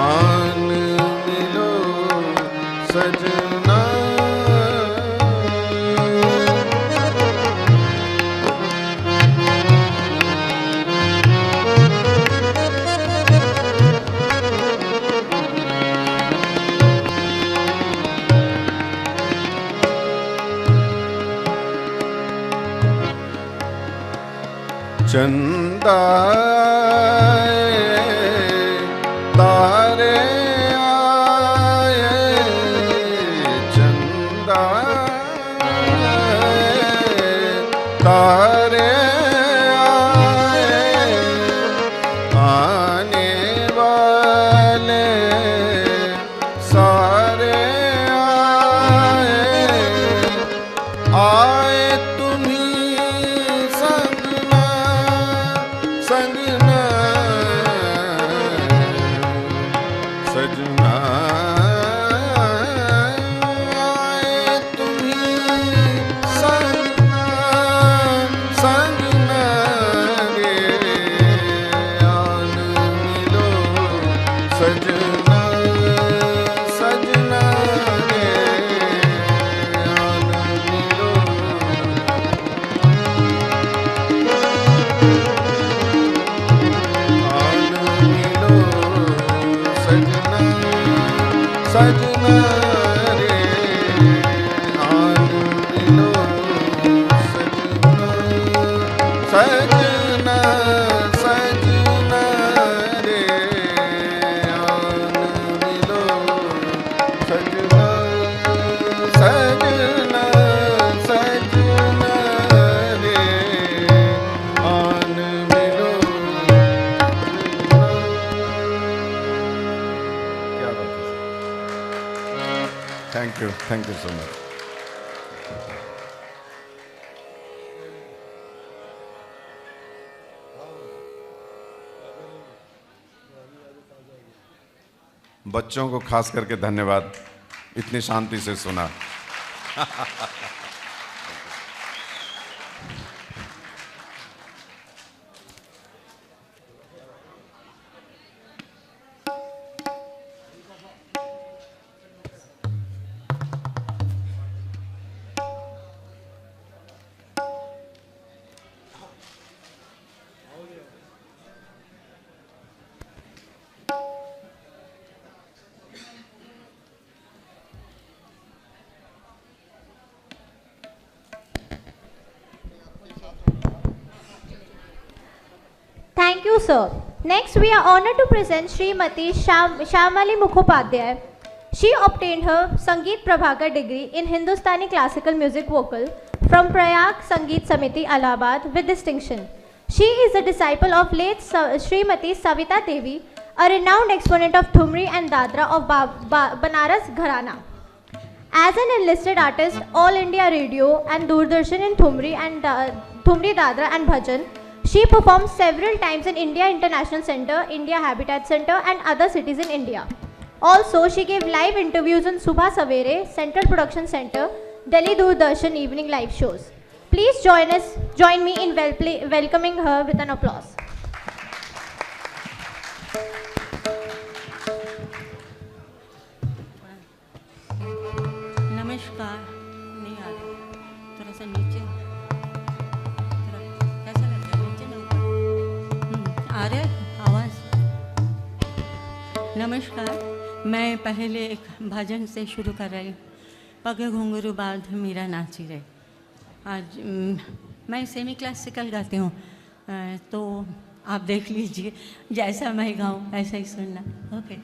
आन मिलो सजना। चंदा तारे आए, चंदा तारे आए, आने वाले सारे आए, आए तुम्ही संगना संगना सजना, आए तुम्ही संगना संगना रे, आन मिलो सजना सजना रे, आन मिलो। आन मिलो सजना सजना रे, आन मिलो सजना सजना सजना रे, आन मिलो सजना सजना सजना रे, आन मिलो। क्या बात है, थैंक यू सो मच। बच्चों को खास करके धन्यवाद, इतनी शांति से सुना। Thank you, sir. Next, we are honored to present Srimati Shamali Mukhopadhyay. She obtained her Sangeet Prabhakar degree in Hindustani classical music vocal from Prayag Sangeet Samiti, Allahabad with distinction. She is a disciple of late Srimati Savita Devi, a renowned exponent of Thumri and Dadra of Banaras Gharana. As an enlisted artist, All India Radio and Doordarshan in Thumri and Thumri Dadra and Bhajan, she performed several times in India International Center, India Habitat Center and other cities in India. Also, she gave live interviews on Subha Savere, Central Production Center, Delhi Doordarshan evening live shows. Please join me in welcoming her with an applause. नमस्कार, नहीं आ रहा, थोड़ा सा नीचे, थोड़ा कैसा लग रहा है, नीचे ना ऊपर, आ रहा है आवाज़? नमस्कार, मैं पहले एक भजन से शुरू कर रही हूँ। पगे घुंघरू बांध मीरा नाची रही। आज मैं सेमी क्लासिकल गाती हूँ, तो आप देख लीजिए, जैसा मैं गाऊँ ऐसा ही सुनना। ओके।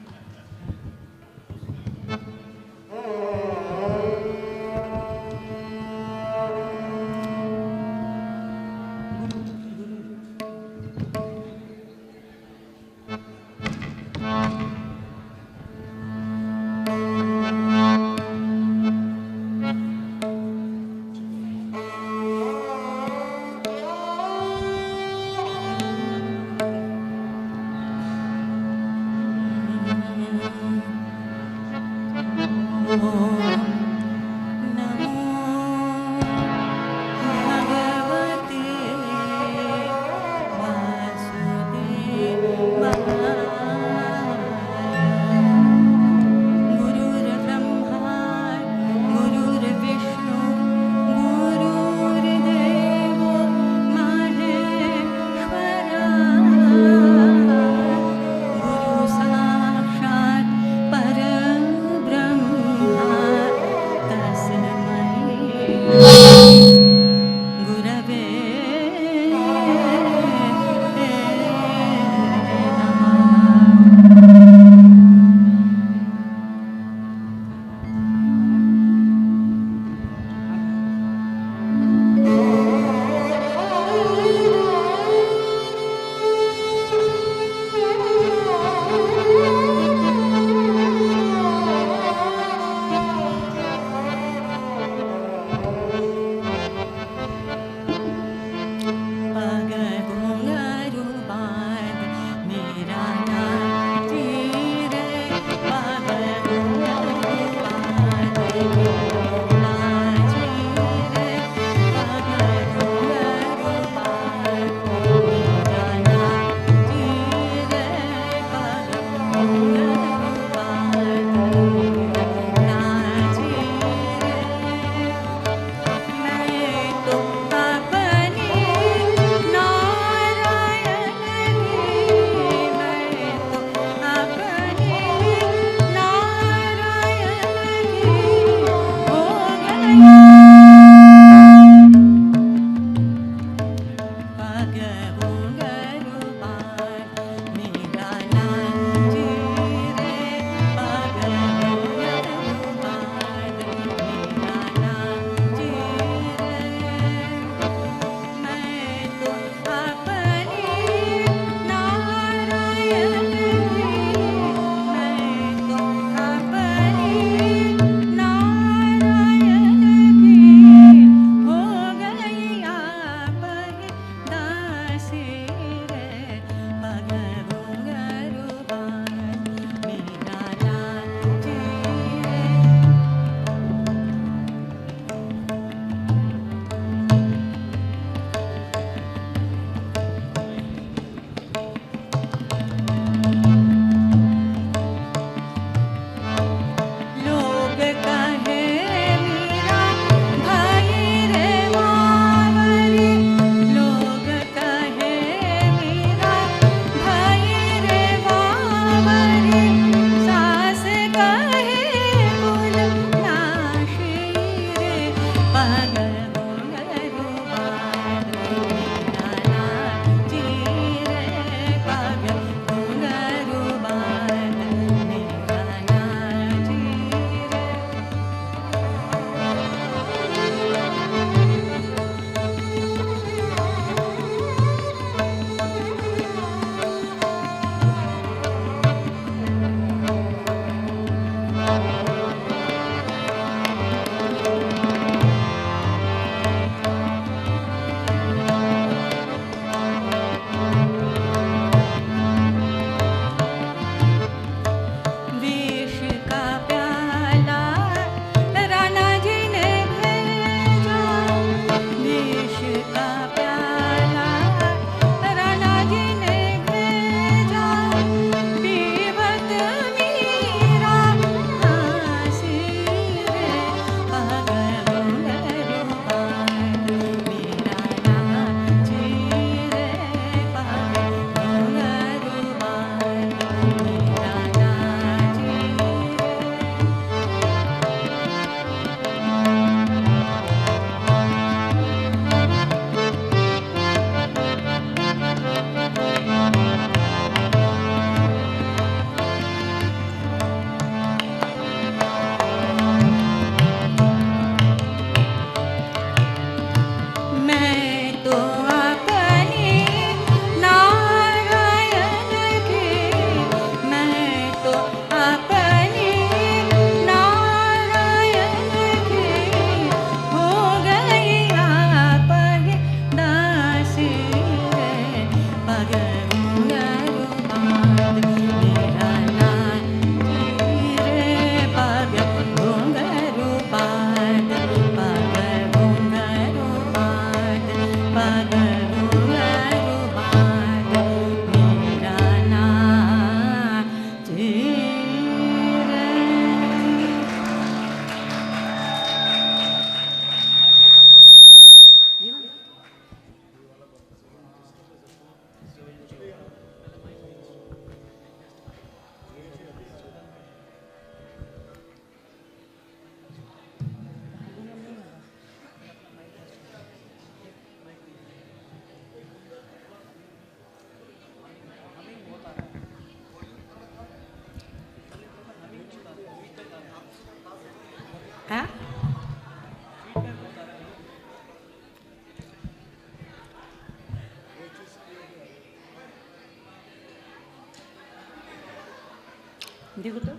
देखो तो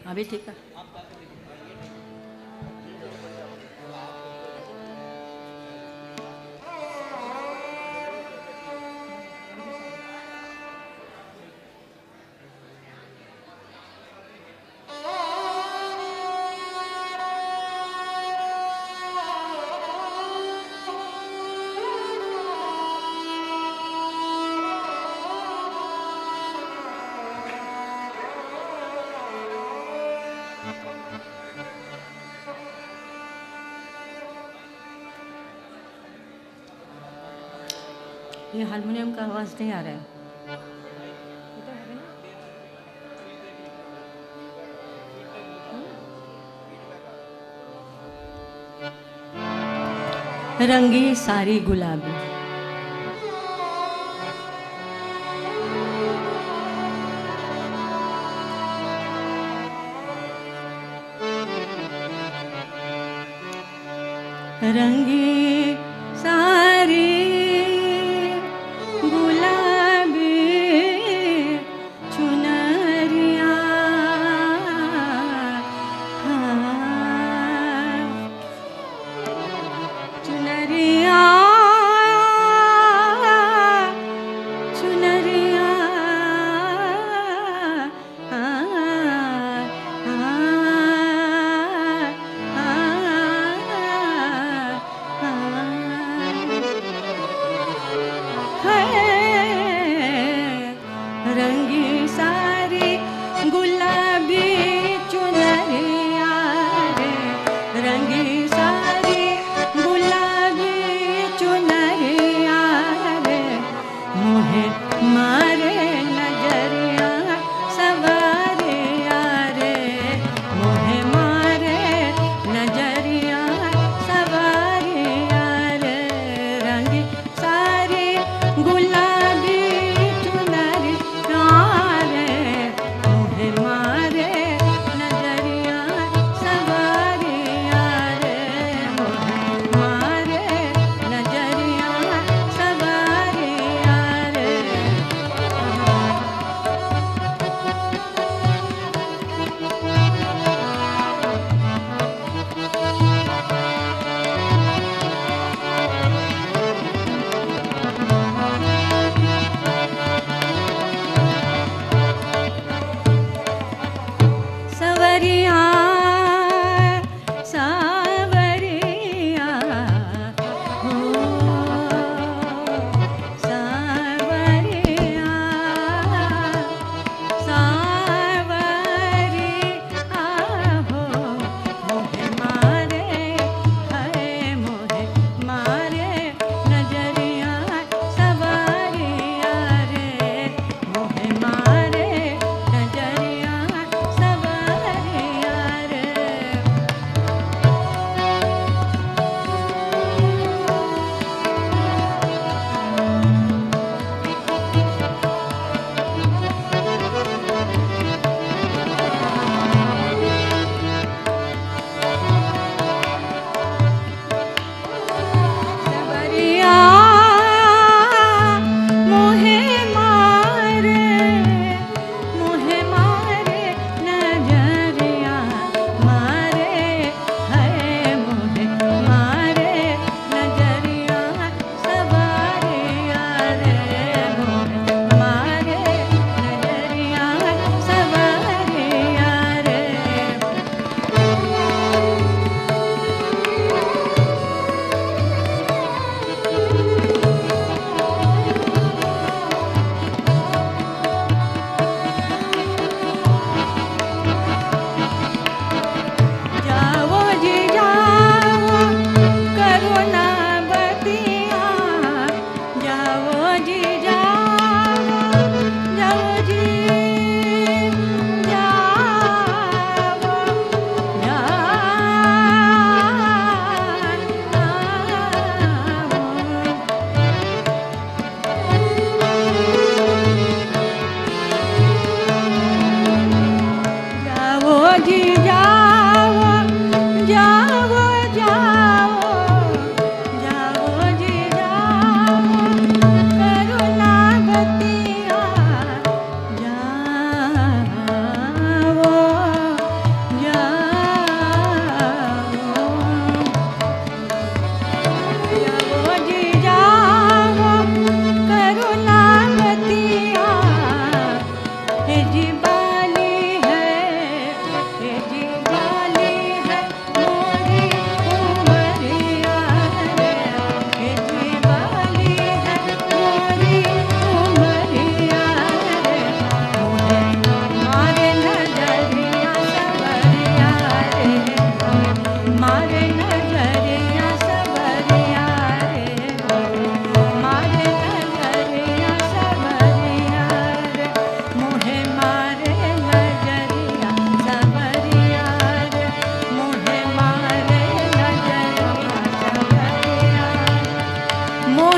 अभी ठीक है। ये हारमोनियम का आवाज़ नहीं आ रहा है। रंगी सारी गुलाबी, रंगी सारी गुलाबी चुनरिया, हाँ, चुनरिया चुनरिया, हाँ, हाँ, हाँ, हाँ,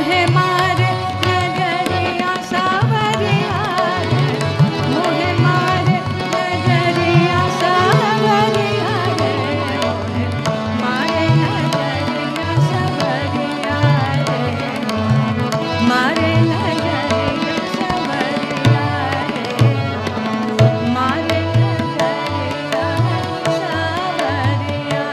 मोहे मारे नजरिया सावरिया रे, मोहे मारे नजरिया सावरिया रे, मोहे मारे नजरिया सावरिया रे, मारे नजरिया सावरिया रे, मारे नजरिया सावरिया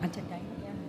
अच्छा टाइम क्या है?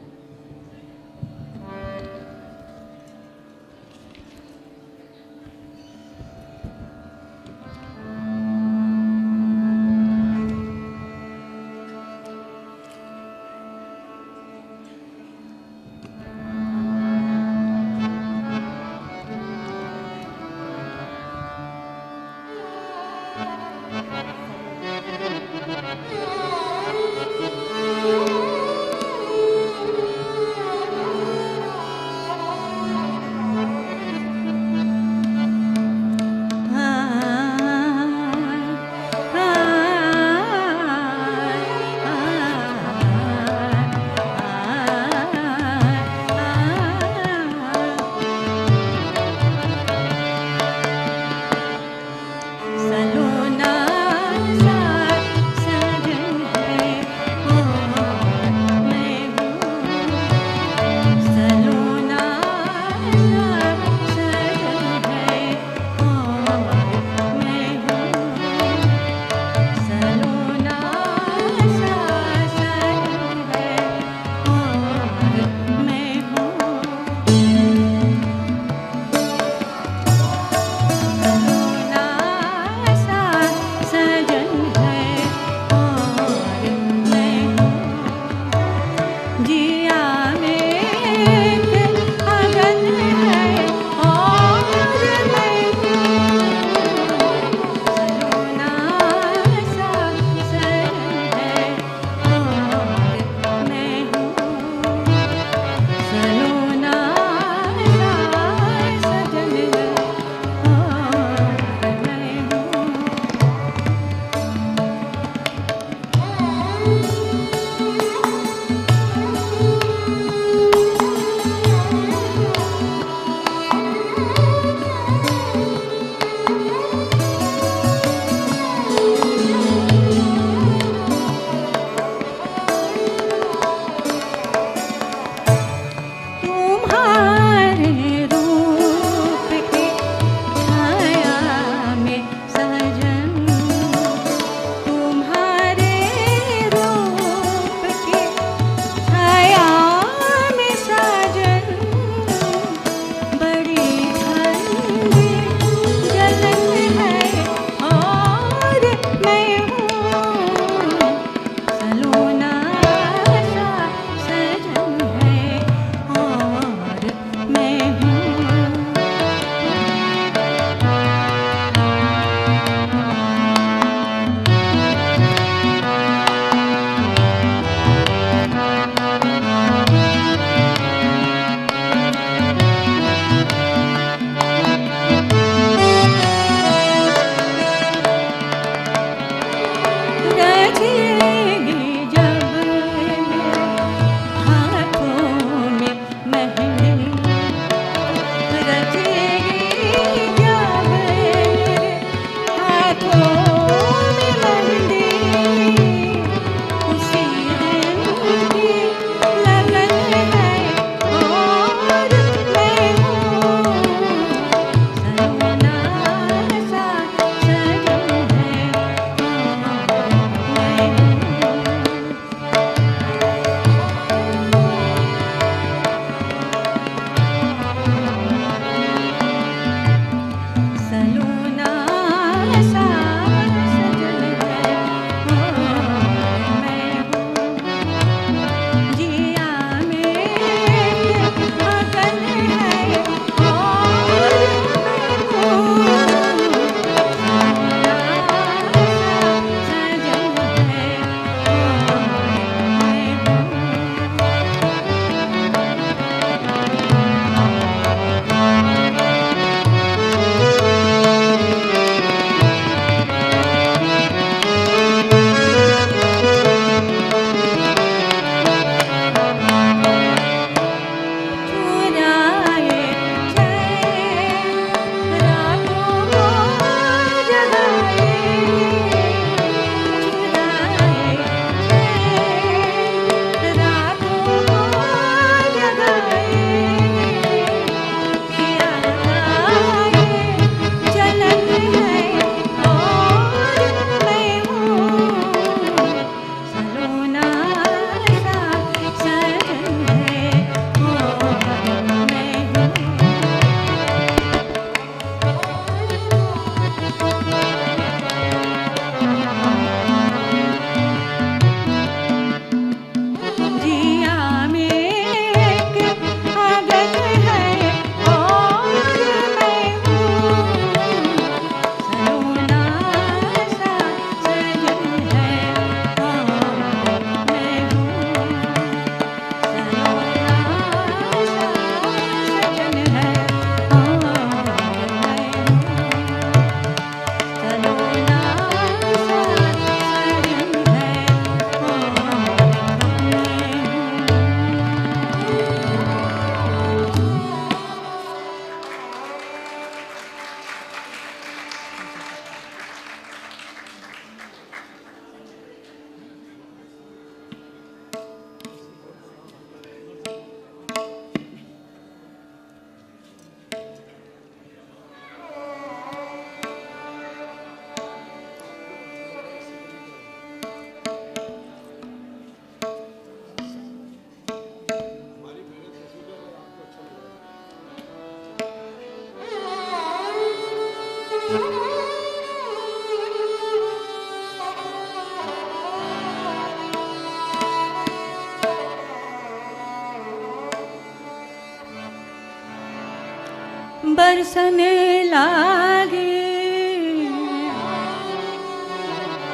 बरसने लागे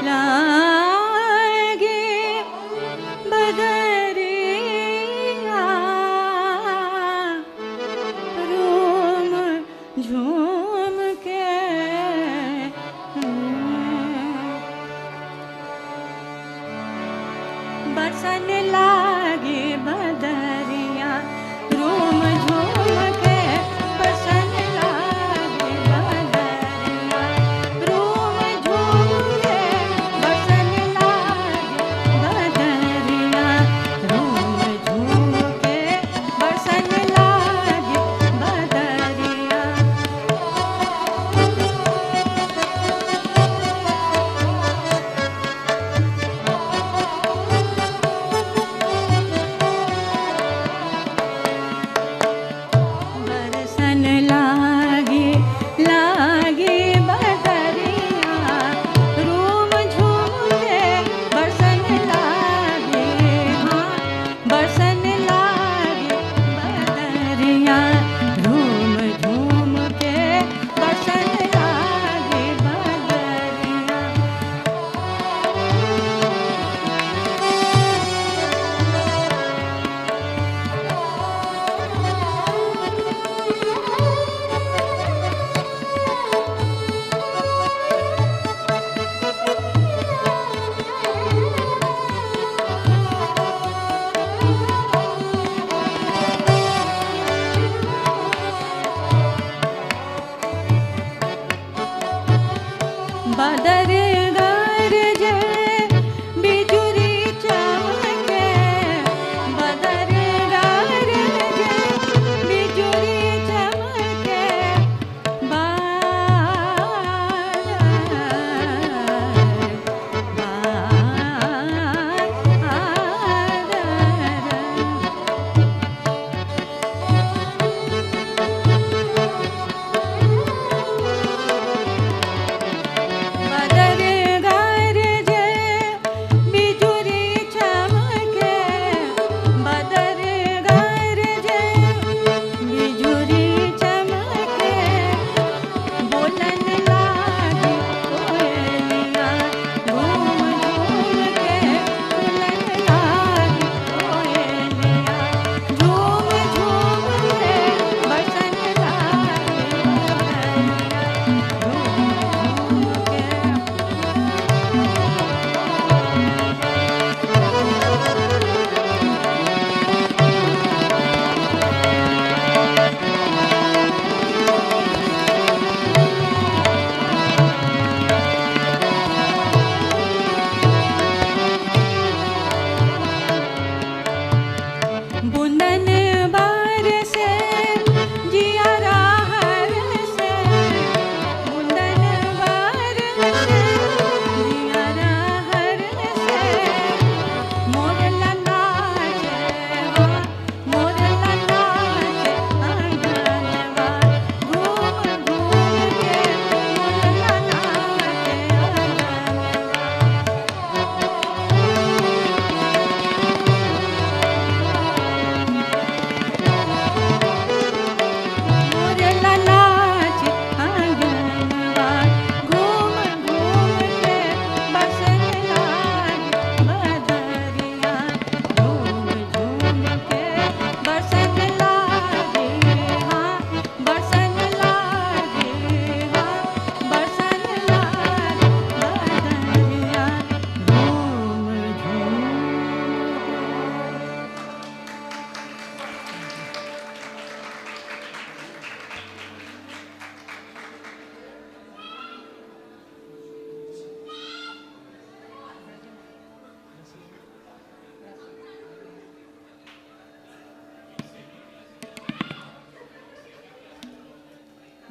लागे बदरिया रोम झूम के बरसने लागे बदरिया रोम झूम के बरसने लागे बदरिया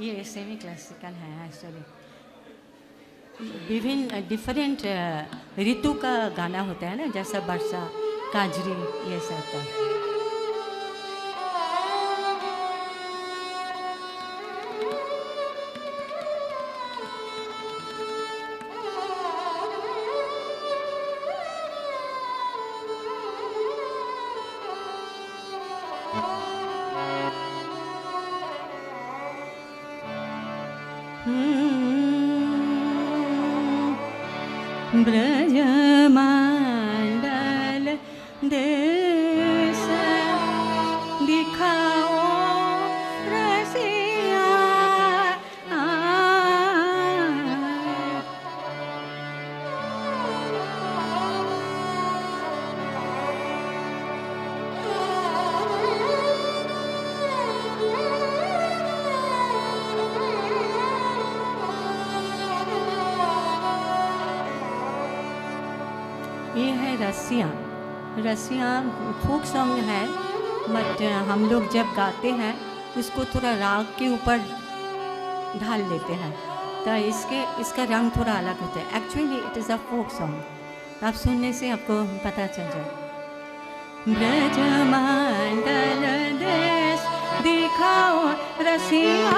ये सेमी क्लासिकल है एक्चुअली। विभिन्न डिफरेंट ऋतु का गाना होता है ना, जैसा वर्षा, काजरी, ये सब का। ब्रजमंडल देश दिखाओ रसिया, ये है रसिया। रसिया फोक सॉन्ग है, बट हम लोग जब गाते हैं उसको थोड़ा राग के ऊपर ढाल लेते हैं, तो इसका रंग थोड़ा अलग होता है। Actually it is a folk song, आप सुनने से आपको पता चल जाए। ब्रजमंडल देश दिखाओ रसिया,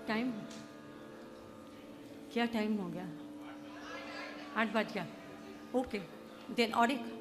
टाइम क्या टाइम हो गया? 8 बज गया. ओके, देन और एक.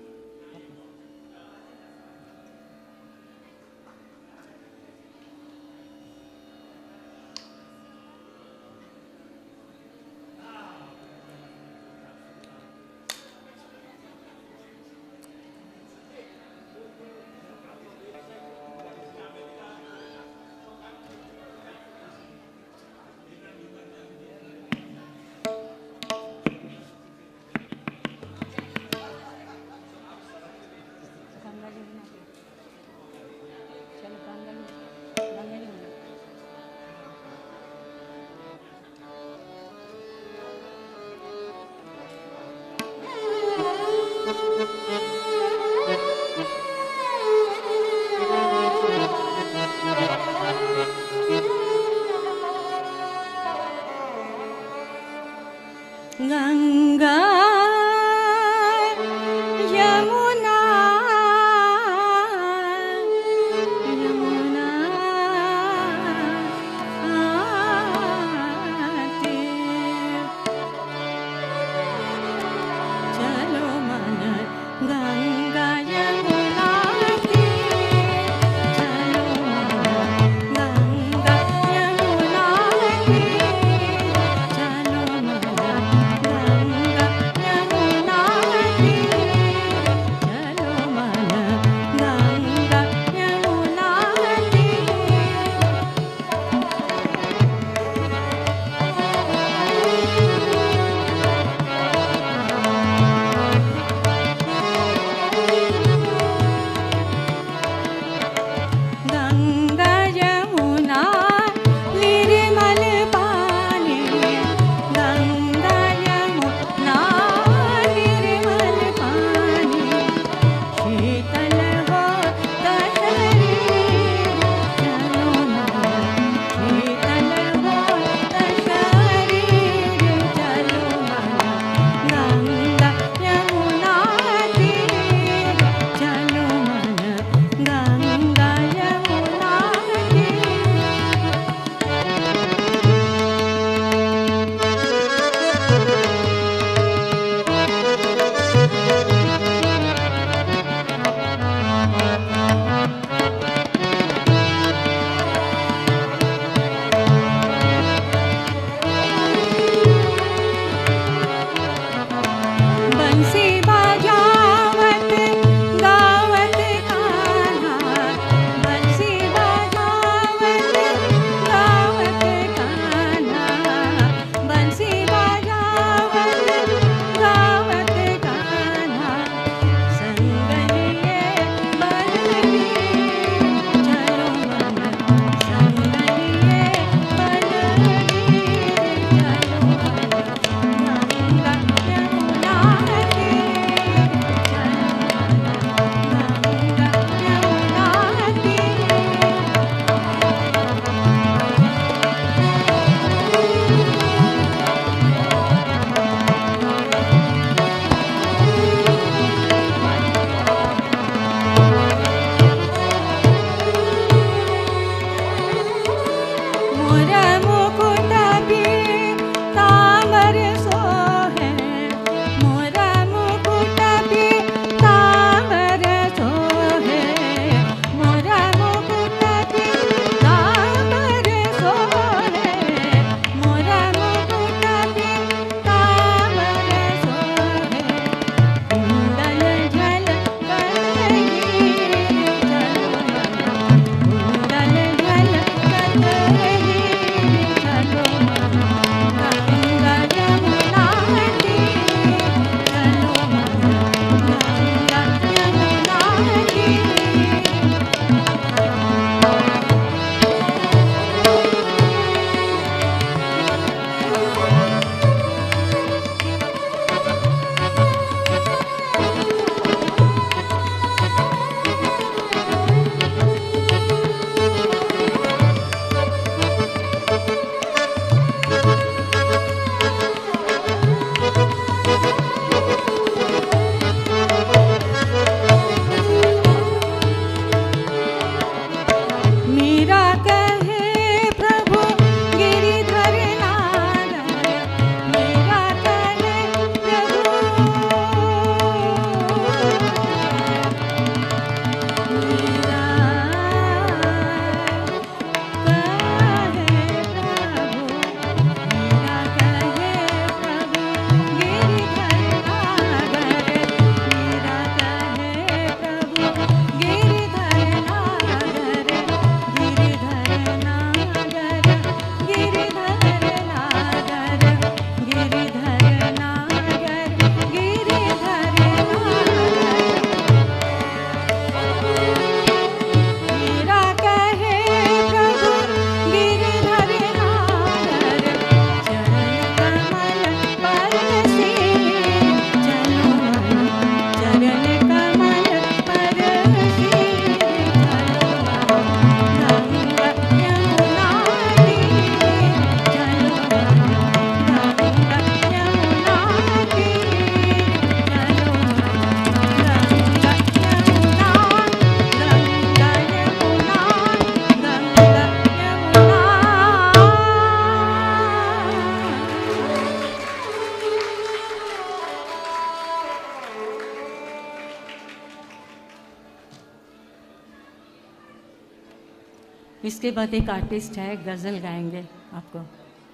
उसके बाद एक आर्टिस्ट है, गज़ल गाएंगे आपको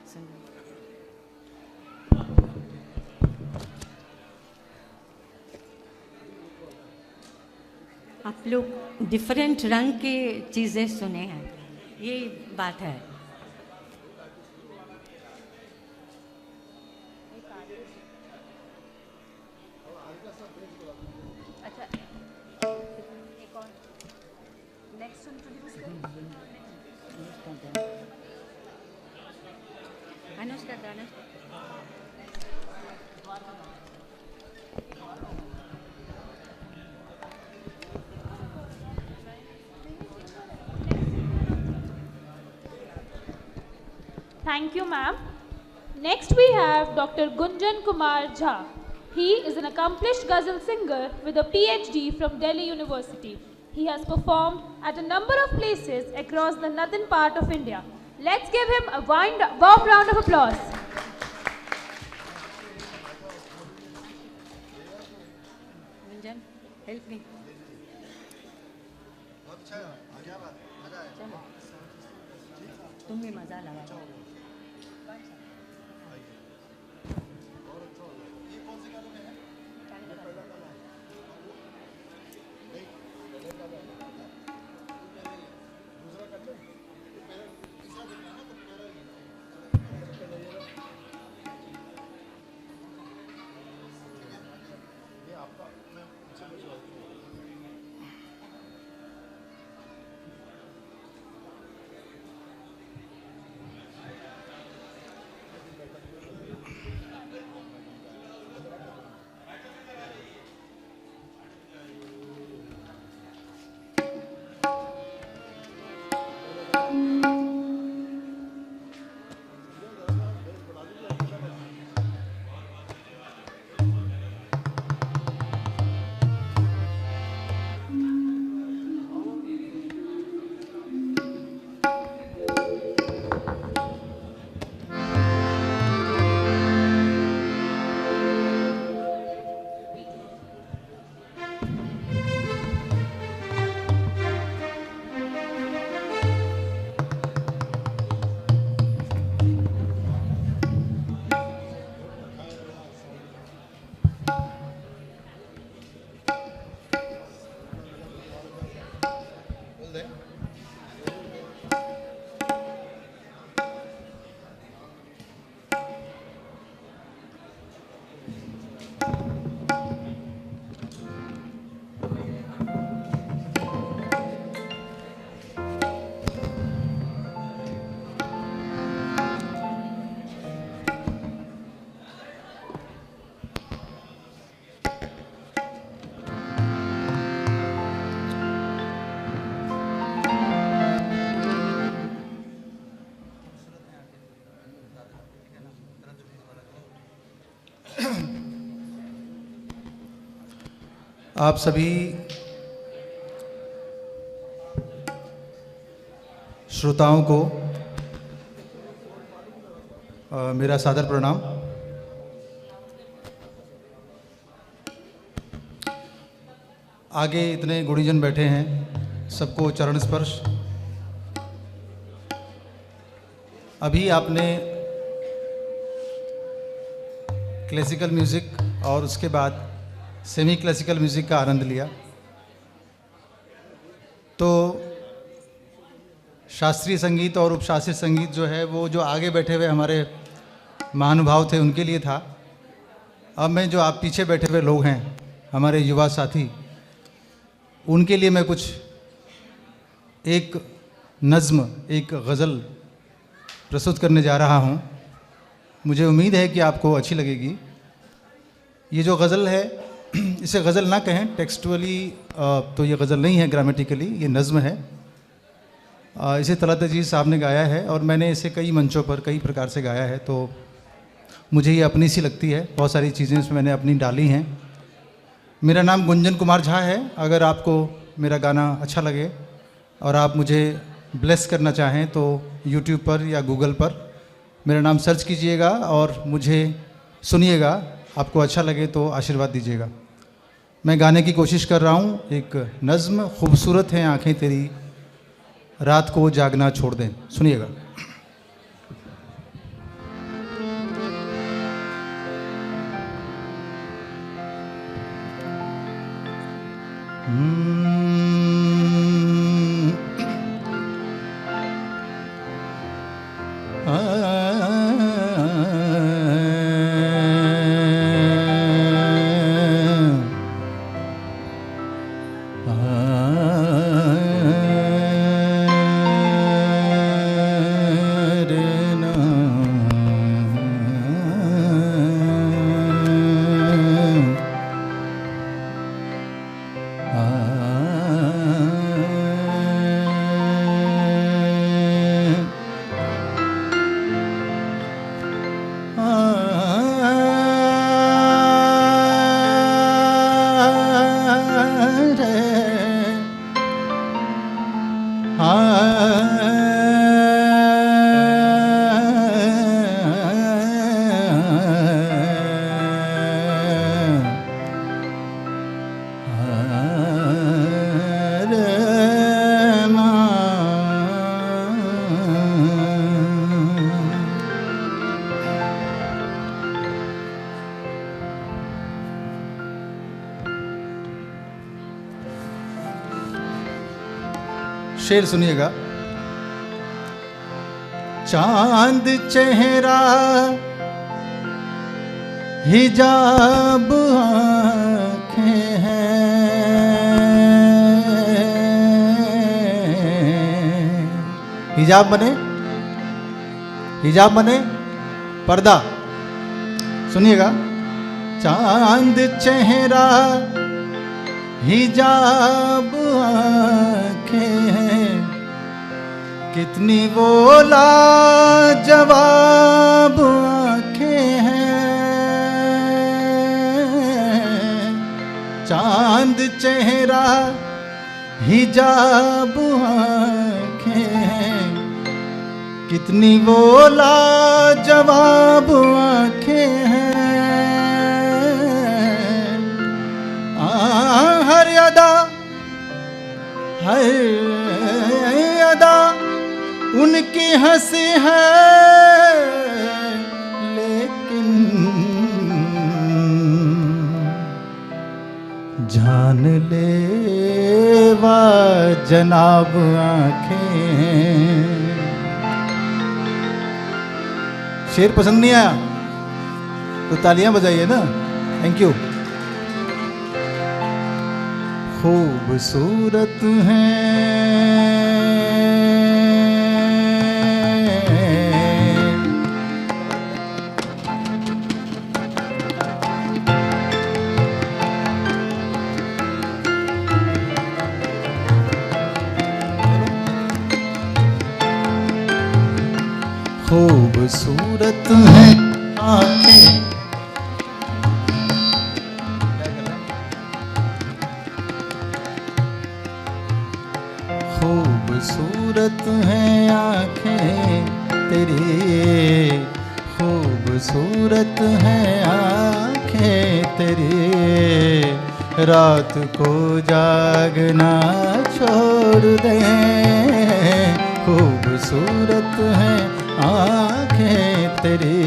सुनिए। आप लोग डिफरेंट रंग के चीज़ें सुने हैं, ये बात है। Thank you, ma'am. Next we have Dr. Gunjan Kumar Jha. He is an accomplished Gazal singer with a PhD from Delhi University. He has performed at a number of places across the northern part of India. Let's give him a warm round of applause. Gunjan, help me. तुम भी मजा लगाओ। आप सभी श्रोताओं को मेरा सादर प्रणाम। आगे इतने गुणीजन बैठे हैं, सबको चरण स्पर्श। अभी आपने क्लासिकल म्यूज़िक और उसके बाद सेमी क्लासिकल म्यूज़िक का आनंद लिया। तो शास्त्रीय संगीत और उपशास्त्रीय संगीत जो है वो जो आगे बैठे हुए हमारे महानुभाव थे उनके लिए था। अब मैं जो आप पीछे बैठे हुए लोग हैं, हमारे युवा साथी, उनके लिए मैं कुछ एक नज़्म, एक गज़ल प्रस्तुत करने जा रहा हूँ। मुझे उम्मीद है कि आपको अच्छी लगेगी। ये जो गज़ल है, इसे गज़ल ना कहें, टेक्सचुअली तो ये गज़ल नहीं है, ग्रामेटिकली ये नज़्म है। इसे तलत अजीज़ साहब ने गाया है और मैंने इसे कई मंचों पर कई प्रकार से गाया है, तो मुझे ये अपनी सी लगती है। बहुत सारी चीज़ें इसमें मैंने अपनी डाली हैं। मेरा नाम गुंजन कुमार झा है। अगर आपको मेरा गाना अच्छा लगे और आप मुझे ब्लेस करना चाहें तो यूट्यूब पर या गूगल पर मेरा नाम सर्च कीजिएगा और मुझे सुनिएगा। आपको अच्छा लगे तो आशीर्वाद दीजिएगा। मैं गाने की कोशिश कर रहा हूँ। एक नज़्म, खूबसूरत हैं आँखें तेरी, रात को जागना छोड़ दें। सुनिएगा। शेर सुनिएगा। चांद चेहरा हिजाब आँखें हैं। हिजाब बने पर्दा। सुनिएगा। चांद चेहरा हिजाब आँखें हैं, कितनी वो लाजवाब आँखें हैं। चांद चेहरा हिजाब आँखें हैं, कितनी वो लाजवाब आँखें हैं। हर अदा उनकी हंसी है, लेकिन जान लेवा जनाब आँखें हैं। शेर पसंद नहीं आया तो तालियां बजाइए ना। Thank you. खूबसूरत खूबसूरत हैं आँखें, खूबसूरत हैं आँखें तेरी, खूबसूरत हैं आँखें तेरी, रात को जागना छोड़ दें। खूबसूरत हैं आँखें तेरी,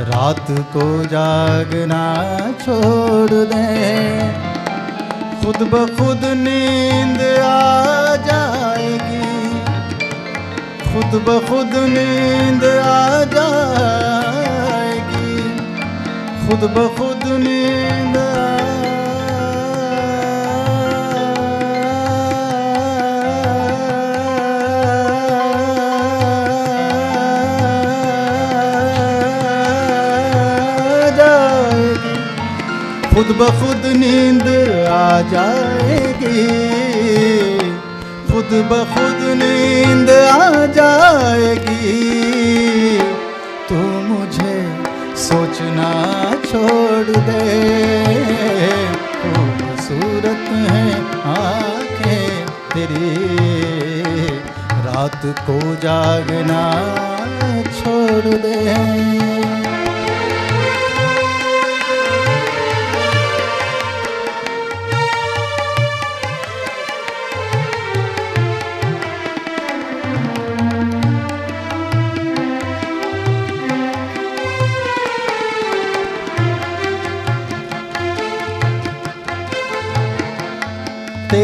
रात को जागना छोड़ दें। खुद ब खुद नींद आ जाएगी, खुद ब खुद नींद आ जाएगी, खुद ब खुद नींद खुद ब खुद नींद आ जाएगी, खुद ब खुद नींद आ जाएगी। तू मुझे सोचना छोड़ दे। खूबसूरत हैं आँखें तेरी, रात को जागना छोड़ दे।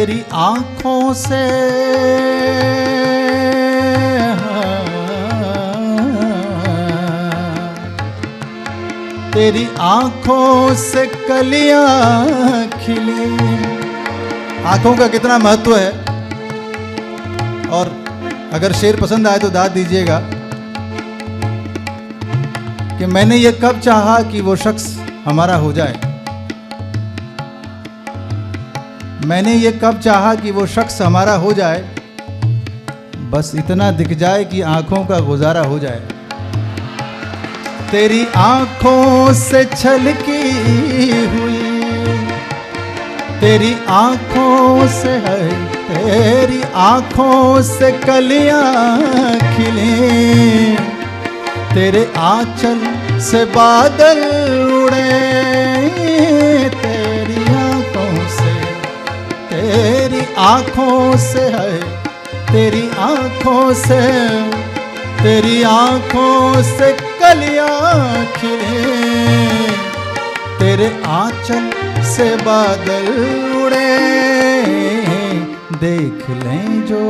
तेरी आँखों से तेरी आँखों से कलियां खिली। आँखों का कितना महत्व है, और अगर शेर पसंद आए तो दाद दीजिएगा कि मैंने ये कब चाहा कि वो शख्स हमारा हो जाए। मैंने ये कब चाहा कि वो शख्स हमारा हो जाए, बस इतना दिख जाए कि आँखों का गुजारा हो जाए। तेरी आँखों से छलकी हुई, तेरी आँखों से है, तेरी आँखों से कलियां खिली। तेरे आंचल से बादल उड़े, तेरी आँखों से, तेरी आँखों से है, तेरी आँखों से, तेरी आँखों से कलियां खिले। तेरे आंचल से बादल उड़े, देख लें जो,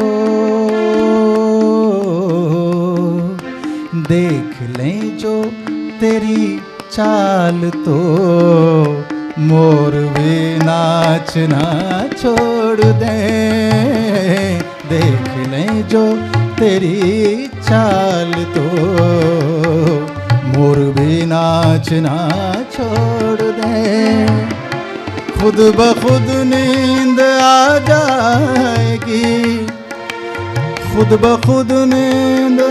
देख लें जो तेरी चाल तो मोर भी नाचना छोड़ दे। देख लें जो तेरी चाल तो मोर भी नाचना छोड़ दे। खुद ब खुद नींद आ जाएगी, खुद ब खुद नींद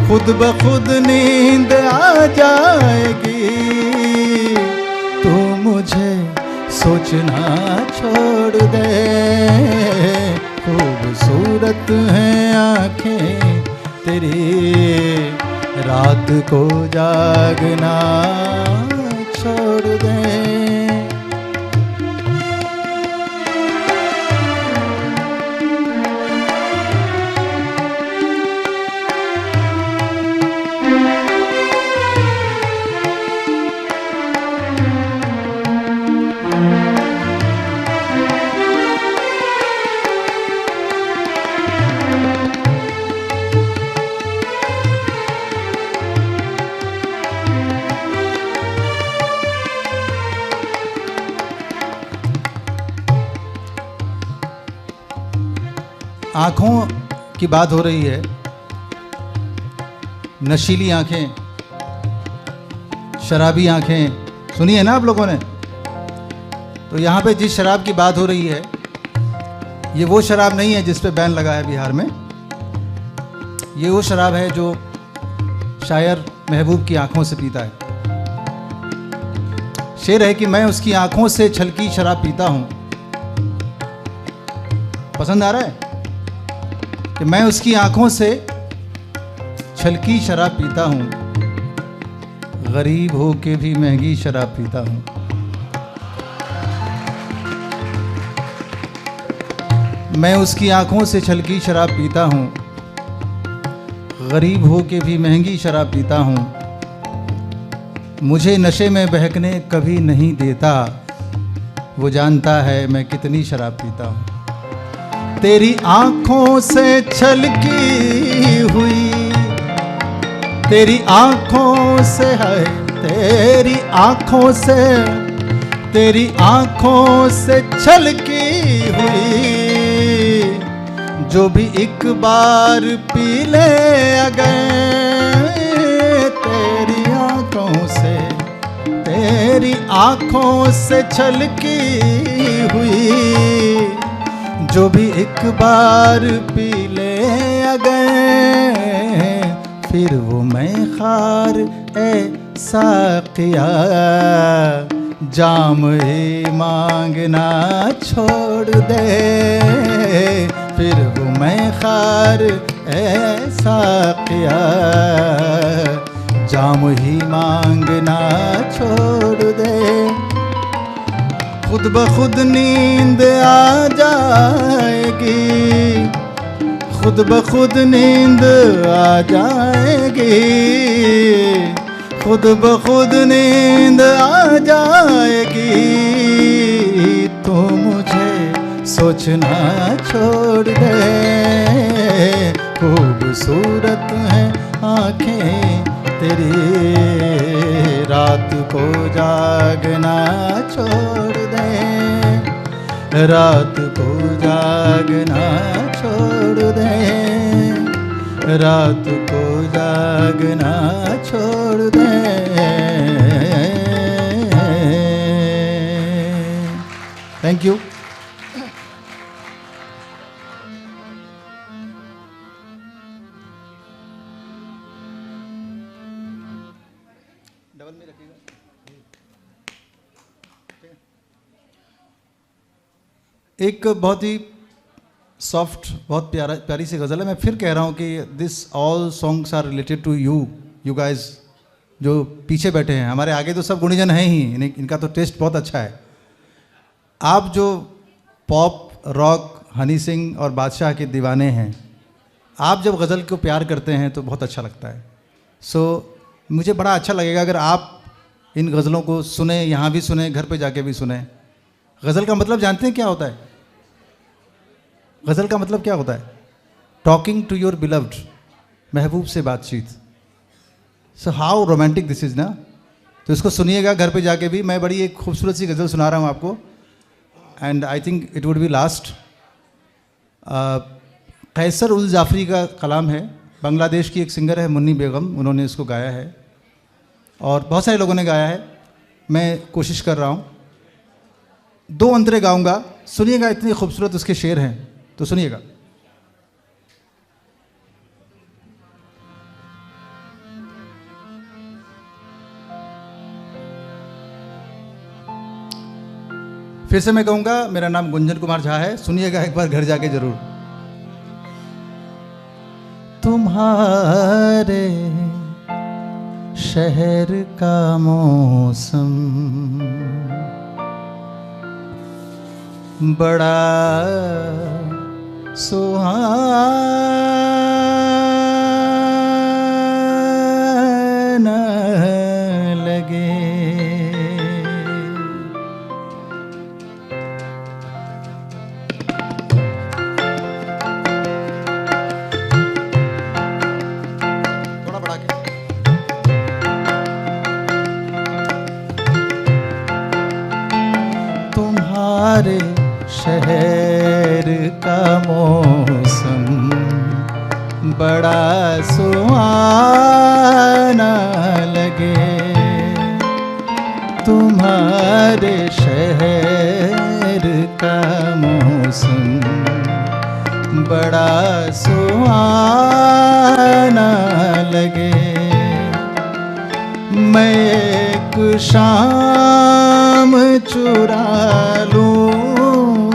खुद ब खुद नींद आ जाएगी। तू मुझे सोचना छोड़ दे, खूबसूरत हैं आँखें तेरी, रात को जागना छोड़ दे। आँखों की बात हो रही है, नशीली आँखें, शराबी आँखें, सुनी है ना आप लोगों ने। तो यहाँ पे जिस शराब की बात हो रही है, ये वो शराब नहीं है जिस पे बैन लगा है बिहार में। ये वो शराब है जो शायर महबूब की आँखों से पीता है। शेर है कि मैं उसकी आँखों से छलकी शराब पीता हूँ। पसंद आ रहा है कि मैं उसकी आंखों से छलकी शराब पीता हूँ, गरीब हो के भी महंगी शराब पीता हूँ। मैं उसकी आंखों से छलकी शराब पीता हूँ, गरीब हो के भी महंगी शराब पीता हूँ। मुझे नशे में बहकने कभी नहीं देता, वो जानता है मैं कितनी शराब पीता हूँ। तेरी आंखों से छलकी हुई, तेरी आंखों से है, तेरी आंखों से, तेरी आंखों से छलकी हुई। जो भी एक बार पी ले अगर, तेरी आंखों से, तेरी आंखों से छलकी हुई। जो भी एक बार पी ले अगर, फिर वो मैं खार ए साक़िया, जाम ही मांगना छोड़ दे। फिर वो मैं खार ए साक़िया, जाम ही मांगना छोड़ दे। खुद ब खुद नींद आ जाएगी, खुद ब खुद नींद आ जाएगी, खुद ब खुद नींद आ जाएगी। तो मुझे सोचना छोड़ दे, खूबसूरत है आँखें तेरी, रात को जागना छोड़ दे, रात को जागना छोड़ दे, रात को जागना छोड़ दे। Thank you. एक बहुत ही सॉफ्ट, बहुत प्यारी सी गज़ल है। मैं फिर कह रहा हूँ कि this all songs are related to you guys जो पीछे बैठे हैं। हमारे आगे तो सब गुणीजन हैं ही, इनका तो टेस्ट बहुत अच्छा है। आप जो पॉप, रॉक, हनी सिंह और बादशाह के दीवाने हैं, आप जब गज़ल को प्यार करते हैं तो बहुत अच्छा लगता है। मुझे बड़ा अच्छा लगेगा अगर आप इन गज़लों को सुने, यहाँ भी सुने, घर पे जाके भी सुने। गज़ल का मतलब जानते हैं क्या होता है? गज़ल का मतलब क्या होता है? टॉकिंग टू योर बिलव्ड, महबूब से बातचीत। So how romantic this is ना। तो इसको सुनिएगा घर पे जाके भी। मैं बड़ी एक खूबसूरत सी गज़ल सुना रहा हूँ आपको, and I think it would be last. Qaiser ul Jafri का कलाम है, बांग्लादेश की एक सिंगर है मुन्नी बेगम, उन्होंने इसको गाया है और बहुत सारे लोगों ने गाया है। मैं कोशिश कर रहा हूँ, 2 अंतरे गाऊंगा, सुनिएगा। इतनी खूबसूरत उसके शेर हैं, तो सुनिएगा। फिर से मैं कहूंगा, मेरा नाम गुंजन कुमार झा है, सुनिएगा एक बार घर जाके जरूर। तुम्हारे शहर का मौसम बड़ा सुहाना लगे, थोड़ा बढ़ा के। तुम्हारे शहर का मौसम बड़ा सुहाना लगे, तुम्हारे शहर का मौसम बड़ा सुहाना लगे। मैं एक शाम चुरा लूं,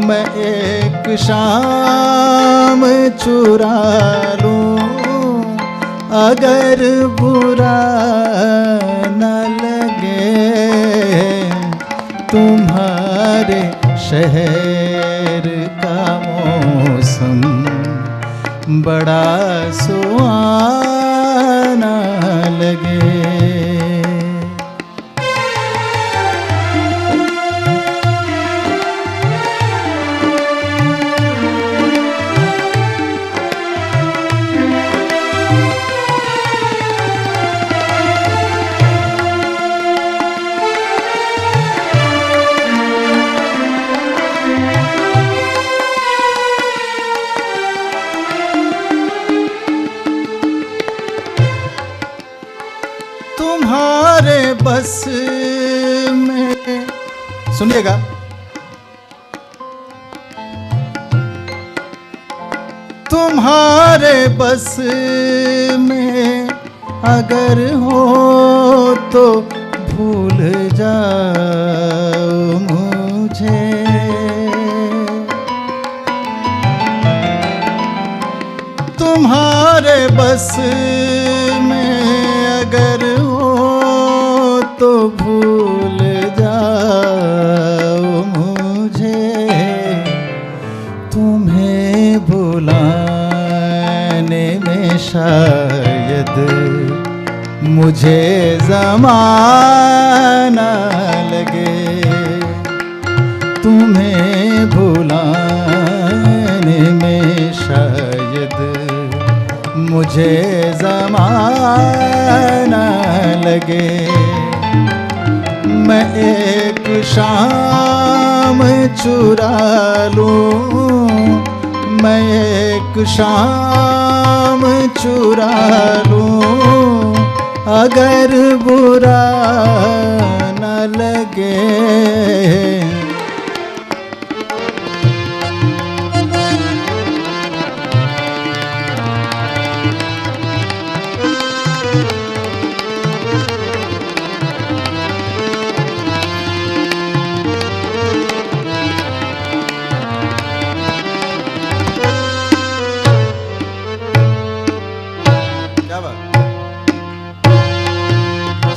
मैं एक शाम चुरा लूं, अगर बुरा न लगे। तुम्हारे शहर का मौसम बड़ा सुहाना लगे। तुम्हारे बस में, सुनिएगा, तुम्हारे बस में अगर हो तो भूल जाओ मुझे। तुम्हारे बस में अगर हो तो भूल जाओ शायद मुझे ज़माना लगे, तुम्हें भुलाने में शायद मुझे ज़माना लगे। मैं एक शाम चुरा लूं, मैं एक शाम चुरा लूं, अगर बुरा न लगे।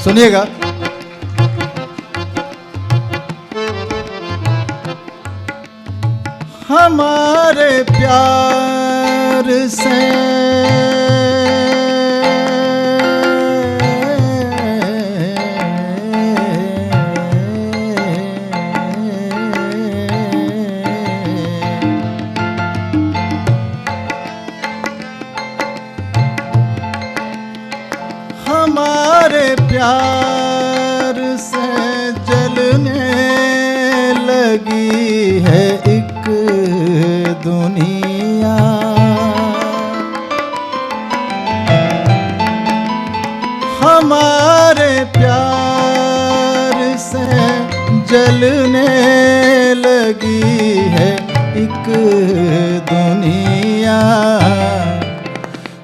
सुनिएगा। हमारे प्यार से हमारे प्यार से जलने लगी है एक दुनिया। हमारे प्यार से जलने लगी है एक दुनिया।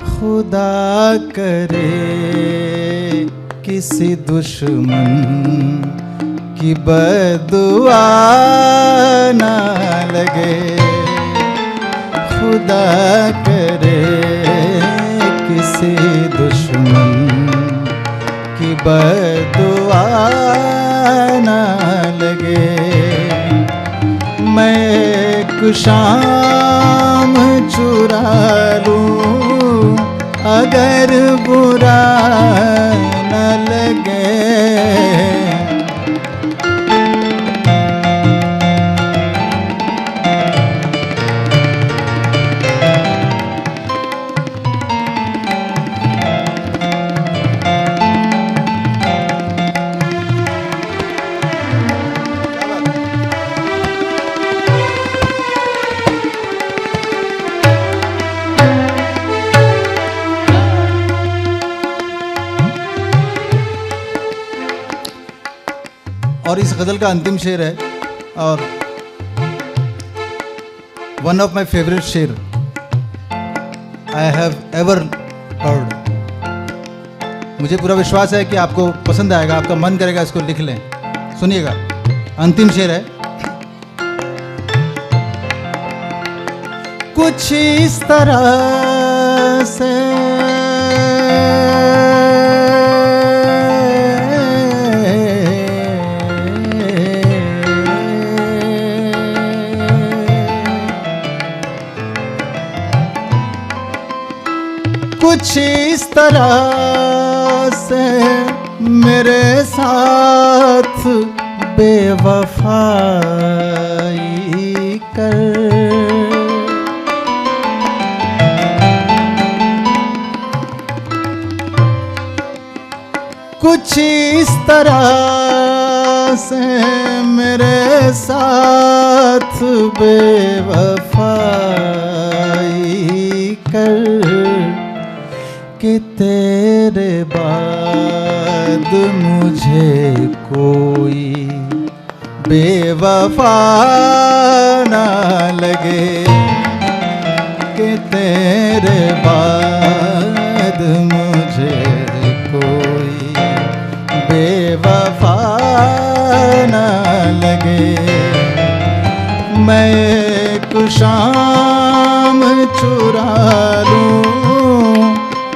खुदा करे किसी दुश्मन की बदुआ ना लगे। खुदा करे किसी दुश्मन की बदुआ ना लगे। मैं एक शाम चुरा लूं, अगर बुरा न लगे। और इस गज़ल का अंतिम शेर है, और वन ऑफ माई फेवरेट शेर आई हैव एवर हर्ड। मुझे पूरा विश्वास है कि आपको पसंद आएगा, आपका मन करेगा इसको लिख लें। सुनिएगा, अंतिम शेर है। कुछ इस तरह से कुछ इस तरह से मेरे साथ बेवफाई कर। कुछ इस तरह से मेरे साथ बेवफाई कर कि तेरे बाद मुझे कोई बेवफा ना लगे। कि तेरे बाद मुझे कोई बेवफा ना लगे। मैं एक शाम चुरा लूं,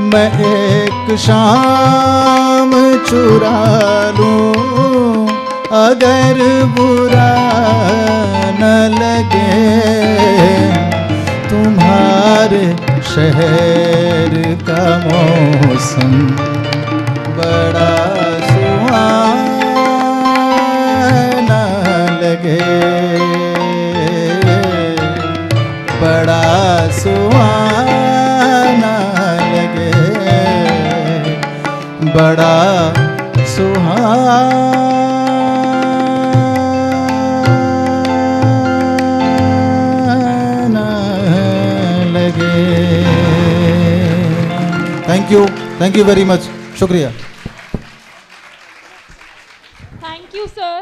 मैं एक शाम चुरा लूं, अगर बुरा न लगे। तुम्हारे शहर का मौसम बड़ा सुहाना लगे, बड़ा सुहाना लगे, बड़ा सुहाना लगे। थैंक यू वेरी मच, शुक्रिया। Thank you, sir.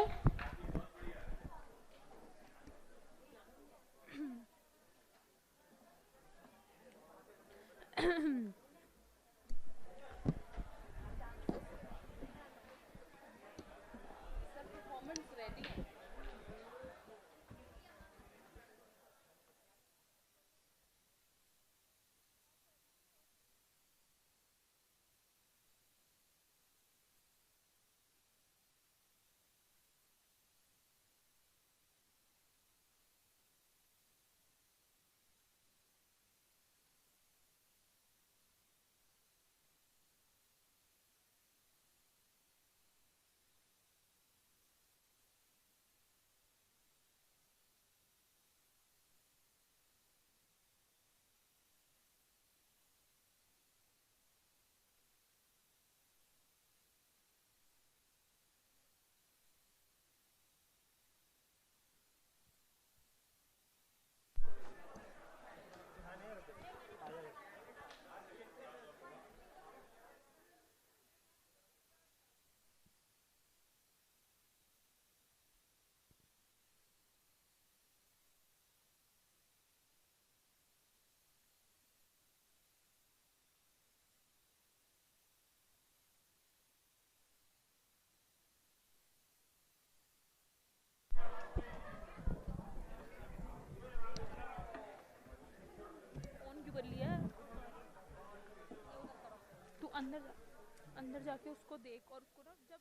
तू अंदर जाके उसको देख और उसको ना जब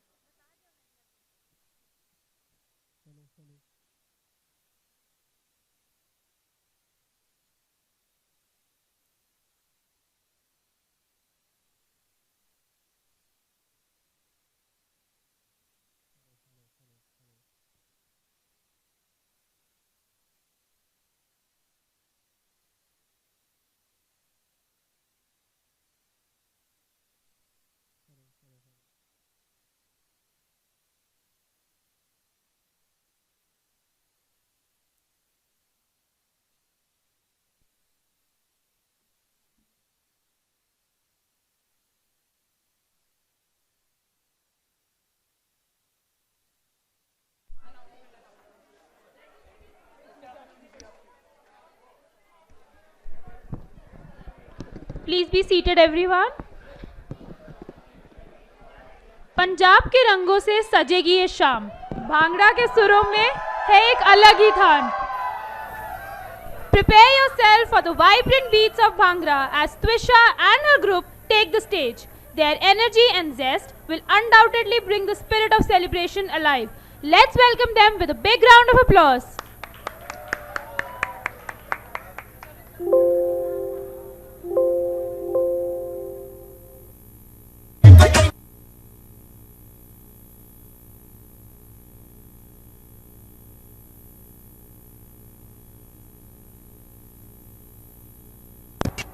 Please be seated everyone. Punjab के रंगों से सजेगी ये शाम, भांगड़ा के सुरों में है एक अलग ही थान. Prepare yourself for the vibrant beats of Bhangra as Twisha and her group take the stage. Their energy and zest will undoubtedly bring the spirit of celebration alive. Let's welcome them with a big round of applause.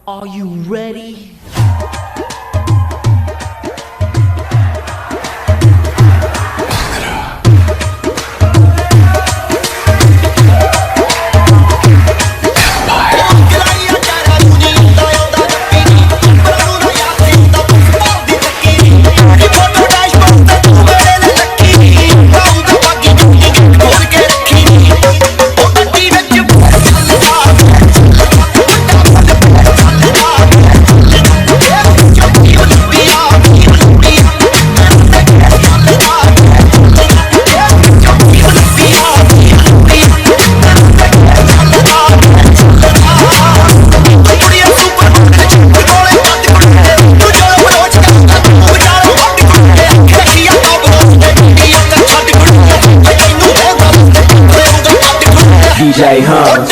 Are you ready? DJ Hum.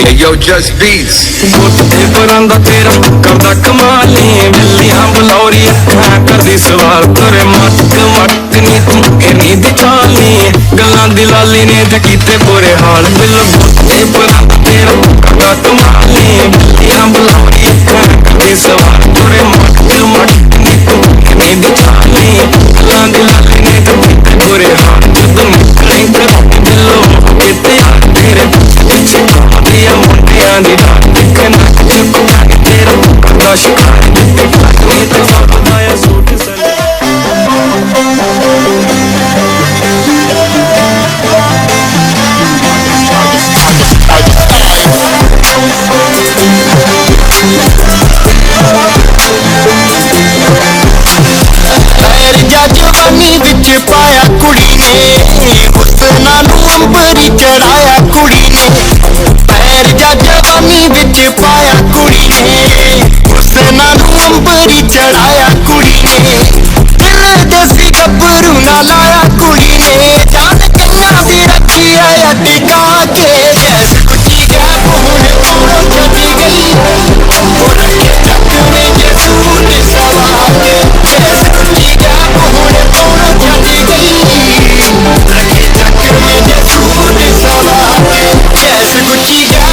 Yo, just beats. Gotte paranda tera karda kamali, billiyan bulauri akhan kardi sawal tore matk matk ni tu eni di chali, galan di lali ne jakite bure haal dil. Gotte paranda tera karda kamali, billiyan bulauri akhan kardi sawal tore matk matk ni tu eni di chali, galan di lali ne jakite bure haal dil. Nikle kar dilo kite tere piche diya mundiyan di raat dikhna chukku tera karda shikar ni te sabdaya soot sale. जवानी बिच पाया कुड़ी ने हुस्ना नू अंबरी चढ़ाया कुड़ी ने पैर जा जवानी बिच पाया कुड़ी ने हुस्ना नू अंबरी चढ़ाया कुड़ी ने दिल दसी गब्बरू ना लाया कुड़ी ने जान कन्या दी रखी है टिका के जैसे कुची गया हुण पूरो चली गई वो रखे चक में ये सूट सवा के जैसे कुची गया हुण पूरो चली गई रखे चक में ये सूट सवा के जैसे कुची गया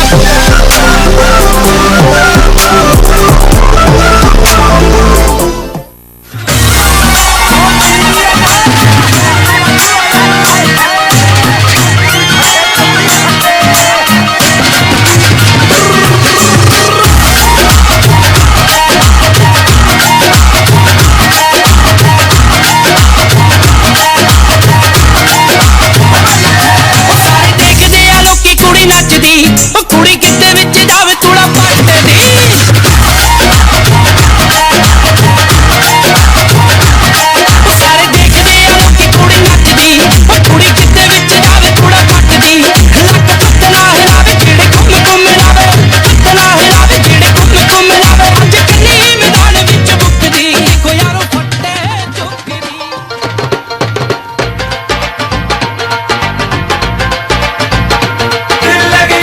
कुड़ी किते विच जावे थोड़ा पट दी सारे देखदे आ लोकी कुड़ी नचदी कुड़ी किते विच जावे थोड़ा पट दी लक पतला हिलावे जेड़े घुम घुम लावे पतला हिलावे जेड़े घुम घुम लावे अज कन्नी मैदान विच बुकदी को यारो फट्टे चुकदी दिल लगी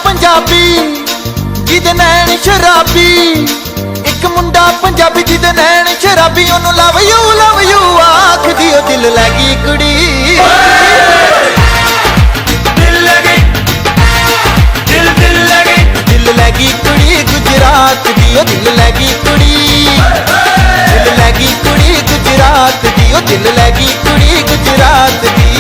पंजाबी जिदे नैन शराबी एक मुंडा पंजाबी जिदे नैन शराबी ओनू लव यू आख दियो दिल लगी कुड़ी दिल लगी दिल दिल लगी दिल लगी कुड़ी गुजरात दियो दिल लगी कुड़ी दिल लगी कुड़ी गुजरात दियो दिल लगी कुड़ी गुजरात दी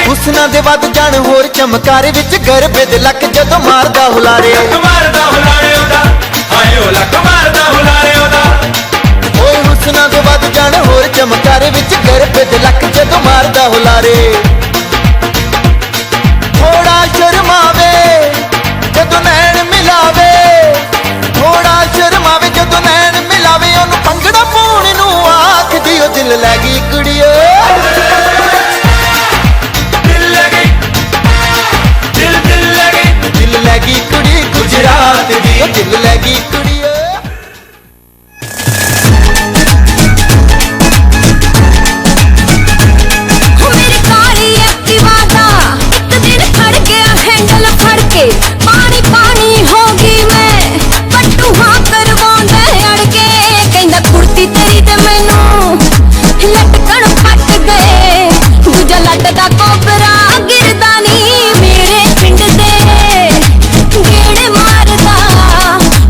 हुस्ना दे वध जान होर चमकारे विच गरबे दे लक जदों मारदा हुलारे ओदा हाय ओ लक मारदा हुलारे ओदा ओए हुस्ना दे वध जान होर चमकारे विच गरबे दे लक जदों मारदा हुलारे थोड़ा शर्मावे जदों नैन मिलावे थोड़ा शर्मावे जदों नैन मिलावे ओनू पंगड़ा पाउण नू आख दियो दिल लगी कुड़ियो दिल लगी कुड़ी गुजरात दी दिल लगी कुड़ी मेरी काली एक्टिवा दा एक दिन खड़ गया हैंडल फड़ के पानी पानी होगी मैं पट्टू हाँ करवांदा अड़ के कहंदा कुर्ती तेरी ते मैनू लटकन पट गए दूजा लट दा कोबरा गिरदा नी मेरे पिंड दे गेड़े मारदा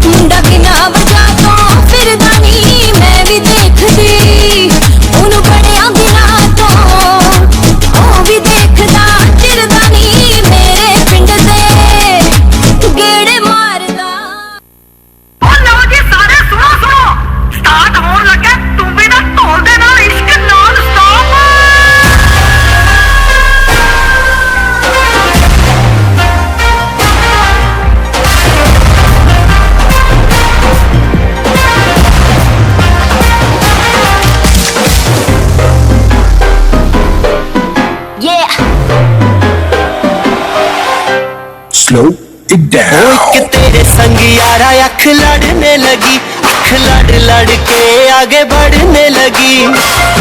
मुंडा बिना वजह तो फिरदा नी मैं भी देखदी ओनू बड़िया बिना तो ओ भी देखदा चिरदा नी मेरे पिंड दे slow it down. एक तेरे संग यारा अख लड़ने लगी, अख लड़ लड़ के आगे बढ़ने लगी.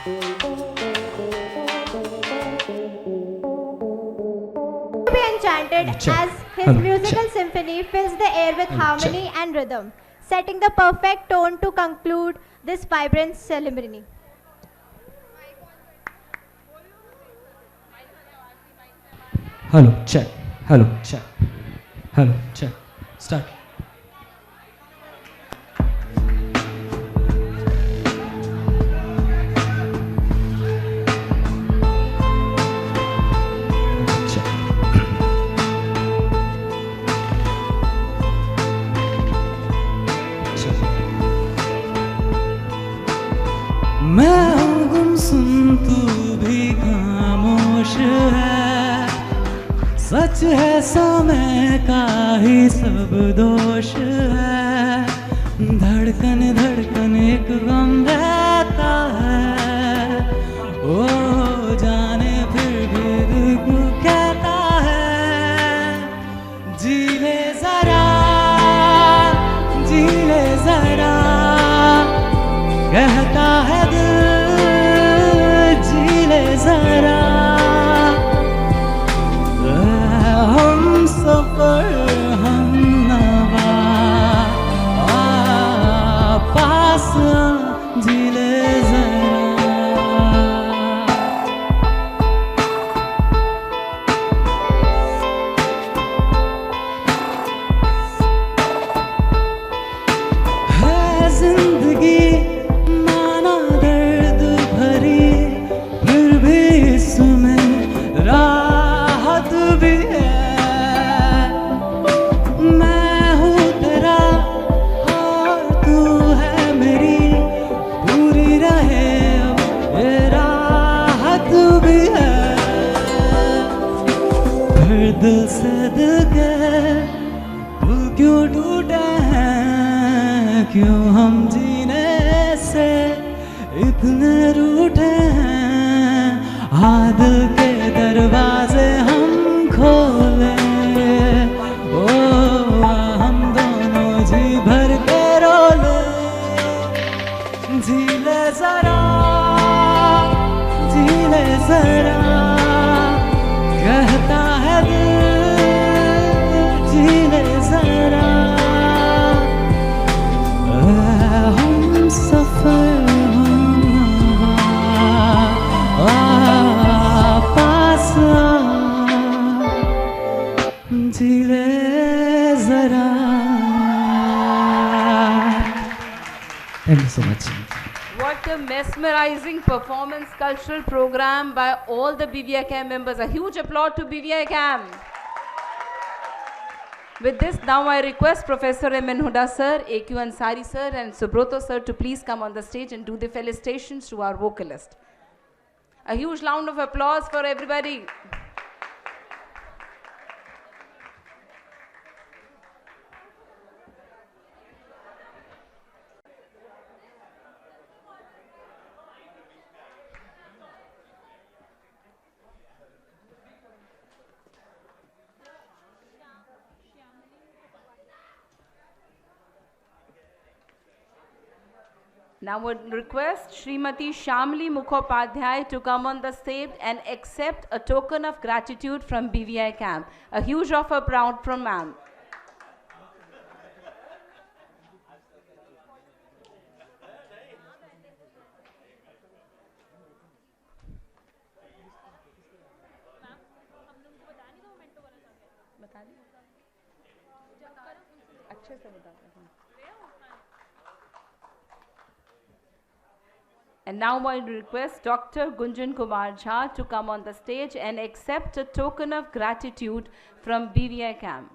To be enchanted as his musical symphony fills the air with harmony and rhythm, setting the perfect tone to conclude this vibrant ceremony. Hello, check. Hello, check. Hello, check. Start. मैं हूँ गुमसुम तू भी खामोश है, सच है समय का ही सब दोष है, धड़कन धड़कन एक गम रहता है, ओ जाने फिर भी दिल क्यों कहता है, जी ले जरा, जी ले जरा, कहता है दिल, जी ले जरा, हम सफर हम नवा, पास जी ले जरा। है जिंदगी माना दर्द भरी, फिर भी इसमें राहत भी है, मैं हूँ तेरा और तू है मेरी, पूरी रहे अब ये राहत भी है, फिर दिल से दिल के पुल क्यों टूटे हैं, क्यों हम जीने से इतने रूठे हैं, हाँ दिल के दरवाजे हम खोले, ओ हम दोनों जी भर के रोले, जी ले जरा, जी ले जरा, कहता है दिल, जी ले जरा, हम सफर पास जी ले जरा। Thank you so much. What a mesmerizing performance cultural program by all the BVICAM members. A huge applause to BVICAM. With this, now I request Professor M. N. Huda sir, A.Q. Ansari sir and Subroto sir to please come on the stage and do the felicitations to our vocalist. A huge round of applause for everybody. Now I would request Srimati Shamli Mukhopadhyay to come on the stage and accept a token of gratitude from BVICAM. A huge offer proud from ma'am. And now I request Dr. Gunjan Kumar Jha to come on the stage and accept a token of gratitude from BVICAM.